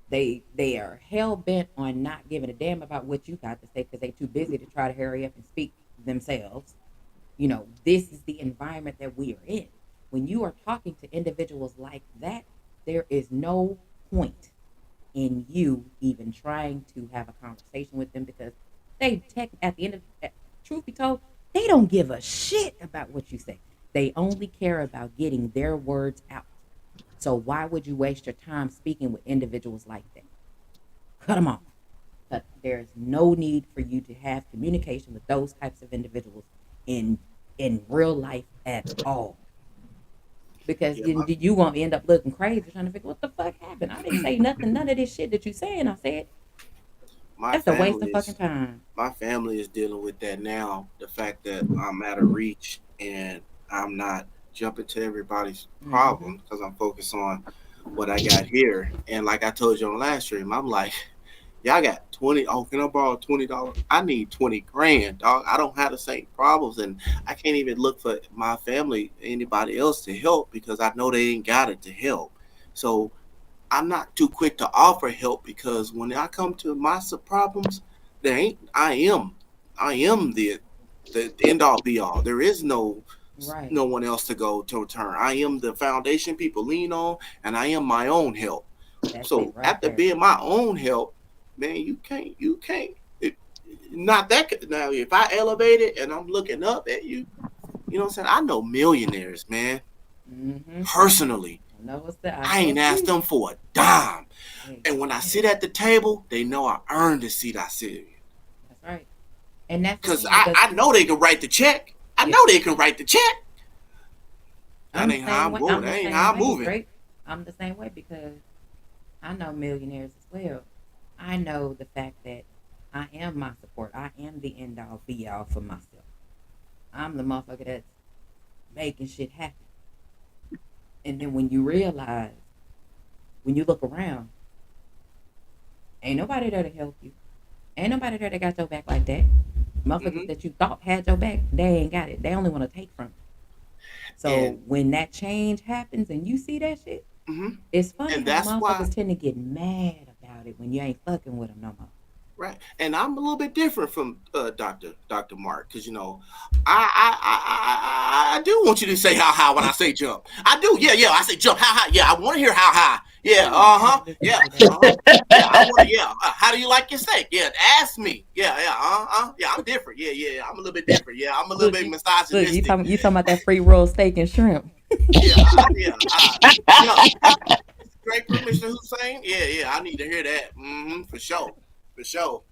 They are hell bent on not giving a damn about what you got to say because they too busy to try to hurry up and speak themselves. This is the environment that we are in. When you are talking to individuals like that, there is no point in you even trying to have a conversation with them because at the end of truth be told, they don't give a shit about what you say. They only care about getting their words out. So why would you waste your time speaking with individuals like that? Cut them off. But there's no need for you to have communication with those types of individuals in in real life at all. Because yeah. then you won't end up looking crazy trying to figure what the fuck happened. I didn't say nothing, none of this shit that you saying. I said My that's a waste family of fucking is time. my family is dealing with that now. The fact that I'm out of reach and I'm not jumping to everybody's Mm-hmm. problem because I'm focused on what I got here. And like I told you on the last stream, I'm like, Yeah, I got 20. Oh, can I borrow $20? I need 20 grand, dog. I don't have the same problems, and I can't even look for my family, anybody else to help because I know they ain't got it to help. So I'm not too quick to offer help because when I come to my problems, there ain't. I am the end all be all. There is Right. no one else to go to turn. I am the foundation people lean on, and I am my own help. That's it So right after there. being my own help, man, you can't. It, not that now. If I elevate it and I'm looking up at you, you know what I'm saying. I know millionaires, man, Mm-hmm. personally. I I know a ain't asked few. them for a dime, and when I sit Exactly. at the table, they know I earned the seat I sit in. That's right. And that's the Cause thing because I know they can write the check. I yeah, know they can write the check. That I'm the ain't how same I'm way. going. I'm That the ain't same how I'm way, moving. Drake. I'm the same way because I know millionaires as well. I know the fact that I am my support. I am the end all be all for myself. I'm the motherfucker that's making shit happen. And then when you realize, when you look around, ain't nobody there to help you. Ain't nobody there that got your back like that. Motherfuckers Hmm. that you thought had your back, they ain't got it. They only want to take from you. And So when that change happens and you see that shit, hmm it's funny and how that's why. motherfuckers tend to get mad about it when you ain't fucking with them no more. Right, and I'm a little bit different from Doctor Mark because I do want you to say how high when I say jump. I do, yeah. I say jump, how high? Yeah, I want to hear how high. Yeah, I ain't trying to listen yeah, to that. yeah. I want to, yeah. How do you like your steak? Yeah, ask me. Yeah. I'm different. Yeah. I'm a little bit different. Yeah, I'm a little Look, bit look, misogynistic. you talking about that free roll steak and shrimp? Yeah, yeah. Great Mr. Hussein. Yeah. I need to hear that. For sure.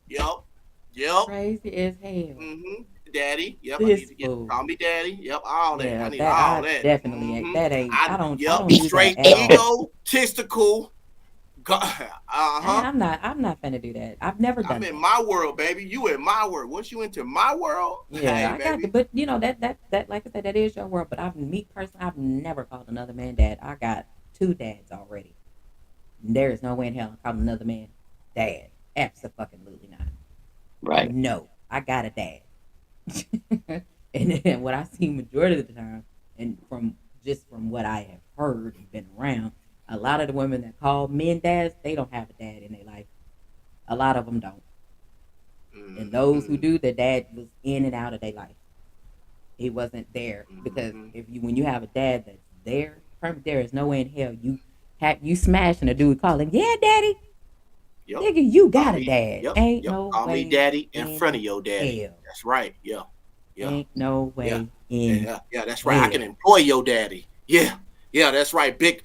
Yep. Crazy as hell. Mm-hmm. Daddy. Yep. I need This to get fool. call me daddy. Yep. All that. I Yeah, need that all I that. definitely ain't. Mm-hmm. That ain't. I Yep. don't do that Straight at all. ego, testicle. And Uh-huh. I'm not finna do that. I've never I'm done in that. my world, baby. You in my world. Once you enter my world, Yeah, hey, I got the, baby. but you know that like I said, that is your world. But me personally, I've never called another man dad. I got two dads already. There is no way in hell I call another man dad. Absolutely not. Right. No, I got a dad. And then what I see majority of the time, and from what I have heard and been around, a lot of the women that call men dads, they don't have a dad in their life. A lot of them don't, and those who Mm-hmm. do, their dad was in and out of their life. He wasn't there because Mm-hmm. if you when you have a dad that's there, there is no way in hell you smashing a dude calling, yeah, daddy, Yep. nigga, you Call got a me. dad. Yep. Ain't Yep. no Call me way daddy in front in of your daddy. hell. That's right. Yeah. Yeah. Ain't no Yeah. way in That's right. I can hell. employ your daddy. Yeah, that's right. Big,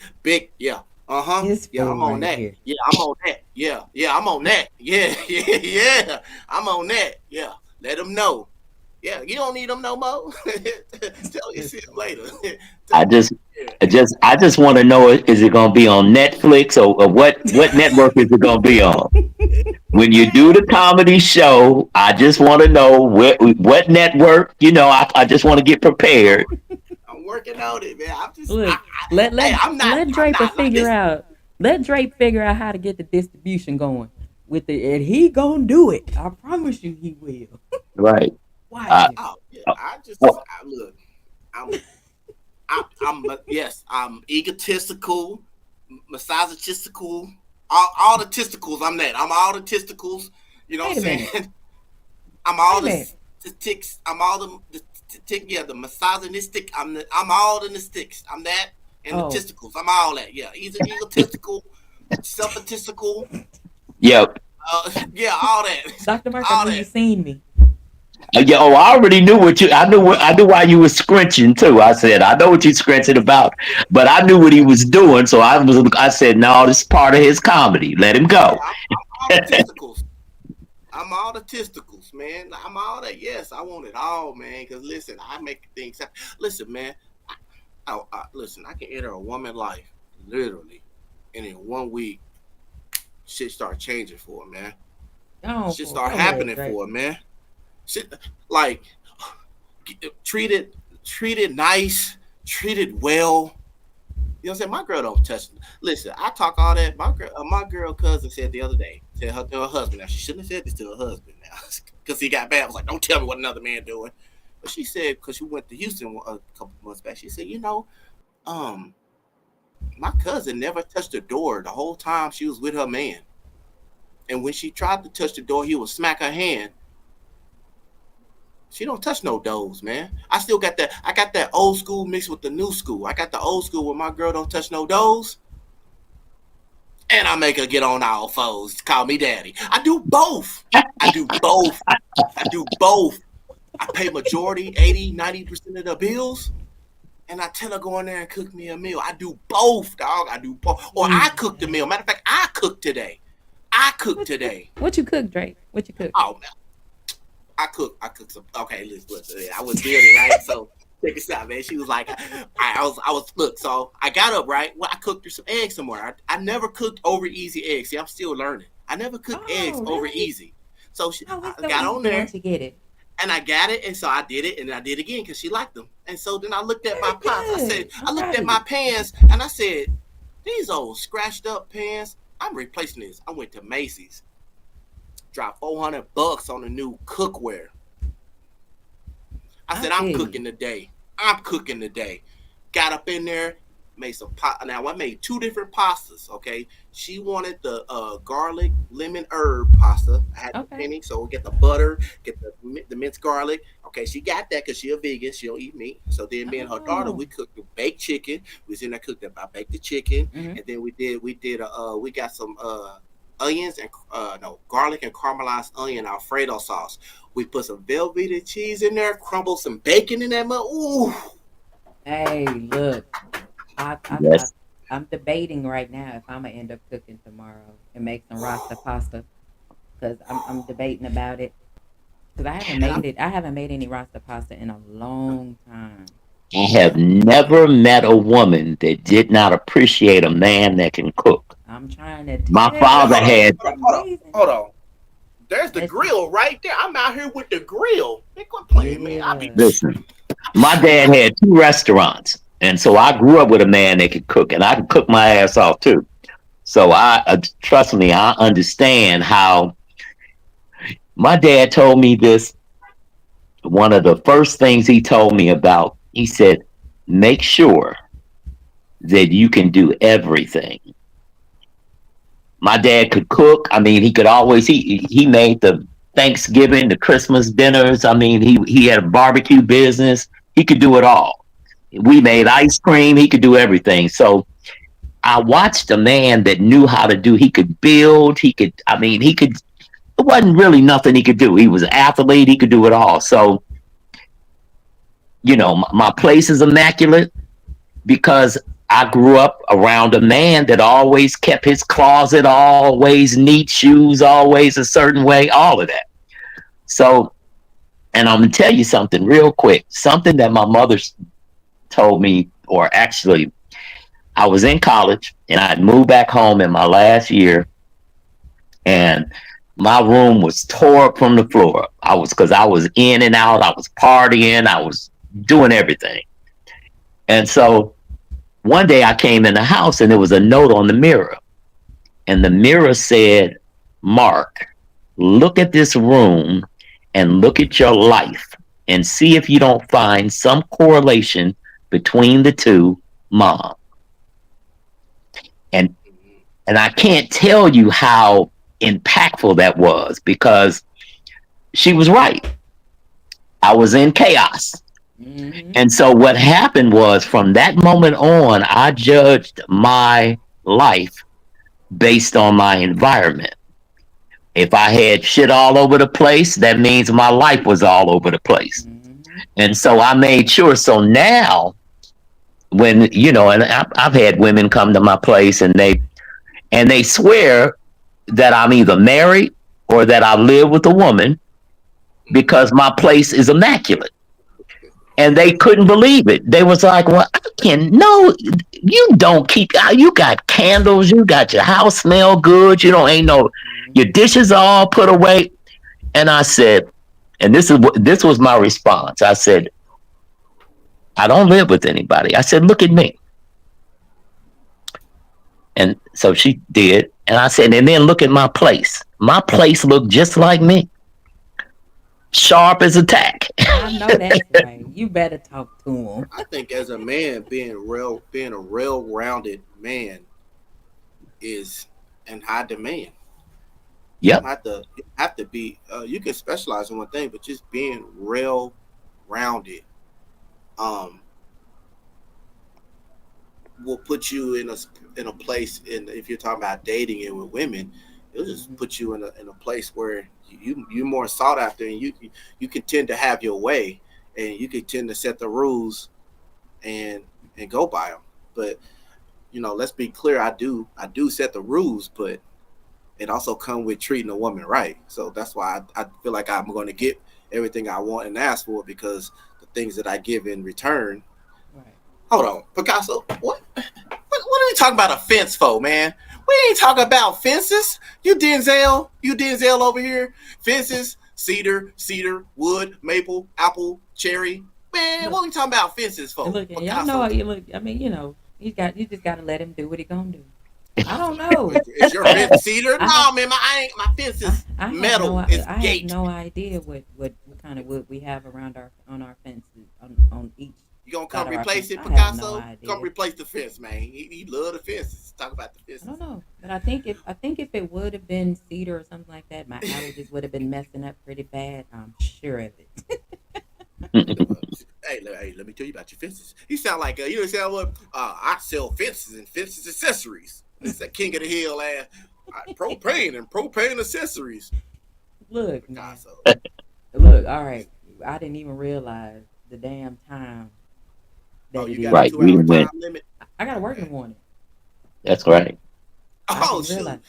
yeah. Uh-huh. This Yeah, fool I'm on right that. here. Yeah, I'm on that. Yeah, I'm on that. Yeah. I'm on that. Yeah. Let them know. Yeah, you don't need them no more. Tell you This see them fool. later. I just, Yeah. I just want to know: is it going to be on Netflix or what network is it going to be on? When you do the comedy show, I just want to know what network. I just want to get prepared. I'm working on it, man. Look, let Hey, let let I'm Draper not like figure this. out. Let Drape figure out how to get the distribution going with it, and he gonna do it. I promise you, he will. Right. Watch Uh, him. Oh, yeah. oh, Look. I'm yes, I'm egotistical, misogynistical, all the testicles. I'm that. I'm all the testicles. You know Wait what a I'm minute. saying? I'm Wait all a minute. the ticks. I'm all the tick. Yeah, the misogynistic. I'm all in the sticks. I'm that and the Oh, testicles. I'm all that. Yeah, he's an egotistical, self-egotistical. yep. Yeah, all that, Dr. Mark, I all know you that. seen me. Yeah. Oh, I already knew what you. I knew why you were scrunching too. I said I know what you scrunching about, but I knew what he was doing. So I said no, this is part of his comedy. Let him Yeah, go. I'm all the testicles. I'm all the testicles, man. I'm all that. Yes, I want it all, man. Because listen, I make things happen. Listen, man. Listen, I can enter a woman's life literally, and in 1 week, shit start changing for her, man. Go on, Shit fool. start Go ahead, happening Drape. for her, man. Shit, like treated nice, treated well. You know what I'm saying? My girl don't touch. Listen, I talk all that. My girl cousin said the other day, said her to her husband. Now she shouldn't have said this to her husband now, because he got bad. I was like, don't tell me what another man doing. But she said, because she went to Houston a couple months back, she said, um, my cousin never touched the door the whole time she was with her man. And when she tried to touch the door, he would smack her hand. She don't touch no doors, man. I still got that. I got that old school mixed with the new school. I got the old school where my girl don't touch no doors, and I make her get on all fours. Call me daddy. I do both. I do both. I do both. I pay majority, 80, 90% of the bills, and I tell her go in there and cook me a meal. I do both, dog. I do both. Or I cook the meal. Matter of fact, I cook today. I cook today. What you cook, Drake? What you cook? Oh, man. I cook some. Okay, listen. I was building right. So check this out, man. She was like, I was. Look, so I got up right. Well, I cooked her some eggs somewhere. I never cooked over easy eggs. See, I'm still learning. I never cooked eggs Oh, over really? easy. So Oh, I it's so got easy on there once you get it. and I got it, and so I did it, and I did it again because she liked them. And so then I looked at my Very pots. good. I I'm looked proud at of my you. pans, and I said, these old scratched up pans. I'm replacing this. I went to Macy's, dropped $400 on the new cookware. I I said, feel I'm you. cooking today. I'm cooking today. Got up in there, made some pot. Now I made two different pastas. Okay, she wanted the garlic lemon herb pasta. I had the Okay. penny, so we'll get the butter, get the minced garlic. Okay, she got that because she a vegan. She don't eat meat. So then me and her daughter, Oh. we cooked the baked chicken. We was in there cooked. I baked the chicken, Mm-hmm. and then we got some onions and no garlic and caramelized onion Alfredo sauce. We put some Velveeta cheese in there, crumbled some bacon in that mug. Ooh, Hey, look, I, I, I, Yes. I'm debating right now if I'm gonna end up cooking tomorrow and make some rasta pasta because I'm debating about it because I haven't and made it. I haven't made any rasta pasta in a long time. I have never met a woman that did not appreciate a man that can cook. I'm trying to My tell man, father you, hold on, it's had, hold on, hold on, amazing. hold on. There's the Listen, grill right there. I'm out here with the grill. Man, quit playing, man. yeah, listen, my dad had two restaurants. And so I grew up with a man that could cook, and I could cook my ass off too. So trust me, I understand how my dad told me this. One of the first things he told me about, he said, make sure that you can do everything. My dad could cook. I mean, he could always he made the Thanksgiving, the Christmas dinners. I mean, he had a barbecue business. He could do it all. We made ice cream. He could do everything. So I watched a man that knew how to do. He could build. He could. I mean, he could. It wasn't really nothing he could do. He was an athlete. He could do it all. So my place is immaculate because I grew up around a man that always kept his closet always neat, shoes always a certain way, all of that. So, and I'm gonna tell you something real quick. Something that my mother told me, or actually, I was in college and I'd moved back home in my last year, and my room was tore up from the floor. Because I was in and out, I was partying, I was doing everything. And so one day I came in the house and there was a note on the mirror. And the mirror said, Mark, look at this room and look at your life and see if you don't find some correlation between the two, mom. And and I can't tell you how impactful that was because she was right. I was in chaos. mm-hmm. And so what happened was from that moment on, I judged my life based on my environment. If I had shit all over the place, that means my life was all over the place. Mm-hmm. And so I made sure. So now, and I've had women come to my place and they swear that I'm either married or that I live with a woman because my place is immaculate. And they couldn't believe it. They was like, "Well, I can no, you don't keep. You got candles. You got your house smell good. You don't ain't no, your dishes are all put away." And I said, and this was my response. I said, "I don't live with anybody." I said, "Look at me. And so she did. And I said, and then look at my place. My place looked just like me, sharp as a tack. I know that's right. You better talk to him. I think as a man, being a real-rounded man is in high demand. You don't Yep. have to be. You can specialize in one thing, but just being real rounded um, will put you in a place. In if you're talking about dating it with women, it'll just Mhm. put you in a place where you're more sought after, and you can tend to have your way, and you can tend to set the rules and go by them. But let's be clear. I do set the rules, but it also comes with treating a woman right. So that's why I feel like I'm going to get everything I want and ask for, because the things that I give in return. Right. Hold on, Picasso. What are we talking about a fence for, man? We ain't talking about fences. You Denzel over here. Fences, cedar, wood, maple, apple, cherry. Man, Look, what are we talking about fences and for, look, and y'all know Picasso? how you look. I mean, you just gotta let him do what he gonna do. I don't know. Is your I have, fence cedar? I have, No, man, my fence is metal. It's I have gate. no idea what kind of wood we have around our fences on each You gonna side come of our fence. replace it, I have no Picasso? Come idea. replace the fence, man. He love the fences. Talk about the I don't fences. know, but I think if it would have been cedar or something like that, my allergies would have been messing up pretty bad. I'm sure of it. Hey, let me tell you about your fences. You sound like you sound what? I sell fences and fences accessories. It's a king of the hill ass. Propane and propane accessories. Look, now, Picasso. look. All right, I didn't even realize the damn time Oh, that it you got a is. Right. two We hour done time went. limit. I gotta work in Okay. the morning. That's right. I Oh didn't realize. shoot.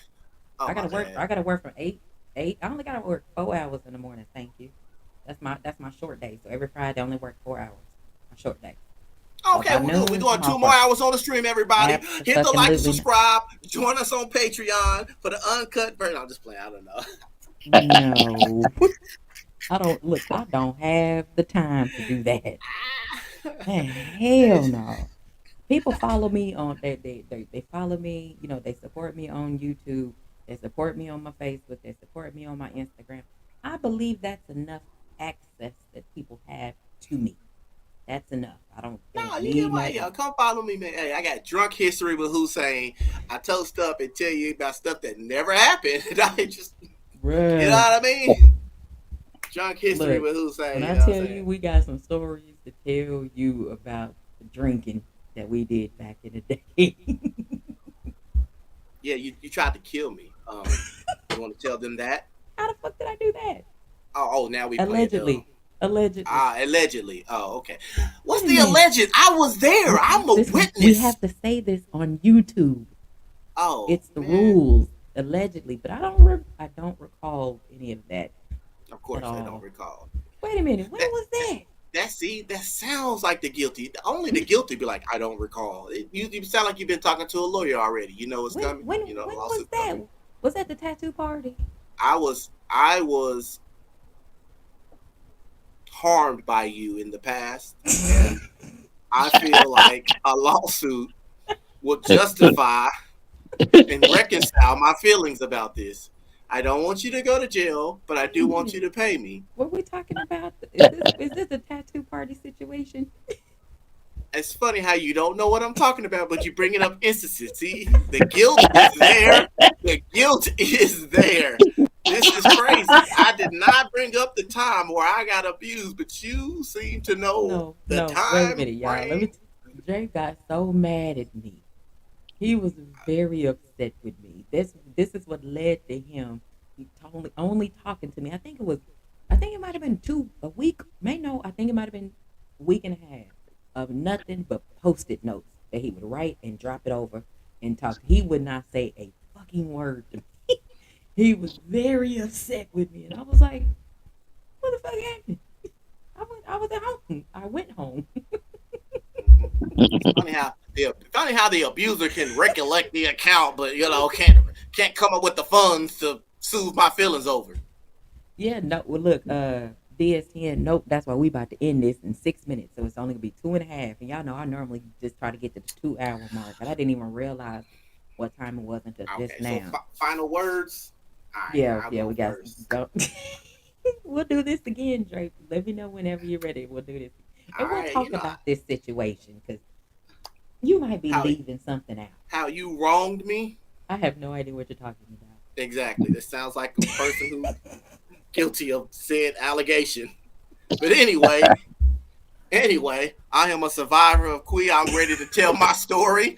Oh I my gotta work. bad. I gotta work from eight. I only gotta work 4 hours in the morning. Thank you. That's my short day. So every Friday, I only work 4 hours. My short day. So Okay, by well, good. We're noon, doing I'm two off more work. hours on the stream, everybody. Hit the like and Absolutely not. subscribe. Join us on Patreon for the uncut version. I'm just playing. I don't know. No, I don't look. I don't have the time to do that. Man, hell no. People follow me on they follow me. They support me on YouTube. They support me on my Facebook. They support me on my Instagram. I believe that's enough access that people have to me. That's enough. They No, don't you get need why, no yo. more. Come follow me, man. Hey, I got drunk history with Hussein. I tell stuff and tell you about stuff that never happened. I just, you know Bruh, what I mean? Drunk history look, with when Hussein. You I know what I'm tell saying? you we got some stories to tell you about the drinking that we did back in the day. Yeah, you tried to kill me. You want to tell them that? How the fuck did I do that? Oh, now we playing dumb. Allegedly. Allegedly. Allegedly. Oh, okay. Wait What's a the minute. alleged? I was there. I'm a We witness. have to say this on YouTube. Oh It's the man. rules, allegedly, but I don't recall any of that Of at course, I don't all. recall. Wait a minute, when That was that? that sounds like the guilty. Only the guilty be like, I don't recall. You sound like you've been talking to a lawyer already. You know what's When coming. when You know when was lawsuit that? coming. Was that the tattoo party? I was harmed by you in the past, and I feel like a lawsuit will justify and reconcile my feelings about this. I don't want you to go to jail, but I Wait a do want you minute. to pay me. What we talking about? Is this a tattoo party situation? It's funny how you don't know what I'm talking about, but you're bringing up instances. See, the guilt is there. The guilt is there. This is crazy. I did not bring up the time where I got abused, but you seem to know No, the no. Wait a time minute, y'all. frame. Jay got so mad at me. He was very upset with me. This is what led to him only talking to me. I think it might have been a week. May no, I think it might have been a week and a half of nothing but post-it notes that he would write and drop it over and talk. He would not say a fucking word to me. He was very upset with me, and I was like, "What the fuck happened?" I was at home. I went home. Funny how the abuser can recollect the account, but can't come up with the funds to soothe my feelings over. Yeah, no. Well, look, DS10. Nope. That's why we about to end this in 6 minutes. So it's only gonna be two and a half. And y'all know I normally just try to get to the 2 hour mark, but I didn't even realize what time it was until just Okay, so now. final words. All right, Yeah, I'll yeah, go we got some. first. Go. We'll do this again, Drake. Let me know whenever you're ready. We'll do this, and All we'll right, talk about this situation because you might be how leaving something out. how you wronged me. I have no idea what you're talking about. Exactly. This sounds like a person who's guilty of said allegation. But anyway, I am a survivor of Quee. I'm ready to tell my story.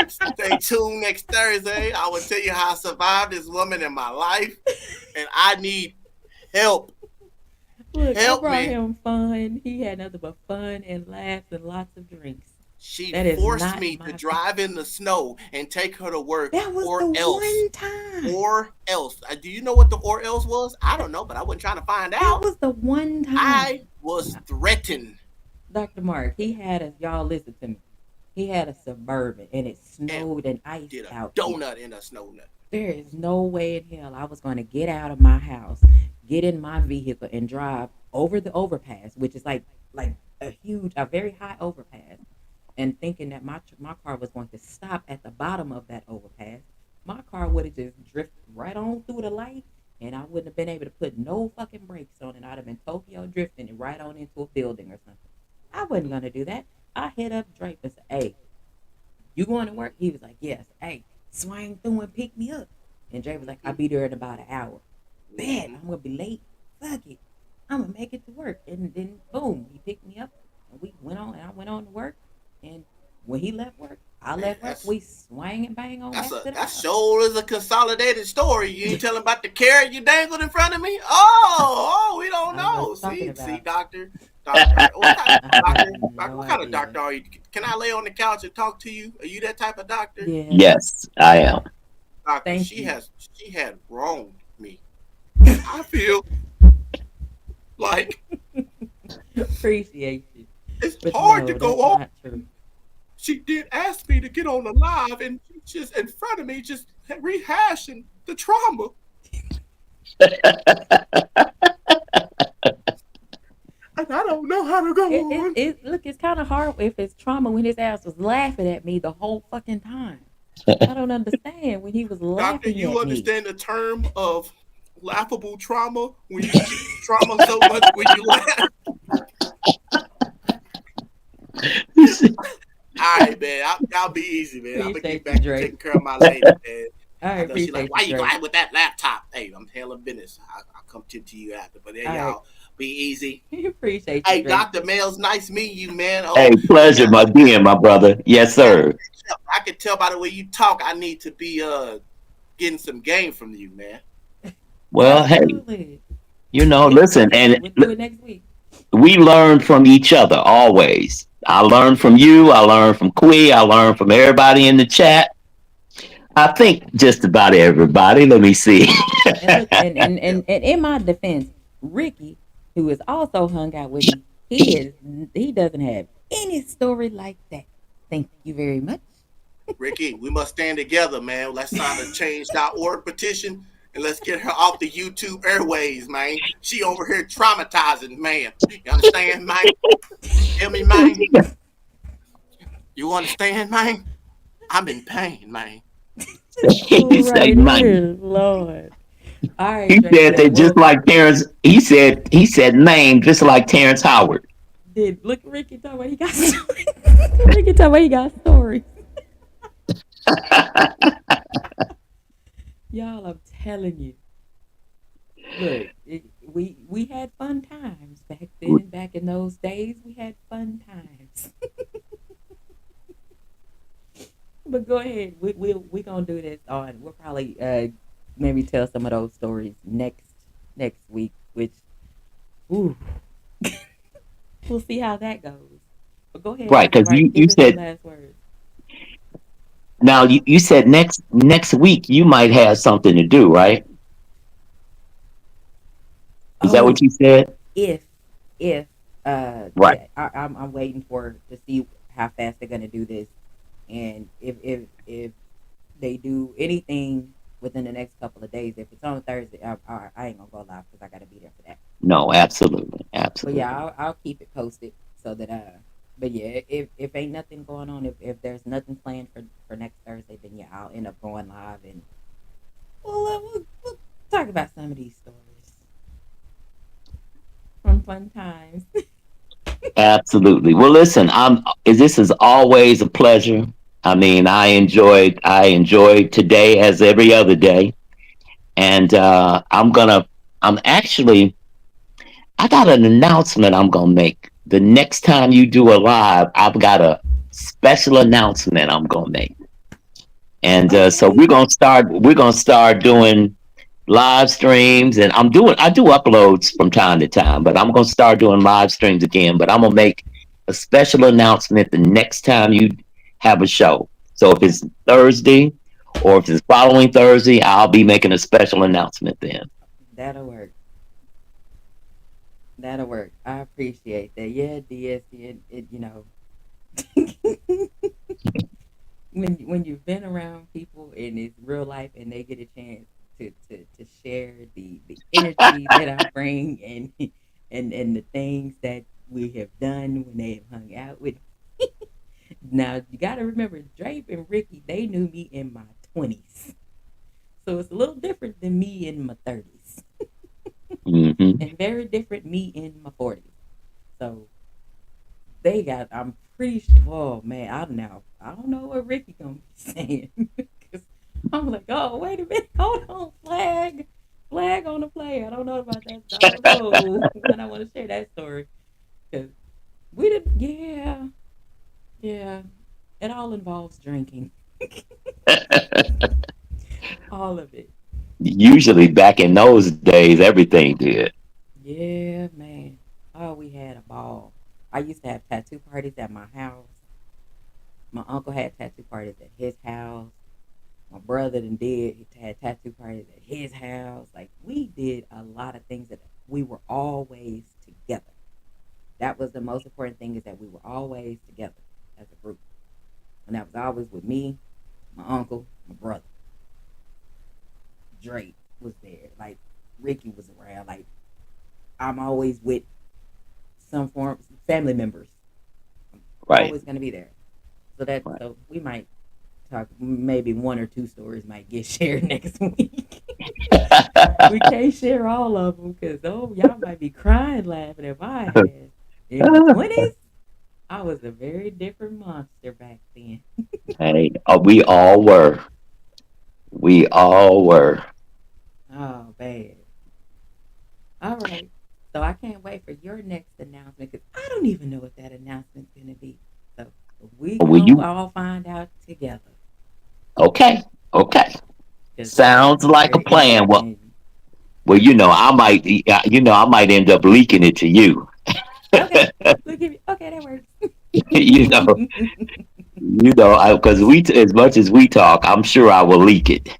Stay tuned next Thursday. I will tell you how I survived this woman in my life, and I need help. Look, I Help brought me. him fun. He had nothing but fun and laughs and lots of drinks. She That is forced not me to my. drive in the snow and take her to work, That was the or else. one time. Or else. Do you know what the or else was? I don't know, but I wasn't trying to find That out. was the one I time. was threatened. Dr. Mark, he had us, y'all listen to me. He had a suburban and it And snowed and iced did a out here. donut in a snow nut. There is no way in hell I was going to get out of my house, get in my vehicle, and drive over the overpass, which is like a very high overpass, and thinking that my car was going to stop at the bottom of that overpass. My car would have just drifted right on through the light, and I wouldn't have been able to put no fucking brakes on it. I'd have been Tokyo drifting it right on into a building or something. I wasn't gonna do that. I hit up Drake and said, "Hey, you going to work?" He was like, "Yes." Hey, swing through and pick me up. And Drake was like, "I'll be there in about an hour." Bet Mm-hmm. I'm gonna be late. Fuck it. I'm gonna make it to work. And then boom, he picked me up and we went on and I went on to work. And when he left work, I Man, left work. We swang and bang on back to the that house. sure is a consolidated story. You ain't telling about the carrot you dangled in front of me. Oh, we don't I don't know what know. you're talking See, about. doctor. What kind, I have doctor? no What kind of idea. doctor are you? Can I lay on the couch and talk to you? Are you that type of doctor? Yes. Yes, I am. Doctor, Thank you. she had wronged me. I feel like Appreciate you. it's But hard to no, go that's on. not true. She did ask me to get on the live, and she just in front of me, just rehashing the trauma. And I don't know how to It, go it, on. it look, it's kind of hard if it's trauma when his ass was laughing at me the whole fucking time. I don't understand when he was Doctor, laughing you at me. understand the term of laughable trauma when you get trauma so much when you laugh. All right, man. I'll be easy, man. I'm gonna get Appreciate you, back to Drake. taking care of my lady, man. I I know she like, appreciate why you, you go Drake. out with that laptop? Hey, I'm handling business. I'll come to you after. But yeah, All right, y'all be easy. appreciate you, Hey, Drake. Doctor Mills, nice meeting you, man. Hey, Oh, we pleasure, got my dear, my brother. Yes, we got to sir. catch up. I can tell by the way you talk. I need to be getting some game from you, man. Well, hey, Absolutely. listen, and We'll do it next week. we learn from each other always. I learn from you. I learn from Quee. I learn from everybody in the chat. I think just about everybody. Let me see. And look, Yeah. and in my defense, Ricky, who has also hung out with me, he doesn't have any story like that. Thank you very much. Ricky, we must stand together, man. Let's sign a change.org petition and let's get her off the YouTube airways, man. She over here traumatizing, man. You understand, man? Hear me, man? You understand, man? I'm in pain, man. He said, Right "Man." here, Lord. All right, He Drake. said Well, that just like Terrence. He said name just like Terrence Howard. did look at Ricky talking about he got stories. Ricky talking about he got stories. Y'all, I'm telling you. Look, we had fun times back then. Back in those days, we had fun times. But go ahead. We gonna do this on. We'll probably maybe tell some of those stories next week. Which, ooh, we'll see how that goes. But go ahead, Right, Dr. because Mark. you Give us your said last words. now you said next week you might have something to do, right? Is that what Oh, you said? if if Right. yeah, I'm waiting for to see how fast they're gonna do this, and if they do anything within the next couple of days. If it's on Thursday, I ain't gonna go live because I gotta be there for that. No, absolutely, But yeah, absolutely. I'll keep it posted so that But yeah, if ain't nothing going on, if there's nothing planned for next Thursday, then yeah, I'll end up going live and we'll talk about some of these stories from fun times. Absolutely. Well, listen, this is always a pleasure. I mean, I enjoyed today as every other day, and I'm actually, I got an announcement I'm gonna make. The next time you do a live, I've got a special announcement I'm gonna make, and so Okay. we're gonna start doing live streams, and I do uploads from time to time, but I'm gonna start doing live streams again. But I'm gonna make a special announcement the next time you have a show. So if it's Thursday or if it's following Thursday, I'll be making a special announcement then. That'll work. That'll work. I appreciate that. Yeah, DSC, when you've been around people and it's real life and they get a chance to share the energy that I bring and the things that we have done when they have hung out with. Now you got to remember, Drape and Ricky, they knew me in my 20s, so it's a little different than me in my 30s, Hmm. and very different me in my 40s. So they got. I'm pretty sure. Oh man, I don't know what Ricky gonna be saying because I'm like, oh wait a minute, hold on, flag on the play. I don't know about that. I don't know when I want to share that story because we did. Yeah, yeah. It all involves drinking, all of it. Usually back in those days, everything did. Yeah, man. Oh, we had a ball. I used to have tattoo parties at my house. My uncle had tattoo parties at his house. My brother then did he had tattoo parties at his house. Like we did a lot of things that we were always together. That was the most important thing is that we were always together as a group. And that was always with me, my uncle, my brother. Drake was there. Like Ricky was around. Like I'm always with some form family members. I'm Right, always gonna be there. So that right. so we might talk maybe one or two stories might get shared next week. We can't share all of them because oh y'all might be crying laughing if I had in my 20s. I was a very different monster back then. Hey, we all were. We all were. Oh bad. All right. So I can't wait for your next announcement because I don't even know what that announcement's gonna be. So we Will gonna you? all find out together Okay, okay. because it's gonna Sounds be like a very plan. Well, interesting. well, I might end up leaking it to you. Okay, look at me. Okay, that works. you know, because as much as we talk, I'm sure I will leak it.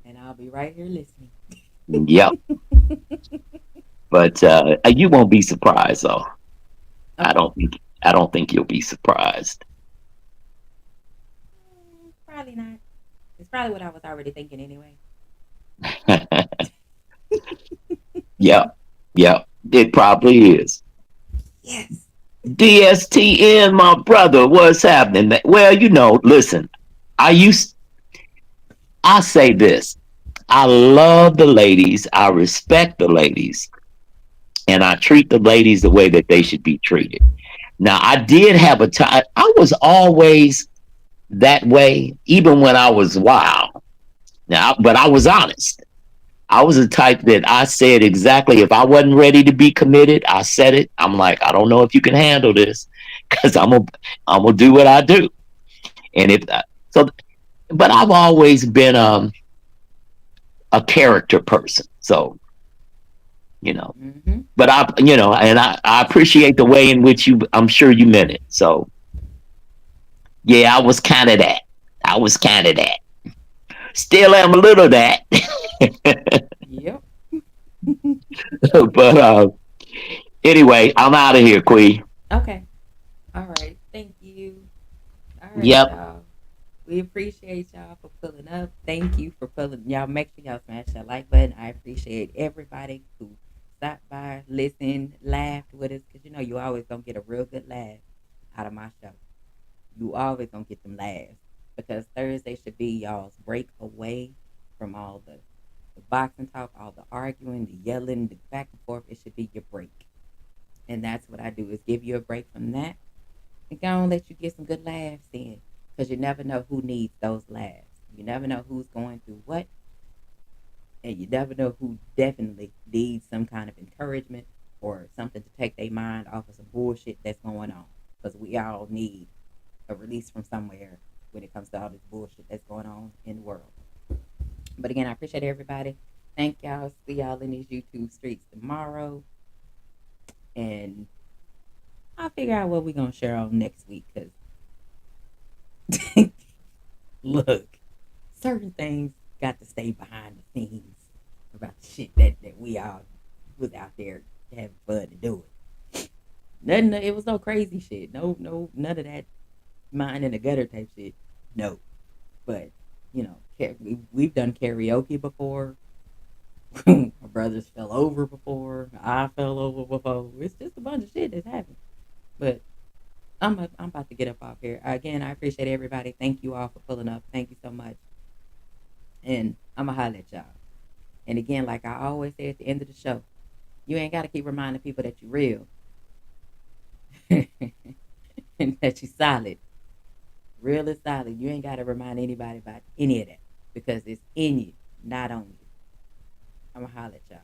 And I'll be right here listening. Yep. But you won't be surprised, though. I Okay. don't think. I don't think you'll be surprised. Probably not. It's probably what I was already thinking anyway. Yep. Yep. It probably is. Yes. DSTN, my brother, what's happening? Well, listen. I used. I say this. I love the ladies. I respect the ladies, and I treat the ladies the way that they should be treated. Now, I did have a time. I was always that way, even when I was wild. Now, but I was honest. I was the type that I said exactly if I wasn't ready to be committed, I said it. I'm like, I don't know if you can handle this, because I'm gonna do what I do. And if so, but I've always been a character person. So you know, Mm-hmm. but I appreciate the way in which I'm sure you meant it. So yeah, I was kind of that. I was kind of that. Still am a little of that. Yep. But anyway, I'm out of here, Quee. Okay. All right. Thank you. All right, Yep. y'all. We appreciate y'all for pulling up. Thank you for pulling. Y'all make sure y'all smash that like button. I appreciate everybody who stopped by, listened, laughed with us because you always gonna get a real good laugh out of my show. You always gonna get them laughs because Thursday should be y'all's break away from all the boxing talk, all the arguing, the yelling, the back and forth. It should be your break, and that's what I do is give you a break from that and go and let you get some good laughs in because you never know who needs those laughs. You never know who's going through what, and you never know who definitely needs some kind of encouragement or something to take their mind off of some bullshit that's going on. Because we all need a release from somewhere when it comes to all this bullshit that's going on in the world. But again, I appreciate everybody. Thank y'all. See y'all in these YouTube streets tomorrow. And I'll figure out what we're going to share on next week. Because, look, certain things got to stay behind the scenes about the shit that we all was out there having fun to do it. Nothing. It was no crazy shit. None of that mind in the gutter type shit. No, but you know, we've done karaoke before. My brothers fell over before. I fell over before. It's just a bunch of shit that's happened. But I'm about to get up off here. Again, I appreciate everybody. Thank you all for pulling up. Thank you so much. And I'm gonna holler at y'all. And again, like I always say at the end of the show, you ain't gotta keep reminding people that you're real and that you're solid. Real is solid. You ain't gotta remind anybody about any of that because it's in you, not on you. I'm gonna holler at y'all.